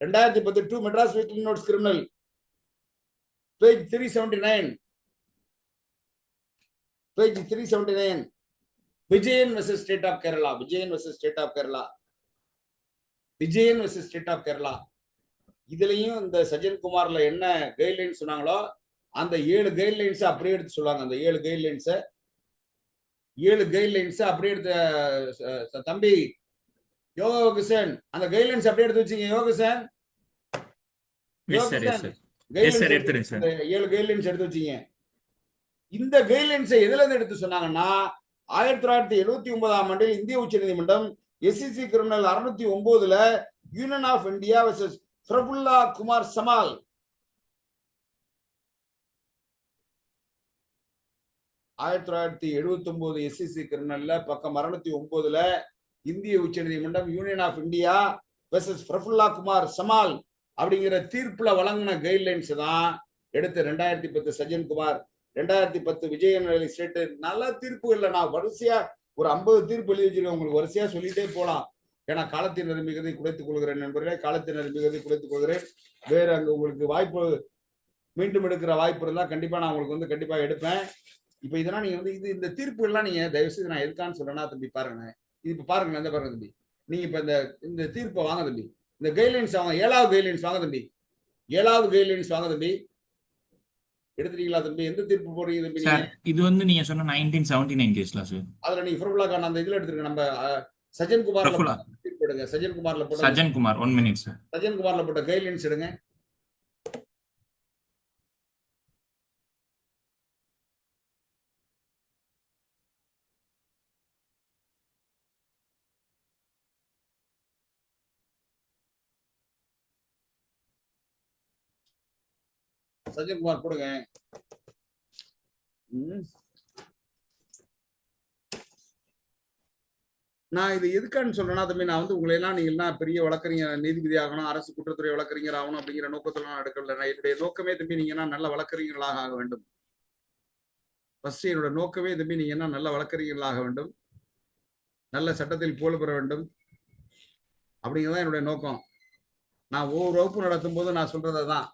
2010 2 Madras weekly notes criminal, page 379, page 379, Vijayan versus state of Kerala, Vijayan versus state of Kerala, Vijayan versus state of Kerala. இதுலயும் இந்த சஜன் குமார்ல என்ன கைட்லைன் சொன்னாங்களோ அந்த 7 கைட்லைன்ஸ் அப்படியே எடுத்து சொல்லுவாங்க. அந்த 7 கைட்லைன்ஸ் அப்படியே எடுத்து தம்பி யோககிருஷ்ணன், அந்த கைட்லைன்ஸ் அப்படியே எடுத்து வச்சீங்க. யோககிருஷ்ணன் 7 கைட்லைன்ஸ் எடுத்து வச்சீங்க. இந்த கைட்லைன்ஸை எதுல இருந்து எடுத்து சொன்னாங்கன்னா 1979ஆம் ஆண்டில் இந்திய உச்ச நீதிமன்றம் SCC கிரிமினல் 609ல union of India versus Prafulla Kumar Samal, 1979 SCC கிரிமினல்ல பக்கம் 609ல இந்திய உச்ச நீதிமன்றம் union of India versus Prafulla Kumar Samal அப்படிங்கிற தீர்ப்புல வழங்கின கைட்லைன்ஸ் தான் எடுத்து 2010 சஜன் குமார், 2010 விஜயன் ஸ்டேட். நல்ல தீர்ப்பு இல்லை, நான் வரிசையா ஒரு 50 தீர்ப்பு எழுதி வச்சிருக்கேன், உங்களுக்கு வரிசையா சொல்லிட்டே போலாம். ஏன்னா காலத்தின் நிரம்பிகதை குறைத்துக் கொள்கிறேன் நண்பர்களே, காலத்தின் நிரம்பிகதை குறைத்துக் கொள்கிறேன். வேற அங்க உங்களுக்கு வாய்ப்பு மீண்டும் எடுக்கிற வாய்ப்பு இருந்தா கண்டிப்பா நான் உங்களுக்கு கண்டிப்பா எடுப்பேன். இப்ப இதெல்லாம் நீங்க இந்த தீர்ப்புகள்லாம் நீங்க தயவு செய்து நான் எதுக்கான்னு சொல்றேன்னா தம்பி பாருங்க, இது இப்ப பாருங்க, இந்த பாருங்க தம்பி, நீங்க இப்ப இந்த தீர்ப்பை வாங்க தம்பி, இந்த கைட்லைன்ஸ் வாங்க, 7வது கைட்லைன்ஸ் வாங்க தம்பி, 7வது கைட்லைன்ஸ் வாங்க தம்பி. எடுத்துட்டீங்களா தம்பி? எந்த தீர்ப்பு போறீங்க தம்பி? இது நீங்க சொன்ன 1979 கேஸ்ல சார். அதுல நீங்க பிரபுல்லா கான் அந்த இதுல எடுத்துருங்க. நம்ம சஜன் குமார்ல தீர்ப்பு எடுங்க. சஜன் குமார்ல போட்ட சஜன் குமார் 1 மினிட் சார். சஜன் குமார்ல போட்ட கைட்லைன்ஸ் எடுங்க. சஜன் குமார் போடுங்க. நான் இது எதுக்கான்னு சொல்றேன்னா தம்பி, நான் வந்து உங்களை எல்லாம் நீங்க எல்லாம் பெரிய வழக்கறிஞர், நீதிபதி ஆகணும், அரசு குற்றத்துறை வழக்கறிஞர் ஆகணும் அப்படிங்கிற நோக்கத்துல நான் எடுக்கல. என்னுடைய நோக்கமே தம்பி, நீங்க என்ன நல்ல வழக்கறிஞர்களாக ஆக வேண்டும். ஃபர்ஸ்ட் என்னோட நோக்கமே தம்பி, நீங்க என்ன நல்ல வழக்கறிஞர்களாக வேண்டும், நல்ல சட்டத்தில் புகழ் பெற வேண்டும் அப்படிங்கிறதான் என்னுடைய நோக்கம். நான் ஒவ்வொரு வகுப்பு நடத்தும் போது நான் சொல்றதான்,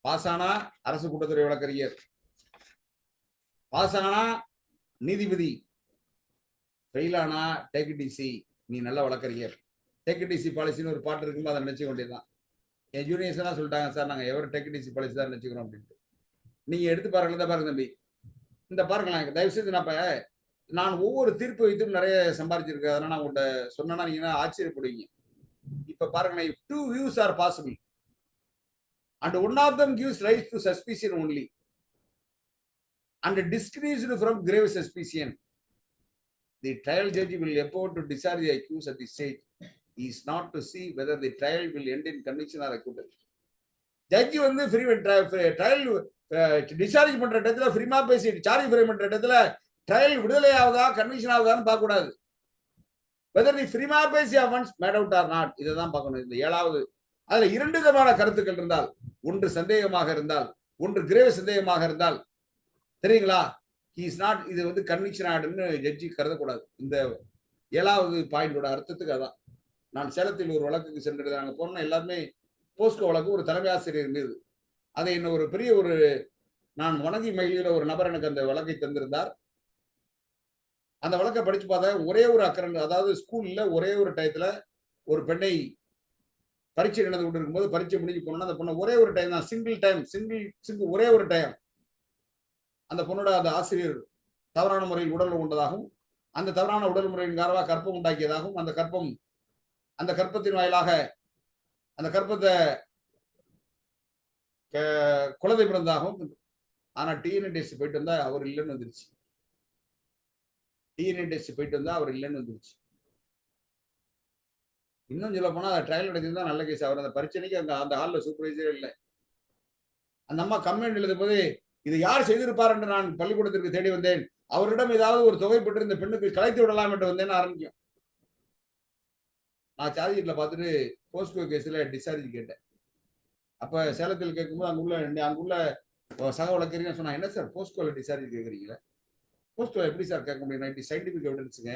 பாசானா அரசு குற்றத்துறை வழக்கறிஞர், பாசானா நீதிபதி, ஃபெயிலானா டேக் இட் ஈஸி, நீ நல்ல வழக்கறிஞர். டேக் இட் ஈஸி பாலிசின்னு ஒரு பாட்டு இருக்கும்போது அதை நினைச்சு கொண்டேதான். என் ஜூனியர்ஸ் எல்லாம் சொல்லிட்டாங்க, சார் நாங்கள் எவர் டேக் இட் ஈஸி பாலிசி தான் நினைச்சுக்கிறோம் அப்படின்ட்டு. நீங்க எடுத்து பாருங்க, இந்த பாருங்க தம்பி, இந்த பாருங்களேன். தயவு செய்து நான் ஒவ்வொரு தீர்ப்பு வைத்தும் நிறைய சம்பாதிச்சிருக்கேன். அதனால நான் உங்கள்கிட்ட சொன்னா நீங்க ஆச்சரியப்படுவீங்க. இப்ப பாருங்களேன், if two views are possible and one of them gives rise to suspicion only and distinguished from grave suspicion, the trial judge will empower to discharge the accused at this stage. He is not to see whether the trial will end in conviction or acquittal. ஜட்ஜி வந்து trial discharge பண்ற இடத்துல ஃப்ரீமா பேசி charge frame பண்ற இடத்துல trial விடுதலை ஆகுதா conviction ஆகுதான்னு பார்க்க கூடாது. Weather the prima facie once made out or not, இதை தான் பார்க்கணும். இந்த 7வது அதுல 2 விதமான கருத்துக்கள் இருந்தால், ஒன்று சந்தேகமாக இருந்தால், ஒன்று கிரேவ் சந்தேகமாக இருந்தால், தெரியுங்களா, ஹி இஸ் நாட், இது வந்து கன்விக்ஷன் ஆடுன்னு ஜட்ஜி கருதக்கூடாது. இந்த 7வது பாயிண்டோட அர்த்தத்துக்கு அதான். நான் சேலத்தில் ஒரு வழக்குக்கு சென்றது, நாங்கள் போனோம்னா எல்லாருமே போஸ்கோ வழக்கு, ஒரு தலைமை ஆசிரியர் மீது. அதை இன்னும் ஒரு பெரிய ஒரு நான் வணங்கி மகிழ்கிற ஒரு நபர் எனக்கு அந்த வழக்கை தந்திருந்தார். அந்த வழக்கை படிச்சு பார்த்தா ஒரே ஒரு அக்கரண்ட், அதாவது ஸ்கூல்ல ஒரே ஒரு டயத்துல ஒரு பெண்ணை பரீட்சை நடந்து கொண்டு இருக்கும்போது பரீட்சை முடிஞ்சு போனோம்னா அந்த பொண்ணை ஒரே ஒரு டைம் தான், சிங்கிள் ஒரே ஒரு டைம் அந்த பொண்ணோட அந்த ஆசிரியர் தவறான முறையில் உடல் கொண்டதாகவும், அந்த தவறான உடல் முறையின் காரணமாக கற்பம் உண்டாக்கியதாகவும், அந்த கற்பத்தின் வாயிலாக அந்த கற்பத்தை குழந்தை பிறந்தாகவும். ஆனா டிஎன்ஏ டெஸ்ட் போயிட்டு வந்தா அவர் இல்லைன்னு வந்துருச்சு. டிஎன்ஏ டெஸ்ட் போயிட்டு வந்தா அவர் இல்லைன்னு வந்துருச்சு. இன்னும் சொல்ல போனா ட்ரையல் நடத்திருந்தா நல்ல கேஸ். அவர் அந்த பரீட்சைக்கு அந்த ஹால்ல சூப்பர்வைசரே இல்லை. அந்த அம்மா கம்ப்ளைண்ட் எழுதும் போது இது யார் செய்திருப்பார் என்று நான் பள்ளிக்கூடத்திற்கு தேடி வந்தேன், அவரிடம் ஏதாவது ஒரு தொகை பெற்று இந்த பெண்ணுக்கு கலைத்து விடலாம் என்று வந்தேன்னு ஆரம்பிக்கும். நான் சார்ஜ் ஷீட்ல பார்த்துட்டு போஸ்கோ கேஸ்ல டிஸ்சார்ஜ் கேட்டேன். அப்ப சேலத்தில் கேட்கும்போது அங்குள்ள சக வழக்கறிஞர் சொன்னா, என்ன சார் போஸ்கோல டிஸ்சார்ஜ் கேட்குறீங்களா? போஸ்கோ எப்படி சார் கேட்க முடியும்? சயின்டிபிக் எவிடன்ஸுங்க.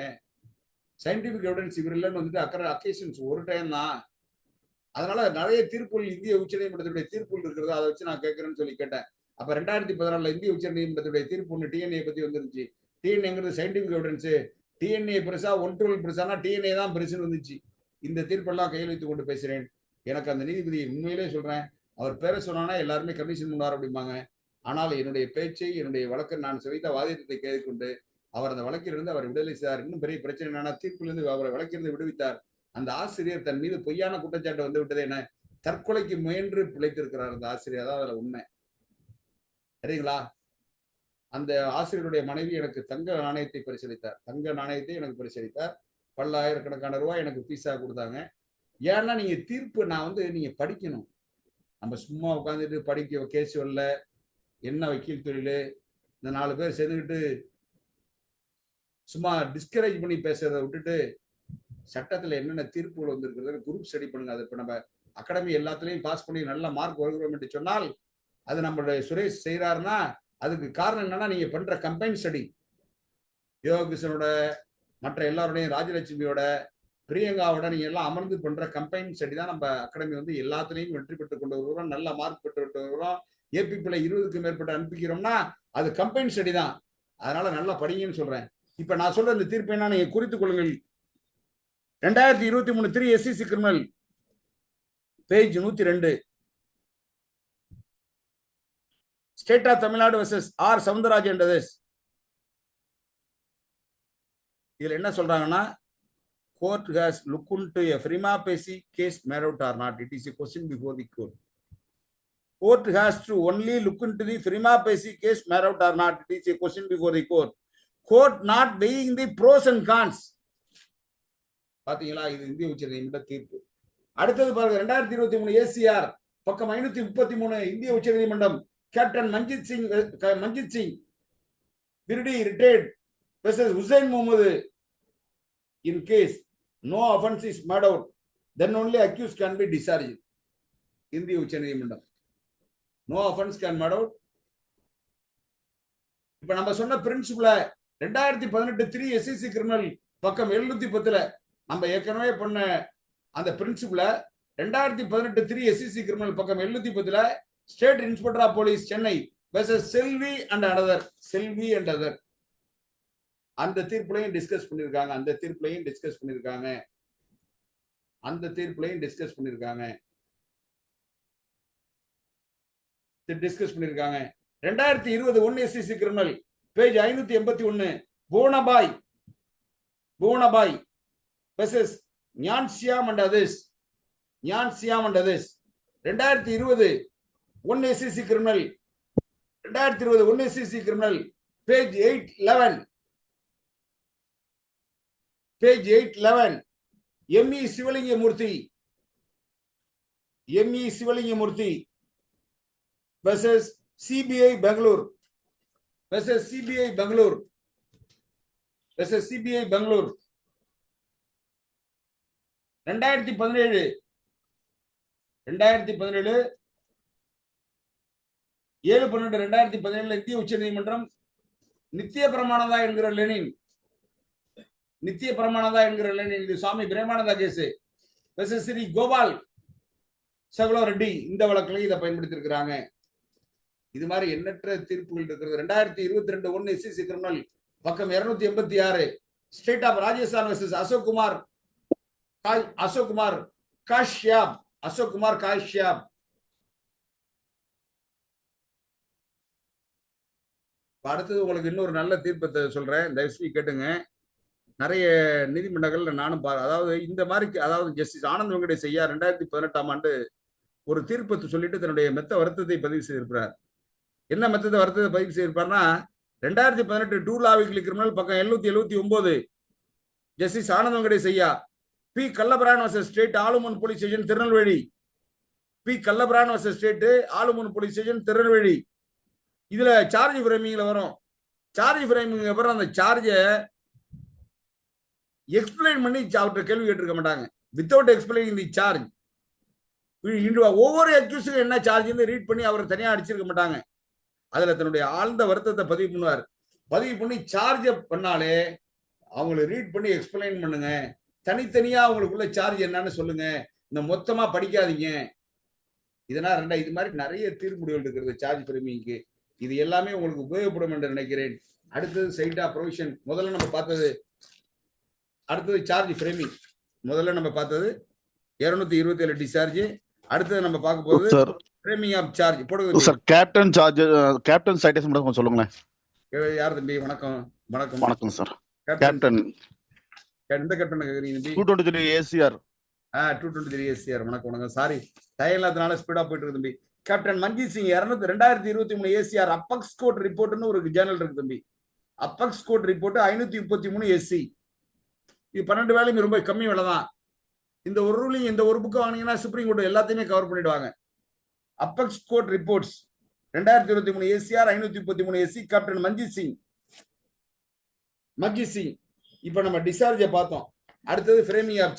சயின்டிபிக் எவிடன்ஸ் இவர் இல்லைன்னு வந்துட்டு அக்கேஷன்ஸ் ஒரு டைம் தான். அதனால நிறைய தீர்ப்புகள் இந்திய உச்சநீதிமன்றத்துடைய தீர்ப்புகள் இருக்கிறது, அதை வச்சு நான் கேட்கறேன்னு சொல்லி கேட்டேன். அப்ப 2014 இந்திய உச்சநீதிமன்றத்துடைய தீர்ப்பு ஒன்று டிஎன்ஏ பத்தி வந்துருச்சு. டிஎன்ஏங்கிறது சயின்டிபிக் எவிடன்ஸ். டிஎன்ஏ பெருசா 112 பெருசானா டிஎன்ஏ தான் பெருசுன்னு வந்துச்சு. இந்த தீர்ப்பெல்லாம் கையில் வைத்துக் கொண்டு பேசுறேன். எனக்கு அந்த நீதிபதி உண்மையிலே சொல்றேன், அவர் பேரை சொன்னா எல்லாருமே கமிஷன் முன்னார் அப்படிம்பாங்க. ஆனால் என்னுடைய பேச்சை, என்னுடைய வழக்கை, நான் வைத்த வாதியத்தை கேட்டுக்கொண்டு அவர் அந்த வழக்கிலிருந்து அவர் விடுதலை செய்தார். இன்னும் பெரிய பிரச்சனை என்னன்னா, தீர்ப்பிலிருந்து அவரை வழக்கிலிருந்து விடுவித்தார். அந்த ஆசிரியர் தன் மீது பொய்யான குற்றச்சாட்டு வந்து விட்டது என தற்கொலைக்கு முயன்று பிழைத்திருக்கிறார் அந்த ஆசிரியர். தான் அதுல உண்மை. சரிங்களா? அந்த ஆசிரியருடைய மனைவி எனக்கு தங்க நாணயத்தை பரிசீலித்தார். தங்க நாணயத்தை எனக்கு பரிசீலித்தார். பல்லாயிரக்கணக்கான ரூபாய் எனக்கு பீஸா கொடுத்தாங்க. ஏன்னா நீங்க தீர்ப்பு நீங்க படிக்கணும். நம்ம சும்மா உட்காந்துட்டு படிக்க கேஸ் வரல, என்ன வக்கீல் தொழில், இந்த 4 பேர் சேர்ந்துக்கிட்டு சும்மா டிஸ்கரேஜ் பண்ணி பேசுறதை விட்டுட்டு சட்டத்துல என்னென்ன தீர்ப்புகள் வந்திருக்கிறது குரூப் ஸ்டடி பண்ணுங்க. அது இப்ப நம்ம அகாடமி எல்லாத்துலயும் பாஸ் பண்ணி நல்ல மார்க் வருகிறோம் என்று சொன்னால், அது நம்மளுடைய சுரேஷ் செய்யறாருன்னா அதுக்கு காரணம் என்னன்னா, நீங்க பண்ற கம்பைன் ஸ்டடி. யோகிஷனோட, மற்ற எல்லாருடையும், ராஜலட்சுமியோட, பிரியங்காவோட நீங்க எல்லாம் அமர்ந்து பண்ற கம்பைன் ஸ்டடி தான் நம்ம அகாடமி எல்லாத்துலயும் வெற்றி பெற்று கொண்டு வருகிறோம், நல்ல மார்க் பெற்று வருகிறோம். ஏபிபில 20க்கும் மேற்பட்ட அனுப்பிக்கிறோம்னா அது கம்பைன் ஸ்டடி தான். அதனால நல்லா படிங்கன்னு சொல்றேன். இப்ப நான் சொல்ற இந்த தீர்ப்பு என்ன நீங்க குறித்துக் கொள்ளுங்கள். 2023 3 SCC criminal page 102, state of Tamil Nadu versus R Soundararajan and others. இதுல என்ன சொல்றாங்கன்னா, court has looked into a prima facie case made out or not. It is a question before the court. Court has to only look into the prima facie case made out or not. It is a question before the court. Court not weighing the pros and cons. பாத்தீங்களா? இது இந்திய உச்சநீதிமன்ற தீர்ப்பு. அடுத்தது பாருங்க, 2023 ACR பக்கம் 533 இந்திய உச்சநீதிமன்றம் captain Manjeet Singh விருடி retired versus Hussain Mohammed in case no offense is made out, then only accused can be discharged. இந்திய உச்ச நீதிமன்றம் no offense can made out. இப்ப நம்ம சொன்ன பிரின்சிபல 2018 3 SEC கிரிமினல் பக்கம் 710 நம்ம ஏற்கனவே பண்ண அந்த பிரின்சிபல 2018 3 SEC கிரிமினல் பக்கம் 710 state inspector of police Chennai versus Selvi and other அந்த தீர்ப்புலையும் டிஸ்கஸ் பண்ணிருக்காங்க. அந்த தீர்ப்புலையும் டிஸ்கஸ் பண்ணிருக்காங்க. 2020 1 SEC criminal page 581 புவனபாய் versus ஞான்சியாம் and others 2020 1 SEC criminal page 811 ME சிவலிங்கமூர்த்தி versus CBI Bangalore 2017 7/12/2017 இந்திய உச்ச நீதிமன்றம் நித்திய பிரமாணதா என்கிற லெனின் இது சுவாமி பிரேமானந்தா கேஸ் versus ஸ்ரீ கோபால் சகலோ ரெட்டி இந்த வழக்கில் இதை பயன்படுத்தி இருக்கிறாங்க. இது மாதிரி எண்ணற்ற தீர்ப்புகள் இருக்கிறது. 2022 1 SEC கிரிமினல் பக்கம் 286 state of Rajasthan versus Ashok Kumar Kashyap. அடுத்தது உங்களுக்கு இன்னொரு நல்ல தீர்ப்பத்தை சொல்றேன், தயவுசெய்து கேட்டுங்க. நிறைய நீதிமன்றங்கள்ல நானும் அதாவது இந்த மாதிரி ஜஸ்டிஸ் ஆனந்த் வெங்கடேஷ் ஐயா 2018ஆம் ஆண்டு ஒரு தீர்ப்பத்தை சொல்லிட்டு தன்னுடைய மெத்த வருத்தத்தை பதிவு செய்திருக்கிறார். என்ன மெத்தத்தை வருத்தத்தை பதிவு செய்திருப்பார்னா 2018 2 லா வீக்லி கிரிமினல் பக்கம் 779 ஜஸ்டிஸ் ஆனந்த் வெங்கடேஷ் ஐயா B கல்லபிரான் versus state ஆலுமன் police station Tirunelveli இதுல சார்ஜ் ஃப்ரேமிங்ல வரும். சார்ஜ் ஃப்ரேமிங் அப்புறம் அந்த சார்ஜை எக்ஸ்பிளைன் பண்ணி அவர்கிட்ட கேள்வி கேட்டிருக்க மாட்டாங்க. வித்தவுட் எக்ஸ்பிளைனிங் தி சார்ஜ் ஒவ்வொரு அக்யூஸுக்கும் என்ன சார்ஜ்னு ரீட் பண்ணி அவரை தனியா அடிச்சிருக்க மாட்டாங்க. அதுல தன்னுடைய ஆழ்ந்த வருத்தத்தை பதிவு பண்ணுவார். பதிவு பண்ணி சார்ஜ் பண்ணாலே அவங்களை ரீட் பண்ணி எக்ஸ்பிளைன் பண்ணுங்க, தனித்தனியா அவங்களுக்குள்ள சார்ஜ் என்னன்னு சொல்லுங்க, இந்த மொத்தமா படிக்காதீங்க. இதனால் இது மாதிரி நிறைய தீர்ப்புகள் இருக்கிறது சார்ஜ் ஃப்ரேமிங்க்கு. இது எல்லாமே உங்களுக்கு உபயோகப்படும் என்று நினைக்கிறேன். அடுத்தது சைட் ஆஃப் ப்ரொவிஷன் முதல்ல நம்ம பார்த்தது. அடுத்தது சார்ஜ் ஃப்ரேமிங் முதல்ல நம்ம பார்த்தது 227 டிஸ்சார்ஜ். அடுத்தது நம்ம பார்க்க போகுது ஃப்ரேமிங் ஆஃப் சார்ஜ் போடுங்க sir. Captain charge captain citation மட்டும் கொஞ்சம் சொல்லுங்களேன். யார் தம்பி? வணக்கம் சார். கேப்டன் எந்த கேப்டன் கேக்குறீங்க தம்பி? 223 ACR 223 ACR. வணக்கம். சாரி டைம் இல்லாதனால ஸ்பீடா போயிட்டு இருக்கு தம்பி. Captain Manjit Singh 2023 ACR apex court ரிப்போர்ட்னு ஒரு ஜேர்னல் இருக்கு தம்பி. Apex court report 533 SC. இது 12 வேலையும் ரொம்ப கம்மி வேலை தான். இந்த ஒரு ரூலிங் இந்த ஒரு புக்கு வாங்கினீங்கன்னா சுப்ரீம் கோர்ட் எல்லாத்தையுமே கவர் பண்ணிடுவாங்க. Apex court reports 2023 ACR 533 SC captain Manjit Singh. இப்ப நம்ம டிஸ்சார்ஜ பார்த்தோம். அடுத்தது ஃப்ரேமிங் ஆஃப்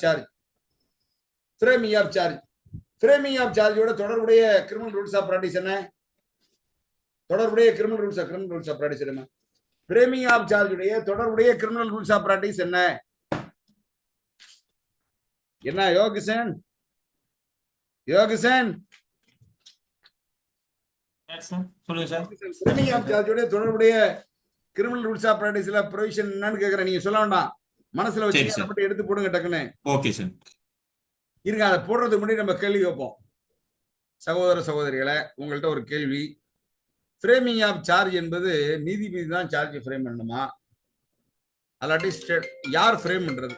சார்ஜோட தொடர்புடைய கிரிமினல் ரூல்ஸ் ஆஃப் பிராக்டிஸ் என்ன? ஃப்ரேமிங் ஆஃப் சார்ஜுடைய தொடர்புடைய கிரிமினல் ரூல்ஸ் ஆஃப் பிராக்டிஸ் என்ன? யோகிசன் ஃப்ரேமிங் ஆஃப் சார்ஜுடைய தொடர்புடைய கிரிமினல் ரூல்ஸ் ஆஃப் பிராக்டிஸ்ல ப்ரொவிஷன் என்னன்னு கேக்குறேன். நீங்க சொல்ல வேண்டாம், மனசுல வச்சு மட்டும் எடுத்து போடுங்க டக்குன்னு. Okay sir. இருங்க, அதை போடுறதுக்கு முன்னாடி நம்ம கேள்வி வைப்போம். சகோதரிகளை உங்கள்கிட்ட ஒரு கேள்வி. ஃப்ரேமிங் ஆஃப் சார்ஜ் என்பது நீதிபதி தான் சார்ஜ் ஃப்ரேம் பண்ணணுமா, அல்லாட்டி யார் ஃப்ரேம் பண்றது?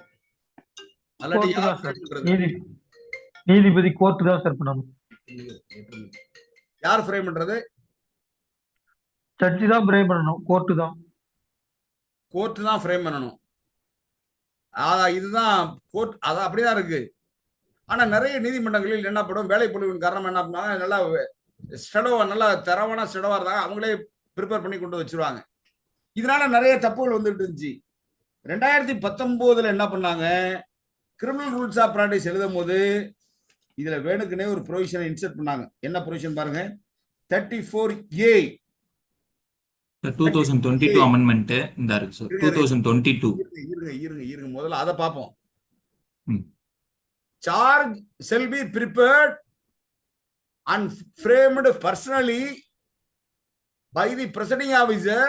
நீதிபதி கோர்ட் தான் சார் பண்ணணும். யார் ஃப்ரேம் பண்றது? ஜட்ஜி தான் ஃப்ரேம் பண்ணணும். கோர்ட் தான் ஃப்ரேம் பண்ணணும். இதுதான் கோர்ட், அது அப்படிதான் இருக்கு. ஆனா நிறைய நீதிமன்றங்களில் என்ன படும், வேலை பொழிவின் காரணம் என்ன பண்ணாங்க, நல்லா தரவான ஸ்டெடோவா இருந்தாங்க, அவங்களே ப்ரிப்பேர் பண்ணி கொண்டு வச்சிருவாங்க. இதனால நிறைய தப்புகள் வந்துட்டு இருந்துச்சு. 2019 என்ன பண்ணாங்க, கிரிமினல் ரூல்ஸ் ஆஃப் ப்ராக்டிஸ் எழுதும் போது இதுல வேணுக்குனே ஒரு ப்ரொவிஷனை இன்சர்ட் பண்ணாங்க. என்ன ப்ரொவிஷன் பாருங்க, 34A. 2022 அமெண்ட்மெண்ட் இந்த இருக்கு சார். 2022 இருங்க முதல்ல அதை பார்ப்போம். Charge shall be prepared and framed personally by the presiding officer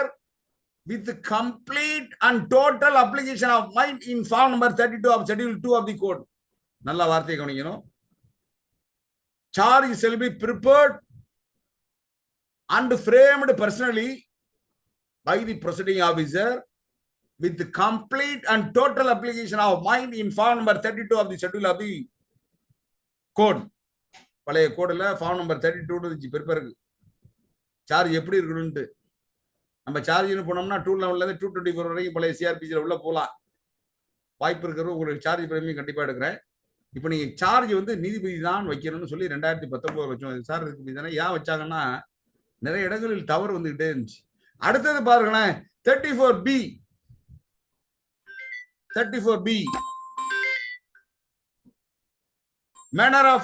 with complete and total application of mind in form number 32 of schedule 2 of the code. நல்ல வார்த்தையை கவனிக்கணும். Charge shall be prepared and framed personally by the presiding officer with complete and total application of mind in form number 32 of the schedule of the code. பழைய கோட்ல form number 32 இருந்துச்சு ப்ரிப்பேருக்கு. Charge எப்படி இருக்கணும்னு நம்ம சார்ஜ்னு போனோம்னா 2 லெவல்ல இருந்து 224 வரைக்கும் பழைய சிஆர்பிசில உள்ள போகலாம். வாய்ப்பு இருக்கிறது உங்களுக்கு சார்ஜ் பிரேமியம் கண்டிப்பா எடுக்கிறேன். இப்போ நீங்க சார்ஜ் வந்து நீதிபதி தான் வைக்கணும்னு சொல்லி 2019 வச்சோம். சார் இதுக்கு தானே ஏன் வச்சாங்கன்னா நிறைய இடங்களில் தவறு வந்துகிட்டே இருந்துச்சு. அடுத்தது பாருங்களேன், 34B manner of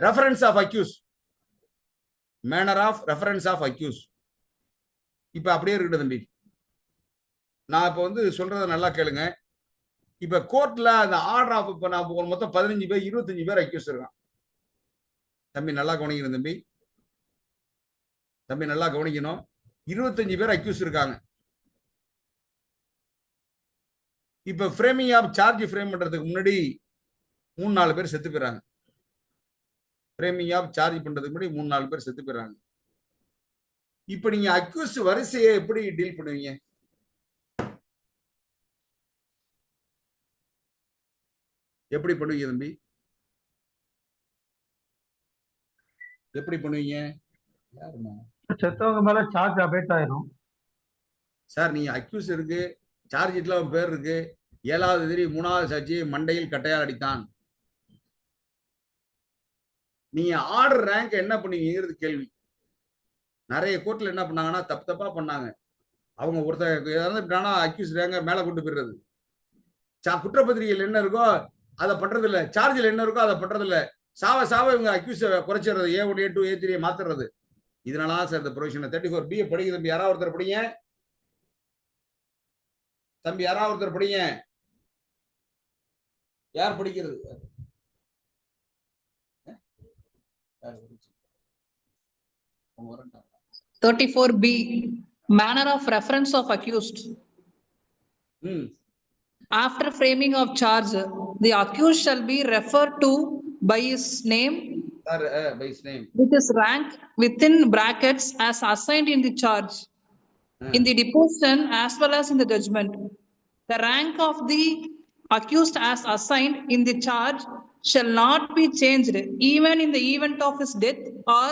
reference of accused. இப்ப அப்படியே இருக்குது தம்பி. நான் இப்ப வந்து சொல்றத நல்லா கேளுங்க. இப்ப கோர்ட்ல அந்த ஆர்டர் ஆஃப் இப்ப நான் மொத்தம் 15 பேர் 25 பேர் அக்யூஸ் இருக்கான். தம்பி நல்லா கவனிக்கணும் தம்பி நல்லா கவனிக்கணும். 25 பேர் அக்யூஸ் இருக்காங்க. இப்ப ஃப்ரேமிங் ஆஃப் சார்ஜ் ஃப்ரேம் பண்றதுக்கு முன்னாடி 3-4 பேர் செத்து போயிறாங்க. ஃப்ரேமிங் ஆஃப் சார்ஜ் பண்றதுக்கு முன்னாடி 3-4 பேர் செத்து போயிறாங்க. இப்ப நீங்க அக்யூஸ் வரிசையை எப்படி டீல் பண்ணுவீங்க? எப்படி பண்ணுவீங்க தம்பி? எப்படி பண்ணுவீங்க? செத்தவங்க மேல சார்ஜ் அபேட் ஆயிரும் சார். நீங்க அக்யூஸ் இருக்கு, சார்ஜ் ஷீட்ல பேர் இருக்கு, 7வது எதிரி 3வது சாட்சி மண்டையில் கட்டையால் அடித்தான். நீங்க ஆர்டர் ரேங்க் என்ன பண்ணீங்கிறது கேள்வி. நிறைய கோர்ட்ல என்ன பண்ணாங்கன்னா தப்பா பண்ணாங்க. அவங்க ஒருத்தர் அக்யூஸ் ரேங்க மேல கொண்டு போயிடுறது. குற்றப்பத்திரிகையில் என்ன இருக்கோ அதை பண்றது இல்ல, சார்ஜில் என்ன இருக்கோ அதை பண்றது இல்ல. சாவ இவங்க அக்யூஸ் குறைச்சிடுறது, A1 A2 A3 மாத்துறது. இதனால சார் இந்த ப்ரொவிஷன் 34B படிக்க தம்பி. யாராவது ஒருத்தர் படிங்க தம்பி, யாராவது ஒருத்தர் படிங்க. யார் படிக்கிறது? 34B manner of reference of accused. After framing of charge, the accused shall be referred to by his name, with his rank within brackets as assigned in the charge, in the deposition as well as in the judgment. The rank of the accused as assigned in the charge shall not be changed even in the event of his death or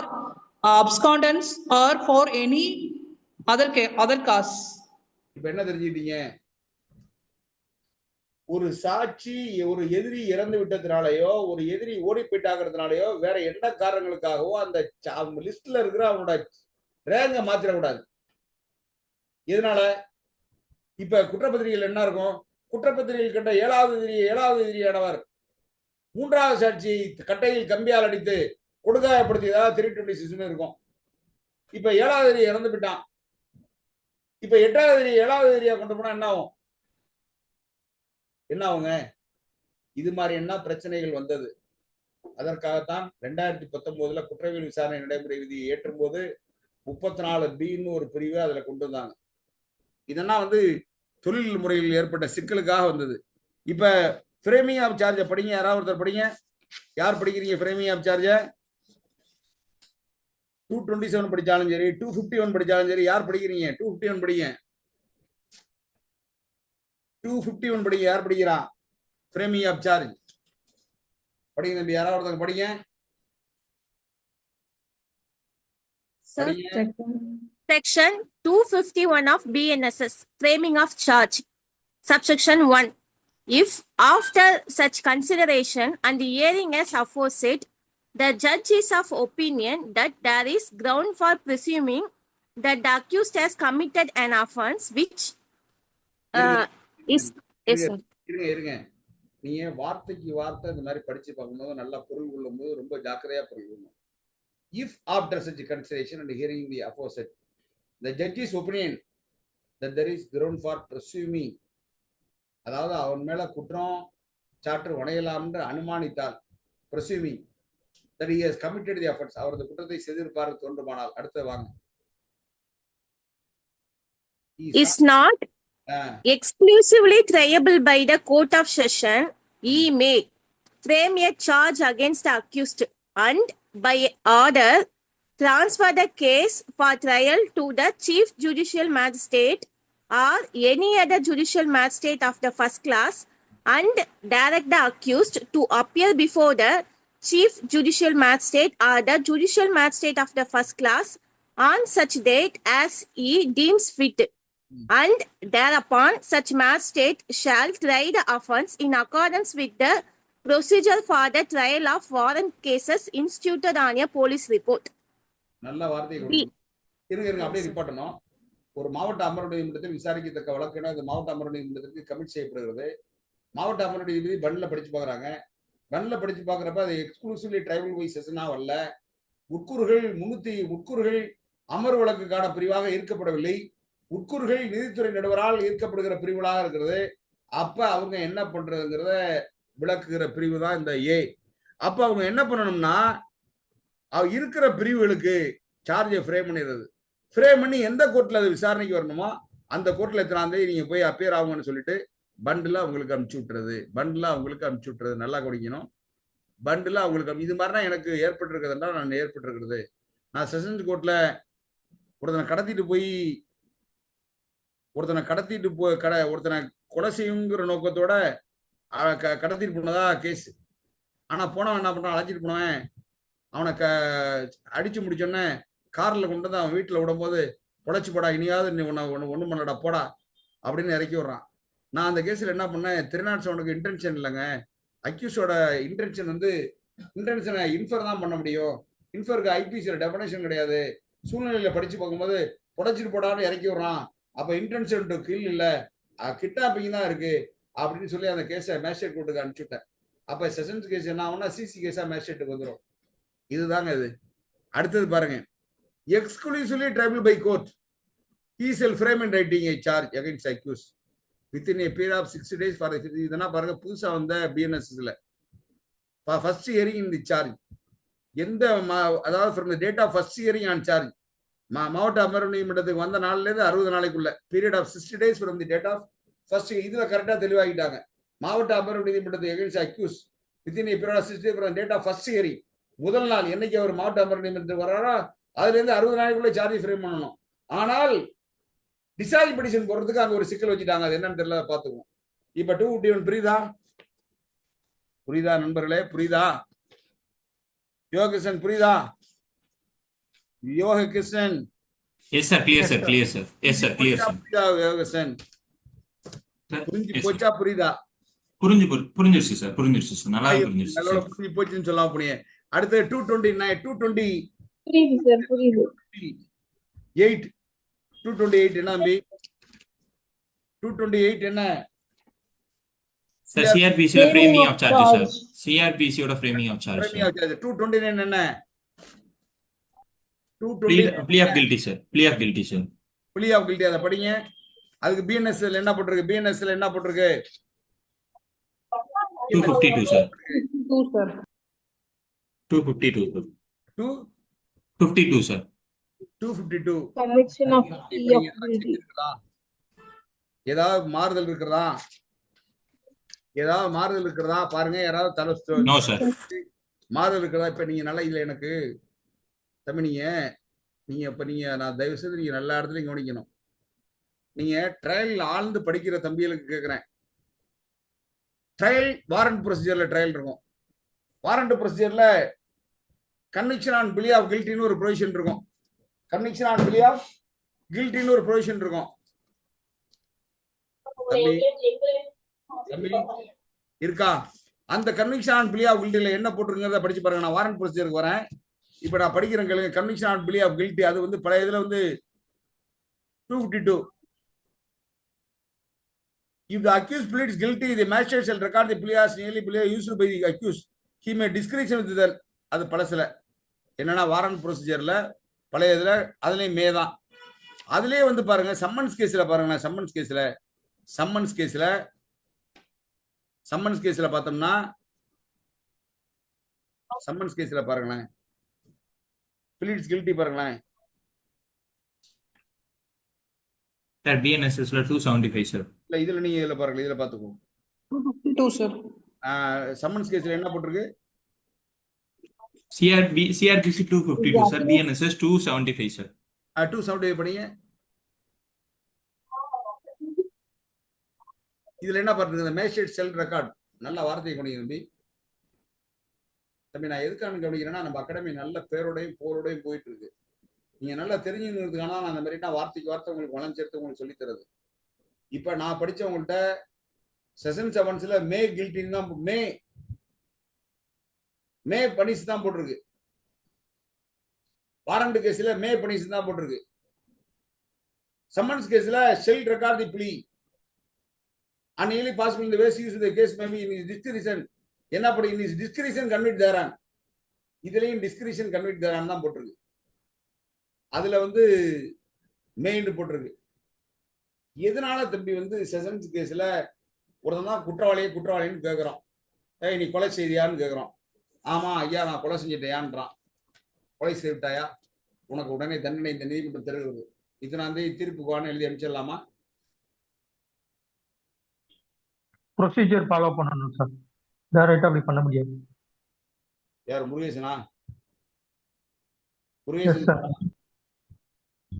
abscondence or for any other cause. இப்ப என்ன தெரிஞ்சுக்கிட்டீங்க? ஒரு சாட்சி ஒரு எதிரி இறந்து விட்டதுனாலயோ ஒரு எதிரி ஓடி போயிட்டாங்கிறதுனாலயோ வேற என்ன காரணங்களுக்காகவோ அந்த லிஸ்ட்ல இருக்கிற அவனோட ரேங்க மாத்திரக்கூடாது. எதனால? இப்ப குற்றப்பத்திரிகையில் என்ன இருக்கும்? குற்றப்பத்திரிகையில் கண்ட 7வது எதிரியானவர் 3வது சாட்சி கட்டையில் கம்பியால் அடித்து கொடுக்காயப்படுத்தியதாக 326 இருக்கும். இப்ப 7வது எதிரி இறந்து போயிட்டான். இப்ப 8வது 7வது எதிரியா கொண்டு போனா என்ன ஆகும்? இது மாதிரி என்ன பிரச்சனைகள் வந்தது? அதற்காகத்தான் 2019 குற்றவியல் விசாரணை நடைமுறை விதியை ஏற்றும் போது 34B ஒரு பிரிவு அதுல கொண்டு வந்தாங்க. இதெல்லாம் வந்து தொழில் முறையில் ஏற்பட்ட சிக்கலுக்காக வந்தது. இப்ப ஃப்ரேமிங் ஆஃப் சார்ஜ படிங்க. யாராவது ஒருத்தர் படிங்க. யார் படிக்கிறீங்க ஃப்ரேமிங் ஆஃப் சார்ஜ? 227 படிச்சாலும் சரி, 251 படிச்சாலும் சரி. யார் படிக்கிறீங்க? 251 படிங்க. 251 படிங்க. யார் படிக்கிறான்? ஃப்ரேமிங் ஆஃப் சார்ஜ் படிங்க தம்பி. யாராவது ஒருத்தர் படிங்க. Section 251 of BNSS, framing of charge. Subsection 1. If after such consideration and hearing as aforesaid, the judge is of opinion that there is ground for presuming that the accused has committed an offense which is yes sir. இருங்க நீங்க வார்த்தைக்கு வார்த்தை இந்த மாதிரி படிச்சு பார்க்கும்போது நல்லா பொருள் கொள்ளும்போது ரொம்ப ஜாக்கிரதையா பொருள் கொள்ளணும். If after such consideration and hearing the aforesaid, the judge's opinion that there is ground for presuming, அதாவது அவன் மேல குற்றம் சாற்று உணையலாம் என்று அனுமானித்தால், presuming that he has committed the offense, அவர் அந்த குற்றத்தை செய்திருப்பார் தோன்றுமானால், அடுத்து வாங்க. Is not exclusively triable by the court of session, he may frame a charge against the accused and by order transfer the case for trial to the chief judicial magistrate or any other judicial magistrate of the first class and direct the accused to appear before the chief judicial magistrate or the judicial magistrate of the first class on such date as he deems fit. And thereupon such magistrate shall try the offence in accordance with the procedure for the trial of warrant cases instituted on a police report. நல்ல வார்த்தை இருங்க அப்படியே report பண்ணோம். ஒரு மாவட்ட அமர்வு நீதிமன்றத்தில் விசாரிக்கத்தக்க வழக்குனா அது மாவட்ட அமர்வு நீதிமன்றத்துக்கு கமிட் செய்யப்படுகிறது. மாவட்ட அமர்வு நீதிபதி பண்ட்ல படிச்சு பாக்குறாங்க. பண்ட்ல படிச்சு பாக்குறப்ப அது எக்ஸ்க்ளூசிவ்லி ட்ரைபல் வைஸ் செஷனா வரல. உட்கூறுகள் அமர்வு வழக்குக்கான பிரிவாக ஈர்க்கப்படவில்லை. உட்கூறுகள் நீதித்துறை நடுவரால் ஈர்க்கப்படுகிற பிரிவுகளாக இருக்கிறது. அப்ப அவங்க என்ன பண்றதுங்கிறத விளக்குகிற பிரிவு தான் இந்த ஏ. அப்ப அவங்க என்ன பண்ணணும்னா இருக்கிற பிரிவுகளுக்கு சார்ஜை ஃப்ரேம் பண்ணிடுறது. ஃப்ரேம் பண்ணி எந்த கோர்ட்ல அது விசாரணைக்கு வரணுமோ அந்த கோர்ட்ல எத்தனாம் தேதி நீங்க போய் அப்பியர் ஆகுங்கன்னு சொல்லிட்டு பண்டில் அவங்களுக்கு அனுப்பிச்சு விட்டுறது. நல்லா கவனிக்கணும். பண்டில் அவங்களுக்கு இது மாதிரினா எனக்கு ஏற்பட்டிருக்கிறதுனா நான் ஏற்பட்டிருக்கிறது. நான் செஷன்ஸ் கோர்ட்ல ஒருத்தனை கடத்திட்டு ஒருத்தனை கொலை செய்யுங்கிற நோக்கத்தோட கடத்திட்டு போனதா கேஸ். ஆனா போனவன் என்ன பண்றான், அழைச்சிட்டு போனவன் அவனை அடிச்சு முடிச்சோன்னே கார்ல கொண்டு வந்து அவன் வீட்டுல விடும்போது பொழைச்சு போடா, இனியாவது நீ ஒண்ணும் பண்ணடா போடா அப்படின்னு இறக்கி விடுறான். நான் அந்த கேஸ்ல என்ன பண்ணேன், 307 இன்டென்ஷன் இல்லைங்க. அக்யூஸோட இன்டென்ஷனை இன்ஃபர் தான் பண்ண முடியும். இன்ஃபருக்கு ஐபிசியோட டெஃபினேஷன் கிடையாது. சூழ்நிலையில படிச்சு பார்க்கும்போது பொழைச்சிட்டு போடான்னு இறக்கி விடுறான். அப்ப இன்டென்ஷன் டு கில் இல்ல, கிட்னாப்பிங் தான் இருக்கு அப்படின்னு சொல்லி அந்த கேஸை மேஜிஸ்ட்ரேட் கோர்ட்டுக்கு அனுப்பிச்சுட்டேன். அப்ப செஷன்ஸ் கேஸ் என்ன ஆகும்னா சிசி கேஸா மேஜிஸ்ட்ரேட்டுக்கு வந்துடும். இதுதாங்க இது. அடுத்தது பாருங்க, exclusively triable by court he shall frame and writing a charge against accused within a period of 60 days for இதெல்லாம் பாருங்க புதுசா வந்த பிஎன்எஸ்ல first hearing in the charge. அதாவது from the date of first hearing on charge மாவட்ட அமர்வு நீதிமன்றத்துக்கு வந்த நாள்ல இருந்து 60 நாளைக்குள்ள period of 60 days from the date of first. இதுல கரெக்டா தெளிவாகிட்டாங்க. மாவட்ட அமர்வு நீதிமன்றத்துக்கு against accused within a period of 60 days from the date of first hearing. முதல் நாள் என்னைக்கு அவர் மாவட்ட அமர்வு நீதிமன்றத்துக்கு வர்றாரோ அதுல இருந்து 60 நாளைக்குள்ள சார்ஜ் ஃப்ரேம் பண்ணணும். ஆனால் டிசார்ஜ் பெட்டிஷன் போடுறதுக்கு அங்க ஒரு சிக்கல் வச்சுட்டாங்க. அது என்னன்னு தெரியல, பாத்துக்குவோம். இப்ப 251 புரியுதா நண்பர்களே? புரியுதா யோககிருஷ்ணன்? புரியுதா Yogakrishnan? Yes sir, clear sir, clear sir. Yes sir, clear sir. புரியுதா யோககிருஷ்ணன்? புரிஞ்சு போச்சா? புரியுதா? புரிஞ்சிருச்சு சார், புரிஞ்சிருச்சு சார், நல்லா புரிஞ்சிருச்சு. நல்ல புரிஞ்சு போச்சுன்னு சொல்லலாம். புரியே. அடுத்து 229 228 என்ன தம்பி? 228 என்ன சார்? சிஆர்பிசி ஓட framing of charge sir. CrPC ஓட ஃப்ரேமிங் ஆஃப் சார்ஜ். 229 என்ன? plea of guilty sir. plea of guilty sir. plea of guilty அத படிங்க. அதுக்கு பிஎன்எஸ்ல என்ன போட்டுருக்கு? பிஎன்எஸ்ல என்ன போட்டுருக்கு? 252 sir. 252 sir. 252 sir. 252 conviction of plea of guilty. ஏதாவது மாறுதல் இருக்கிறதா பாருங்க. யாராவது தலை நோ சார் மாறுதல் இருக்கிறதா? இப்ப நீங்க நல்லா இல்ல எனக்கு தம்பி, நீங்க நான் தயவு செய்து நீங்க நல்ல இடத்துல கவனிக்கணும். நீங்க ட்ரையல் ஆழ்ந்து படிக்கிற தம்பிகளுக்கு கேட்கிறேன். ட்ரையல் வாரண்ட் ப்ரொசீஜர்ல ட்ரையல் இருக்கும். வாரண்ட் ப்ரொசீஜர்ல கன்விக்ஷன் ஆன் பிலி ஆஃப் கில்ட்டின்னு ஒரு ப்ரொவிஷன் இருக்கும். கன்விக்ஷன் ஆன் பிலி ஆஃப் கில்ட்டின்னு ஒரு ப்ரொவிஷன் இருக்கும். தம்பி இருக்கா? அந்த கன்விக்ஷன் ஆன் பிலி ஆஃப் கில்ட்டில என்ன போட்டிருக்கிறத படிச்சு பாருங்க. நான் வாரண்ட் ப்ரொசீஜருக்கு வரேன். இப்ப நான் படிக்கிறேன் கேளுங்க. கன்விக்ஷன் ஆன் பிலி ஆஃப் கில்ட்டி அது வந்து பழைய இதுல 252. If the accused pleads guilty, the magistrate shall record the plea as nearly plea used by the accused. He may discretion with the அது பழசுல என்னன்னா வாரண்ட் ப்ரொசீஜர்ல பழைய இதுல அதுலயும் மே தான். அதுலயே வந்து பாருங்க சம்மன்ஸ் கேஸ்ல பாருங்களேன். சம்மன்ஸ் கேஸ்ல பார்த்தோம்னா சம்மன்ஸ் கேஸ்ல பாருங்களேன். பிளீட்ஸ் கில்ட்டி பாருங்களேன். சார் பிஎன்எஸ்எஸ்ல 275 சார். இல்ல இதுல நீங்க இதுல பாருங்க. இதுல பாத்துக்கோ. 252 சார். சம்மன்ஸ் கேஸ்ல என்ன போட்டிருக்கு? CRPC 252 sir. BNSS 275 sir. 275 படிங்க. இதுல என்ன பாருங்க? மேஜிஸ்ட்ரேட் செல் ரெக்கார்ட். நல்ல வார்த்தையை கொண்டீங்க தம்பி. தம்பி நான் எதுக்கான கவனிக்கிறேன்னா நம்ம அகாடமி நல்ல பேரோடையும் போரோடையும் போயிட்டு இருக்கு. நீங்க நல்லா தெரிஞ்சுக்கிறதுக்கான நான் அந்த மாதிரி வார்த்தைக்கு வார்த்தை உங்களுக்கு வளம் சேர்த்து உங்களுக்கு சொல்லி தருது. இப்ப நான் படிச்சவங்கள்ட்ட செஷன் 7 மே கில்ட்டின்னு தான் மே பனிஷ் தான் போட்டிருக்கு. வாரண்ட் கேஸ்ல மே பனிஷ் தான் போட்டிருக்கு. சம்மன்ஸ் கேஸ்ல shell record the plea and nearly possible in the way used the case may be in his discretion. என்ன படி in his discretion convict thereon. இதுலயும் discretion convict thereon தான் போட்டிருக்கு. அதுல வந்து மெயின் போட்டிருக்கு. எதனால தம்பி வந்து செஷன்ஸ் கேஸ்ல ஒருத்தன் தான் குற்றவாளின்னு கேட்கிறோம். நீ கொலை செய்தியான்னு கேட்கிறோம். ஆமா ஐயா நான் கொலை செஞ்சிட்டேயான்றான். கொலை செய்துட்டாயா, உனக்கு உடனே தண்டனை இந்த நீதிமன்றம் தருகிறது. இத்தனாம் தேதி தீர்ப்புக்குவான்னு எழுதி அனுப்பிச்சிடலாமா? ப்ரொசீஜர் ஃபாலோ பண்ணணும் சார். டைரக்டா அப்படி பண்ண முடியாது. யார் முருகேசனா? Yes sir.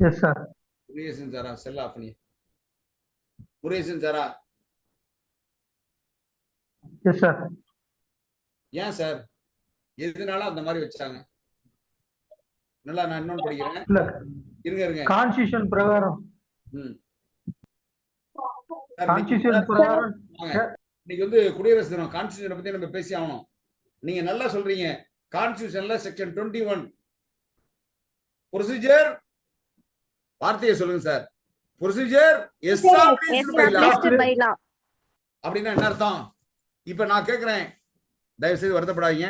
Yes sir. Murugesan சாரா? செல் ஆஃப் பண்ணி. முருகேசன் சாரா? Yes sir. ஏன் சார் எதனால அந்த மாதிரி வச்சாங்க? நல்லா நான் இன்னொன்னு படிக்கிறேன். இல்ல இருங்க கான்ஸ்டிடியூஷன் பிரகாரம் கான்ஸ்டிடியூஷன் பிரகாரம் இன்னைக்கு வந்து குடியரசு தினம். கான்ஸ்டிடியூஷனை பத்தி நம்ம பேசி ஆகணும். நீங்க நல்லா சொல்றீங்க. கான்ஸ்டிடியூஷன்ல செக்ஷன் 21 ப்ரொசீஜர் வார்த்தையை சொல்லுங்க சார். ப்ரொசீஜர் எஸ்டாப்லிஷ்டு பை லா அப்படின்னா என்ன அர்த்தம்? இப்ப நான் கேட்கிறேன், தயவு செய்து வருத்தப்படாதீங்க.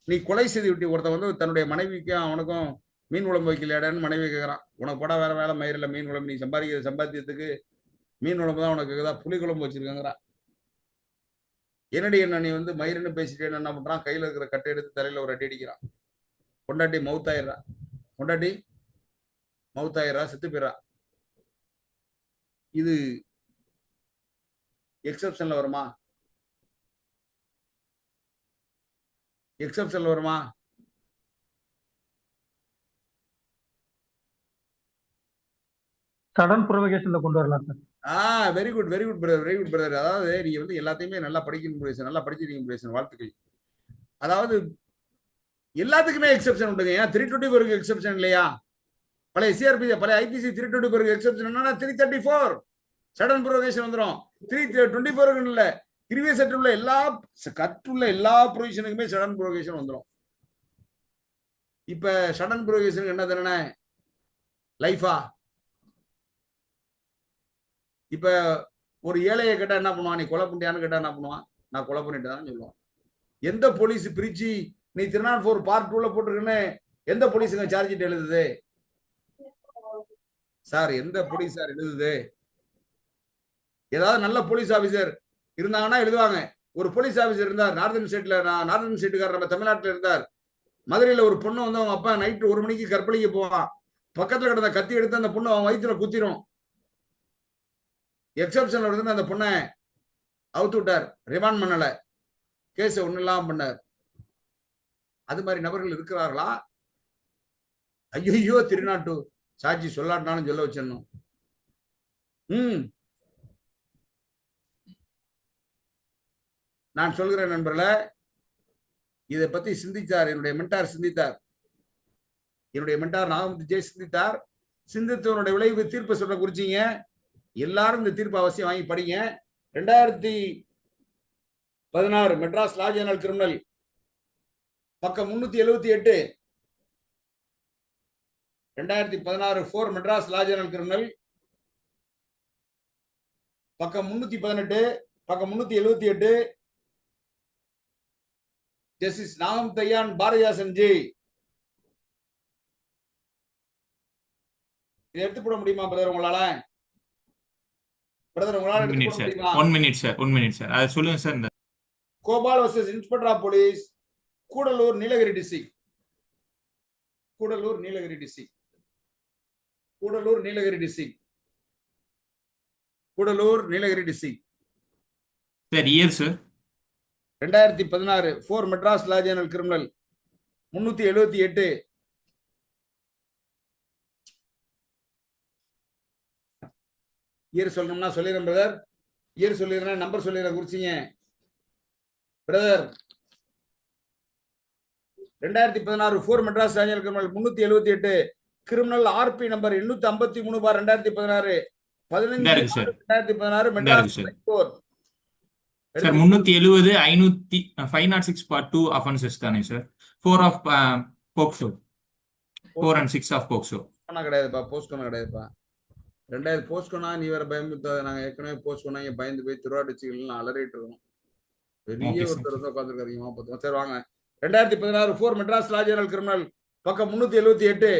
நீ கொலை செய்து விட்டு ஒருத்தன் வந்து தன்னுடைய மனைவிக்கும் அவனுக்கும் மீன் குழம்பு வைக்கலையாடான்னு மனைவி கேட்கறான். உனக்கு போட வேற வேலை மயிரில் மீன் குழம்பு, நீ சம்பாத்தியத்துக்கு மீன் குழம்பு தான் உனக்கு இருக்குதா, புளி குழம்பு வச்சிருக்கங்கிறா. என்னடி என்ன நீ வந்து மயிருன்னு பேசிட்டேன்னு என்ன பண்றான்? கையில இருக்கிற கட்டை எடுத்து தலையில ஒரு அடி அடிக்கிறான். கொண்டாட்டி மவுத்தாயிரா செத்து போயிடறா. இது எக்ஸப்ஷன்ல வருமா? சடன் ப்ரொவகேஷன்ல கொண்டு வரலாம் சார். Very good brother. அதாவது நீங்க வந்து எல்லாத்தையுமே நல்லா படிக்கணும், நல்லா படிச்சிருக்கீங்க. வாழ்த்துக்கள். அதாவது எல்லாத்துக்குமே எக்ஸெப்ஷன் உண்டுங்க. ஏன் 324 எக்ஸெப்ஷன் இல்லையா? பழைய சிஆர்பி பழைய ஐபிசி 324 எக்ஸெப்ஷன் என்னன்னா 334 சடன் ப்ரொவகேஷன் வந்துடும். 324 இல்ல, ப்ரீவியஸ் கற்றுள்ள எல்லா ப்ரொவிஷனுக்குமே சடன் ப்ரொவகேஷன் வந்துடும். இப்ப சடன் ப்ரொவகேஷனுக்கு என்ன தண்டனை? லைஃபா? இப்ப ஒரு ஏழையை கேட்டா என்ன பண்ணுவான்? நீ கொலை பண்ணியான்னு கேட்டா என்ன பண்ணுவான்? நான் கொலை பண்ணிட்டு தான் சொல்லுவான். எந்த போலீஸ் பிரிச்சு நீ 304 பார்ட் 2ல போட்டிருக்குன்னு எந்த போலீஸுங்க சார்ஜ் ஷீட் எழுதுது சார்? எந்த போலீஸ் சார் எழுதுது? ஏதாவது நல்ல போலீஸ் ஆபீசர் இருந்தாங்கன்னா எழுதுவாங்க. ஒரு போலீஸ் ஆபீசர் இருந்தார் நார்தன் ஸ்டேட்டுக்காரர், நம்ம தமிழ்நாட்டில் இருந்தார். மதுரையில ஒரு பொண்ணு வந்து அவங்க அப்பா நைட்டு 1 மணிக்கு கற்பழிக்க போவான். பக்கத்துல கிடந்த கத்தி எடுத்து அந்த பொண்ணு அவன் வயிற்றுல குத்திரும். எக்ஸப்ஷன்ல இருந்து அந்த பொண்ணை அவுத்து விட்டார், ரிமாண்ட் பண்ணல, கேஸ் ஒண்ணு இல்லாம பண்ணார். அது மாதிரி நபர்கள் இருக்கிறார்களா? ஐயோ 302 சாட்சி சொல்லாட்டினாலும் சொல்ல வச்சிடணும். நான் சொல்கிறேன் நண்பர்களே, இதை பத்தி சிந்தித்தார் என்னுடைய மென்டார் நாகமுத்து ஜெய் சிந்தித்தார். சிந்தித்தவனுடைய விளைவு தீர்ப்பு சொல்ல குறிச்சிங்க. எல்லாரும் இந்த தீர்ப்பு அவசியம் வாங்கி படிங்க. 2016 மெட்ராஸ் லா ஜேர்னல் கிரிமினல் பக்கம் 378. 2016 4 மெட்ராஸ் லா ஜேர்னல் கிரிமினல் பக்கம் 318, பக்கம் 378. ஜஸ்டிஸ் நாகம் தையான் பாரதிதாசன் ஜி. இதை எடுத்து போட முடியுமா பிரதர் உங்களால? பிரதர் உங்களால எடுத்து போட முடியுமா? 1 minute சார். அது சொல்லுங்க சார். இந்த Gopal versus inspector of police, Gudalur Nilgiri district. Gudalur Nilgiri district. Gudalur Nilgiri district. Gudalur Nilgiri district. Sir year sir 2016. 4 Madras law journal criminal 378. Year சொல்லணும்னா சொல்லிடுறேன் பிரதர். இயர் சொல்லிடுறேன், நம்பர் சொல்லிடுறேன், குறிச்சிங்க brother. 2016 4 Madras law journal criminal 378. Criminal RP number 853/2016. 15/2016 Madras high court. Sir 370 506 part 2 offenses தானே sir? 4 of POCSO, 4 and 6 of POCSO. கிடையாதுப்பா, போஸ்ட்கோனா கிடையாதுப்பா. 2000 போஸ்ட்கோனா நீ வேற பயமுத்தாத. நாங்க ஏற்கனவே போஸ்ட்கோனா இங்க பயந்து போய் திருவாடிச்சிகள் அலறிட்டு இருக்கோம். பெரிய ஒருத்தர் வந்து உட்காந்துருக்காதீங்க பார்த்துக்கோங்க. சரி வாங்க. 2016 4 மெட்ராஸ் லா ஜேர்னல் கிரிமினல் பக்கம் 378.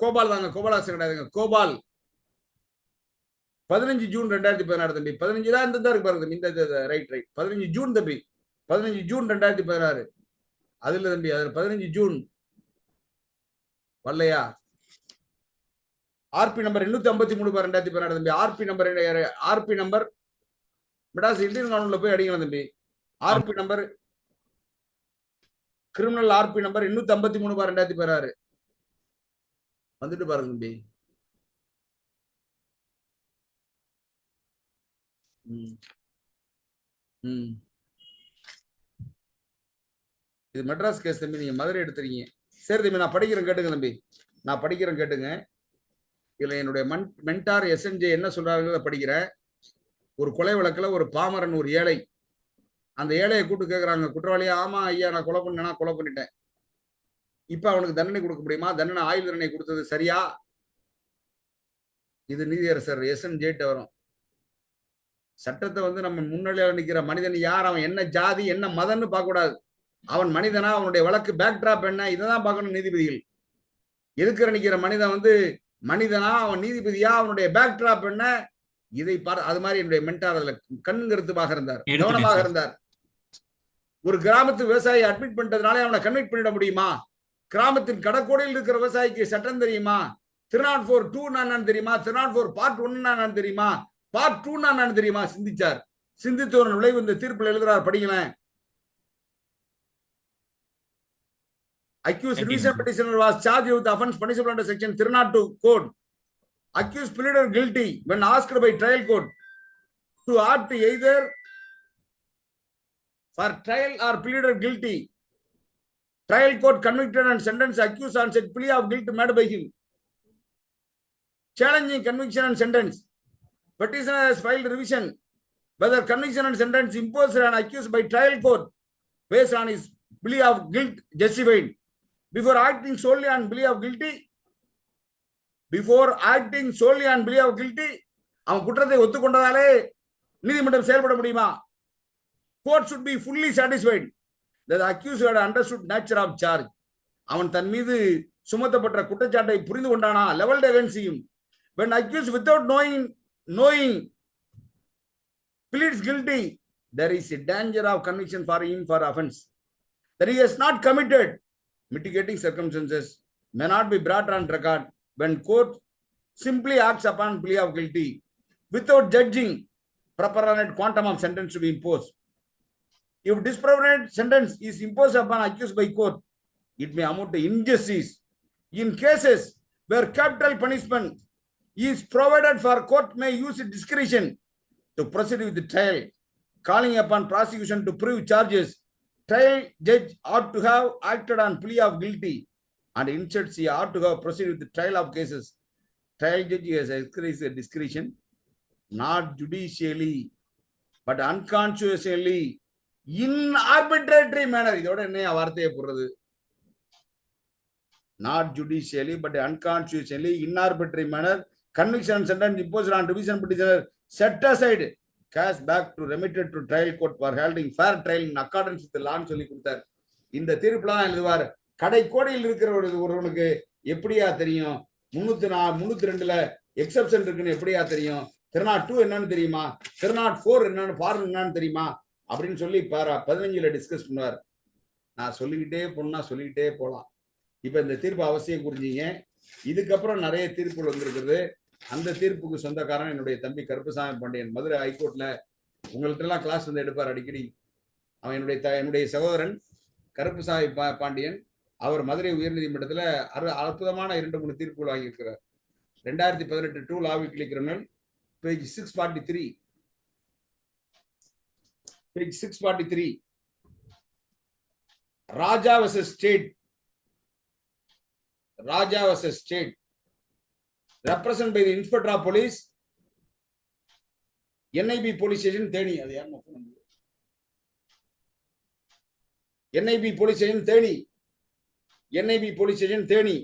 கோபால் தாங்க, கோபாலாசன் கிடையாதுங்க, கோபால். 15 ஜூன் 2016 தம்பி. 15 தான் இந்த இருக்கு பாருங்க தம்பி. இந்த ரைட் 15 ஜூன் தம்பி. 15 ஜூன் 2016. அதுல தம்பி, அதுல 15 ஜூன் வரலையா? ஆர்பி நம்பர் 853/2016 தம்பி. ஆர்பி நம்பர் மெட்ராஸ் இந்தியன் கானூன்ல போய் அடிக்கலாம் தம்பி. RP number criminal RP number 853/2016 வந்துட்டு பாருங்க தம்பி. இது மெட்ராஸ் கேஸ் தம்பி. நீங்க மதுரை எடுத்துறீங்க. சரி தம்பி, நான் படிக்கிறேன் கேட்டுங்க தம்பி. நான் படிக்கிறேன் கேட்டுங்க. இதுல என்னுடைய மென்டார் SNJ என்ன சொல்றாங்க படிக்கிறேன். ஒரு கொலை வழக்குல ஒரு பாமரன், ஒரு ஏழை, அந்த ஏழையை கூப்பிட்டு கேட்கறாங்க, குற்றவாளியா? ஆமா ஐயா, நான் கொலை பண்ணிட்டேன். இப்ப அவனுக்கு தண்டனை கொடுக்க முடியுமா? தண்டனை ஆயுள் தண்டனை கொடுத்தது சரியா? இது நீதியரசர் SNJ வரும். சட்டத்தை வந்து நம்ம முன்னிலையில் நிற்கிற மனிதன் யார், அவன் என்ன ஜாதி, என்ன மதம்னு பார்க்க கூடாது. அவன் மனிதனா, அவனுடைய வழக்கு பேக் டிராப் என்ன, இதைதான் பார்க்கணும் நீதிபதிகள். எதுக்குற நிக்கிற மனிதன் வந்து மனிதனா, அவன் நீதிபதியா, அவனுடைய பேக் டிராப் என்ன, இதை அது மாதிரி என்னுடைய மென்டார் அதுல கண்கருத்துமாக இருந்தார், கவனமாக இருந்தார். ஒரு கிராமத்து விவசாயி அட்மிட் பண்றதுனால அவனை கன்விக்ட் பண்ணிட முடியுமா? கிராமத்தின் கடற்கோடியில் இருக்கிற விவசாயிக்கு சட்டம் தெரியுமா? 304 2 நான் தெரியுமா? 304 part 1 நான் தெரியுமா? part 2 நான் தெரியுமா? சிந்திச்சார். சிந்தித்து ஒரு நுழைவு இந்த தீர்ப்பில் எழுதுறார், படிக்கலாம். Accused revision petitioner was charged with offense punishable under section 302 code. Accused pleaded guilty when asked by trial court to opt either for trial or pleaded guilty. Trial court convicted and sentenced accused on said plea of guilt made by him. Challenging conviction and sentence. Petitioner has filed revision whether conviction and sentence imposed on accused by trial court based on his plea of guilt justified. Before acting solely on plea of guilty, அவன் குற்றத்தை ஒத்துக்கொண்டதாலே நீதிமன்றம் செயல்பட முடியுமா? Court should be fully satisfied that the accused had understood nature of charge. அவன் தன் மீது சுமத்தப்பட்ட குற்றச்சாட்டை புரிந்து கொண்டானா? leveled against him. When accused without knowing pleads guilty, there is a danger of conviction for him for offense that he has not committed. Mitigating circumstances may not be brought on record when court simply acts upon plea of guilty without judging proportionate quantum of sentence to be imposed. If disproportionate sentence is imposed upon accused by court, it may amount to injustice. In cases where capital punishment is provided for, court may use its discretion to proceed with the trial, calling upon prosecution to prove charges. Trial judge ought to have acted on plea of guilty, and instead he ought to have proceeded with the trial of cases. Trial judge has exercised discretion, not judicially, but unconsciously, in arbitrary manner. இதோட என்ன வார்த்தையை போடுறது? Not judicially, but unconsciously, in arbitrary manner, conviction and sentence imposed on division petitioner set aside, cash back to remitted to trial court for holding fair trial in accordance with the law சொல்லி கொடுத்தார். இந்த தீர்ப்புல தான் எழுதுவார், கடை கோடியில் இருக்கிற ஒருவனுக்கு எப்படியா தெரியும் 302ல எக்ஸெப்ஷன் இருக்குன்னு எப்படியா தெரியும், 302 என்னன்னு தெரியுமா, 304 என்னன்னு ஃபாரன் என்னன்னு தெரியுமா அப்படின்னு சொல்லி 15ல டிஸ்கஸ் பண்ணுவார். நான் சொல்லிக்கிட்டே போலாம். இப்ப இந்த தீர்ப்பு அவசியம் புரிஞ்சுங்க. இதுக்கப்புறம் நிறைய தீர்ப்புகள் வந்திருக்கிறது. அந்த தீர்ப்புக்கு சொந்தக்காரன் என்னுடைய தம்பி கருப்புசாமி பாண்டியன், மதுரை ஹைகோர்ட்ல உங்கள்கிட்ட எல்லாம் கிளாஸ் வந்து எடுப்பார் அடிக்கடி. அவன் என்னுடைய சகோதரன் கருப்புசாமி பாண்டியன். அவர் மதுரை உயர்நீதிமன்றத்துல அற்புதமான 2-3 தீர்ப்புகள் வாங்கியிருக்கிறார். 2018 2 லா weekly criminal page 643 Raja vs state represented by the Inspector of Police, NIB police station Theni. அது யாருமா phone number? NIB police station Theni.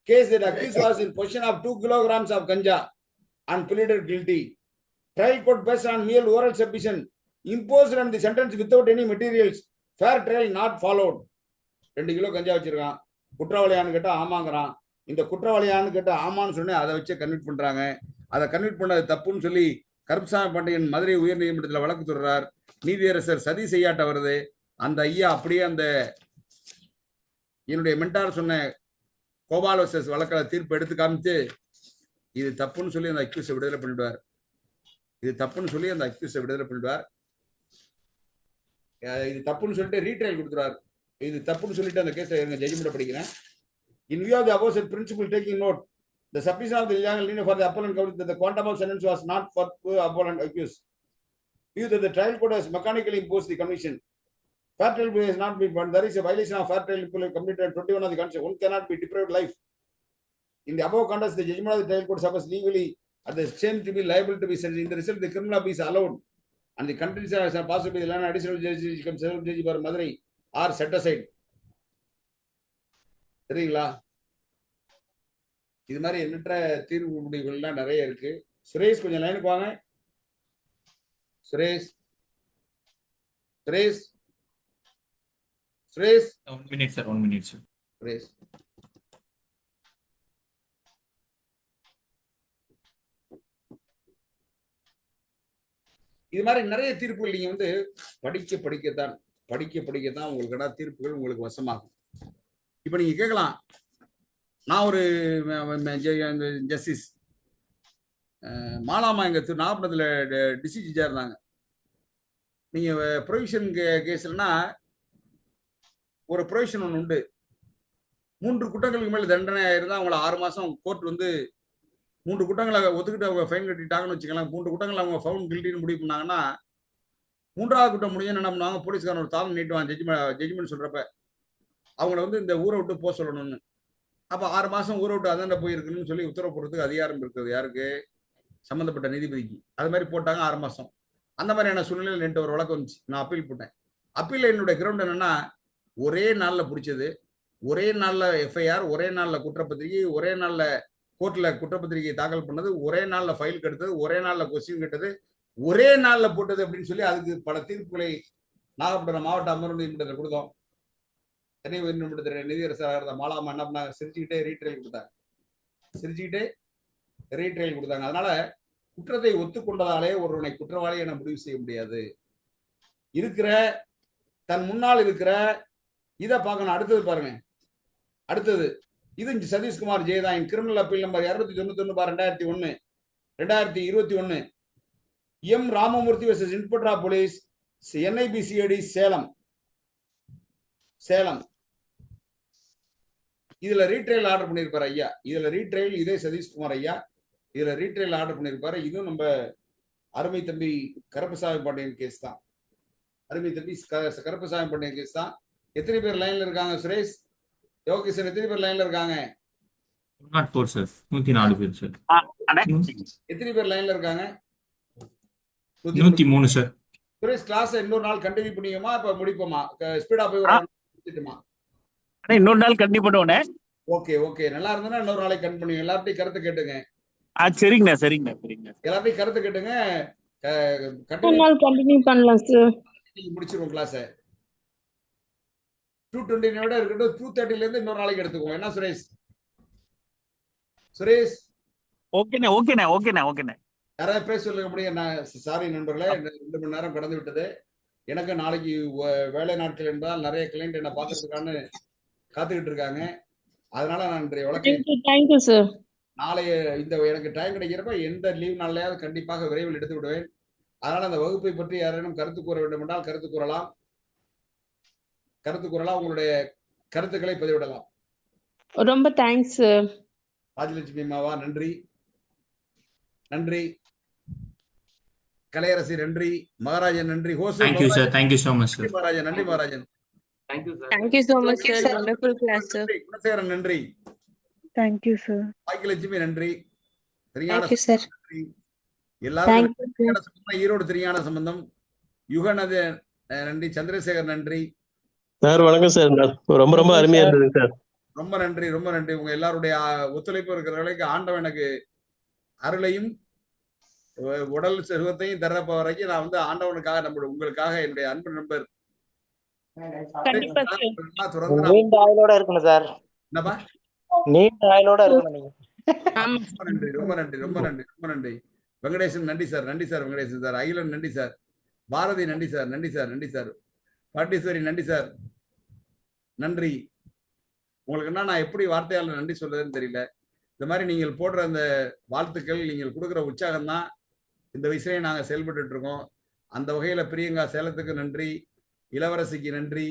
Case that accused was in possession of 2 kilograms of ganja and pleaded guilty. Trial court based on mere oral submission imposed on the sentence without any materials. Fair trial not followed. 2 kilo கஞ்சா வச்சிருக்கான். குற்றவாளியான்னு கேட்டா ஆமாங்கிறான். இந்த குற்றவாளியான்னு கேட்டா ஆமான்னு சொன்னே அதை வச்சு கன்விட் பண்றாங்க. அதை கன்விட் பண்ணது தப்புன்னு சொல்லி கருப்புசாமி பாண்டியன் மதுரை உயர் நீதிமன்றத்தில் வழக்கு தொடர்றார். நீதியரசர் சதி செய்யாட்ட வருது. அந்த ஐயா அப்படியே அந்த என்னுடைய மென்டார் சொன்ன கோபால் வர்சஸ் வழக்கில் தீர்ப்பு எடுத்து காமிச்சு இது தப்புன்னு சொல்லி அந்த அக்யூஸை விடுதலை பண்ணிடுவார். இது தப்புன்னு சொல்லிட்டு ரீட்ரையல் கொடுத்துருவார். இது தப்புன்னு சொல்லிட்டு அந்த கேஸை ஜட்ஜ்மெண்ட் படிக்கிறேன். In view of the above said principle, taking note, the submission of the legal linear for the appellant counted that the quantum of sentence was not for appellant accused. View that the trial court has mechanically imposed the conviction. Fair trial has not been found. There is a violation of fair trial committed 21 of the Constitution. One cannot be deprived life. In the above context, the judgment of the trial court suffers legally at the same to be liable to be sentenced. In the result, the criminal is allowed, and the countries are possibly the land additional judges become several judges for Madurai are set aside. சரிங்களா? இது மாதிரி எண்ணற்ற தீர்வு முடிவுகள்லாம் நிறைய இருக்கு. சுரேஷ் கொஞ்சம் லைனுக்கு வாங்க. Suresh 1 minute sir. 1 minute sir. Suresh இது மாதிரி நிறைய தீர்ப்புகள் நீங்க வந்து படிக்கத்தான் உங்களுக்கு தீர்ப்புகள் உங்களுக்கு வசமாகும். இப்ப நீங்க கேட்கலாம், நான் ஒரு ஜஸ்டிஸ் மாலாமா எங்க நாகப்பட்டினத்துல டிஸ்ட்ரிக்ட் ஜட்ஜா இருந்தாங்க. நீங்க ப்ரொவிஷன் கேஸ்லன்னா ஒரு ப்ரொவிஷன் ஒன்று உண்டு. 3 குற்றங்களுக்கு மேல தண்டனை இருந்தா அவங்கள 6 மாசம் கோர்ட் வந்து 3 குற்றங்களை ஒத்துக்கிட்டு அவங்க ஃபைன் கட்டிட்டாங்கன்னு வச்சுக்கலாம். 3 குற்றங்களை அவங்க ஃபவுண்ட் கில்ட்டின்னு முடிவு பண்ணாங்கன்னா 3ஆவது குற்றம் முடிஞ்சு என்ன பண்ணுவாங்க, போலீஸ்காரன் ஒரு தாளம் நீட்டுவான் ஜட்ஜ்மெண்ட் சொல்றப்ப அவங்கள வந்து இந்த ஊரை விட்டு போக சொல்லணும்னு. அப்ப 6 மாசம் ஊரை விட்டு அதாண்ட போயிருக்கணும்னு சொல்லி உத்தரவு போடுறதுக்கு அதிகாரம் இருக்குது யாருக்கு, சம்பந்தப்பட்ட நீதிபதிக்கு. அது மாதிரி போட்டாங்க 6 மாசம். அந்த மாதிரியான சூழ்நிலையில் 2 ஒரு வழக்கு வந்துச்சு. நான் அப்பீல் போட்டேன். அப்பீல் என்னுடைய கிரவுண்ட் என்னன்னா, ஒரே நாள்ல பிடிச்சது, ஒரே நாள்ல எஃப்ஐஆர், ஒரே நாள்ல குற்றப்பத்திரிகை, ஒரே நாள்ல கோர்ட்ல குற்றப்பத்திரிகை தாக்கல் பண்ணது, ஒரே நாள்ல ஃபைல் கெடுத்தது, ஒரே நாள்ல கொஸ்டின் கேட்டது, ஒரே நாள்ல போட்டது அப்படின்னு சொல்லி அதுக்கு பல தீர்ப்புகளை நாகப்பட்டினம் மாவட்ட அமர்வு நீதிமன்றத்தில் கொடுத்தோம். சென்னை உயர்நீதிமன்றத்தில் நீதியரசராக இருந்த மாலாமா என்ன பண்ணாங்க, சிரிச்சுக்கிட்டே ரீட்ரையல் கொடுத்தாங்க. அதனால குற்றத்தை ஒத்துக்கொண்டதாலே ஒருவனை குற்றவாளி என முடிவு செய்ய முடியாது. தன் முன்னால் இருக்கிற இதை பார்க்கணும். அடுத்தது பாருங்க, இது Satishkumar Jayathan criminal appeal number 291/2001 2021 M Ramamurthy versus inspector of police NIBCID Salem. இதுல ரீட்ரையல் ஆர்டர் பண்ணிருப்பாரு ஐயா. இதே சதீஷ்குமார் ஐயா இதுல ரீட்ரையல் ஆர்டர் பண்ணிருப்பாரு. இதுவும் நம்ம அருமை தம்பி கருப்பசாமி பாண்டியன் கேஸ் தான். எத்தனை பேர் லைன்ல இருக்காங்க? சுரேஷ், யோகேஷன் எத்தனை பேர் லைன்ல இருக்காங்க? 104 பேர் சார். எத்தனை பேர் லைன்ல இருக்காங்க? 103 சார். சுரேஷ், கிளாஸ் இன்னொரு நாள் கண்டினியூ பண்ணியோமா? இப்ப முடிப்போமா? ஸ்பீடா போய் இன்னொரு நாள் கண்டினியூ பண்ணுவோனே. ஓகே ஓகே, நல்லா இருந்ததுன்னா இன்னொரு நாளைக்கு கண் பண்ணுங்க. எல்லார்ட்டையும் கருத்து கேட்டுங்க. சரிங்கண்ணா சரிங்கண்ணா சரிங்கண்ணா. எல்லார்ட்டையும் கருத்து கேட்டுங்க. கண்டினியூ பண்ணலாம் சார். முடிச்சிருவோம் கிளாஸை. 2:20 விட இருக்கட்டும். 2:30 இருந்து இன்னொரு நாளைக்கு எடுத்துக்குவோம். என்ன சுரேஷ்? சுரேஷ் ஓகேண்ணா ஓகேண்ணா ஓகேண்ணா ஓகேண்ணா. யாராவது பேச சொல்லுங்க முடியும். சாரி நண்பர்களே, 2 மணி நேரம் கடந்து விட்டது. எனக்கு நாளைக்கு வேலை நாட்கள் என்பதால் நிறைய கிளைண்ட் என்ன பார்க்கறதுக்கான காத்துக்கிட்டு இருக்காங்க. அதனால நான் இன்றைய தேங்க்யூ சார். நாளைய இந்த எனக்கு டைம் கிடைக்கிறப்ப எந்த லீவ் நாளையாவது கண்டிப்பாக விரைவில் எடுத்து விடுவேன். அதனால அந்த வகுப்பை பற்றி யாரேனும் கருத்து கூற வேண்டும் என்றால் கருத்து கூறலாம். உங்களுடைய கருத்துக்களை பதிவிடலாம். ரொம்ப தேங்க்ஸ் சார். ராஜலட்சுமி அம்மாவா, நன்றி நன்றி. கலையரசி நன்றி. மகாராஜன் நன்றி. Thank you, sir. Thank you so much, sir. மகாராஜன் நன்றி. மகாராஜன் Thank you so much sir. Wonderful class sir. Gunasekaran நன்றி. Thank you, sir. பாக்கியலட்சுமி நன்றி. Thank you, sir. எல்லாரும் ஈரோடு திரியான சம்பந்தம். யுகநது நன்றி. சந்திரசேகர் நன்றி. சார் வணக்கம் சார். ரொம்ப ரொம்ப அருமையா இருந்தது சார். ரொம்ப நன்றி ரொம்ப நன்றி. உங்க எல்லாருடைய ஒத்துழைப்பு இருக்கிறவர்களுக்கு ஆண்டவன் எனக்கு அருளையும் உடல் செல்வத்தையும் தர்றப்ப வரைக்கும் நான் வந்து ஆண்டவனுக்காக உங்களுக்காக என்னுடைய அன்பு நண்பர் தொடர்ந்து நீண்ட ஆயுளோட இருக்கணும் சார். என்னப்பா? நீண்ட ஆயுளோட இருக்கணும் நீங்க. ரொம்ப நன்றி ரொம்ப நன்றி ரொம்ப நன்றி ரொம்ப நன்றி. வெங்கடேசன் நன்றி சார். நன்றி சார் வெங்கடேசன் சார். அகிலன் நன்றி சார். பாரதி நன்றி சார். நன்றி சார். நன்றி சார். பாட்டீஸ்வரி நன்றி சார். நன்றி. உங்களுக்கு என்ன நான் எப்படி வார்த்தையால் நன்றி சொல்றதுன்னு தெரியல. இந்த மாதிரி நீங்கள் போடுற அந்த வாழ்த்துக்கள், நீங்கள் கொடுக்குற உற்சாகம் தான் இந்த விஷயம் நாங்கள் செயல்பட்டு இருக்கோம். அந்த வகையில பிரியங்கா சேலத்துக்கு நன்றி, இளவரசிக்கு நன்றி,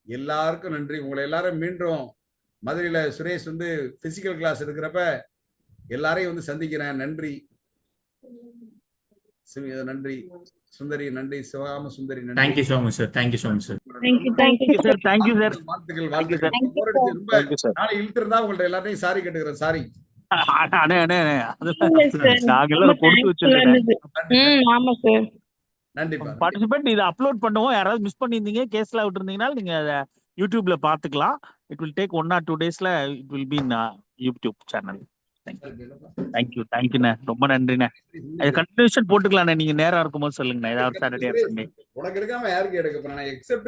எல்லாருக்கும் நன்றி. உங்களை எல்லாரும் மீண்டும் மதுரையில சுரேஷ் வந்து பிசிக்கல் கிளாஸ் எடுக்கிறப்ப எல்லாரையும் வந்து சந்திக்கிறேன். நன்றி நன்றி. சுந்தரி நன்றி. சிவகாம சுந்தரி நன்றி. Thank you so much, sir. Thank you so much, sir. Thank you sir. Thank you sir. வாழ்த்துக்கள் வாழ்த்துக்கள். ரொம்ப நாளை இழுத்து இருந்தா உங்கள்ட்ட எல்லாத்தையும் சாரி கேட்டுக்கிறேன். சாரி. அண்ணே அண்ணே நாங்க எல்லாம் கொடுத்து வச்சிருக்கேன். ஆமா சார். நன்றி. பார்ட்டிசிபென்ட் இதை அப்லோட் பண்ணுவோம். யாராவது மிஸ் பண்ணியிருந்தீங்க, கேஸ்ல விட்டுருந்தீங்கன்னா நீங்க அதை யூடியூப்ல பாத்துக்கலாம். இட் வில் டேக் 1 or 2 daysல it will be in YouTube channel. தேங்க்யூண்ணே. ரொம்ப நன்றிண்ணே. அது கண்டினியூஷன் போட்டுக்கலாண்ணே. நீங்க நேரம் இருக்கும்போது சொல்லுங்கண்ணே. ஏதாவது சாட்டர்டே சண்டே. உனக்கு எடுக்காம யாருக்கு எடுக்க போறேன்? நான் எக்ஸெப்ட்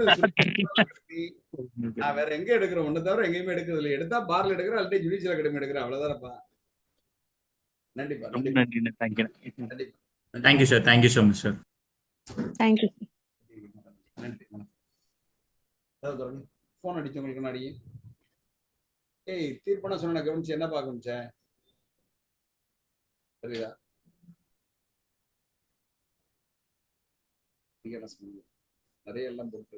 நான் வேற எங்க எடுக்கிறேன்? ஒண்ணு தவிர எங்கேயுமே எடுக்கிறது இல்லை. எடுத்தா பார்ல எடுக்கிறேன், அல்லது ஜுடிஷியல் அகாடமி எடுக்கிறேன். அவ்வளவுதான்ப்பா. நன்றிப்பா. ரொம்ப நன்றிண்ணே. தேங்க்யூண்ணே. Thank you, sir. Thank you so much, sir. Thank you. நன்றி. போன் அடிச்சவங்களுக்கு முன்னாடி தீர்ப்பன சொன்ன கவனிச்சு என்ன பார்க்க சரியா? நிறைய எல்லாம் போட்டு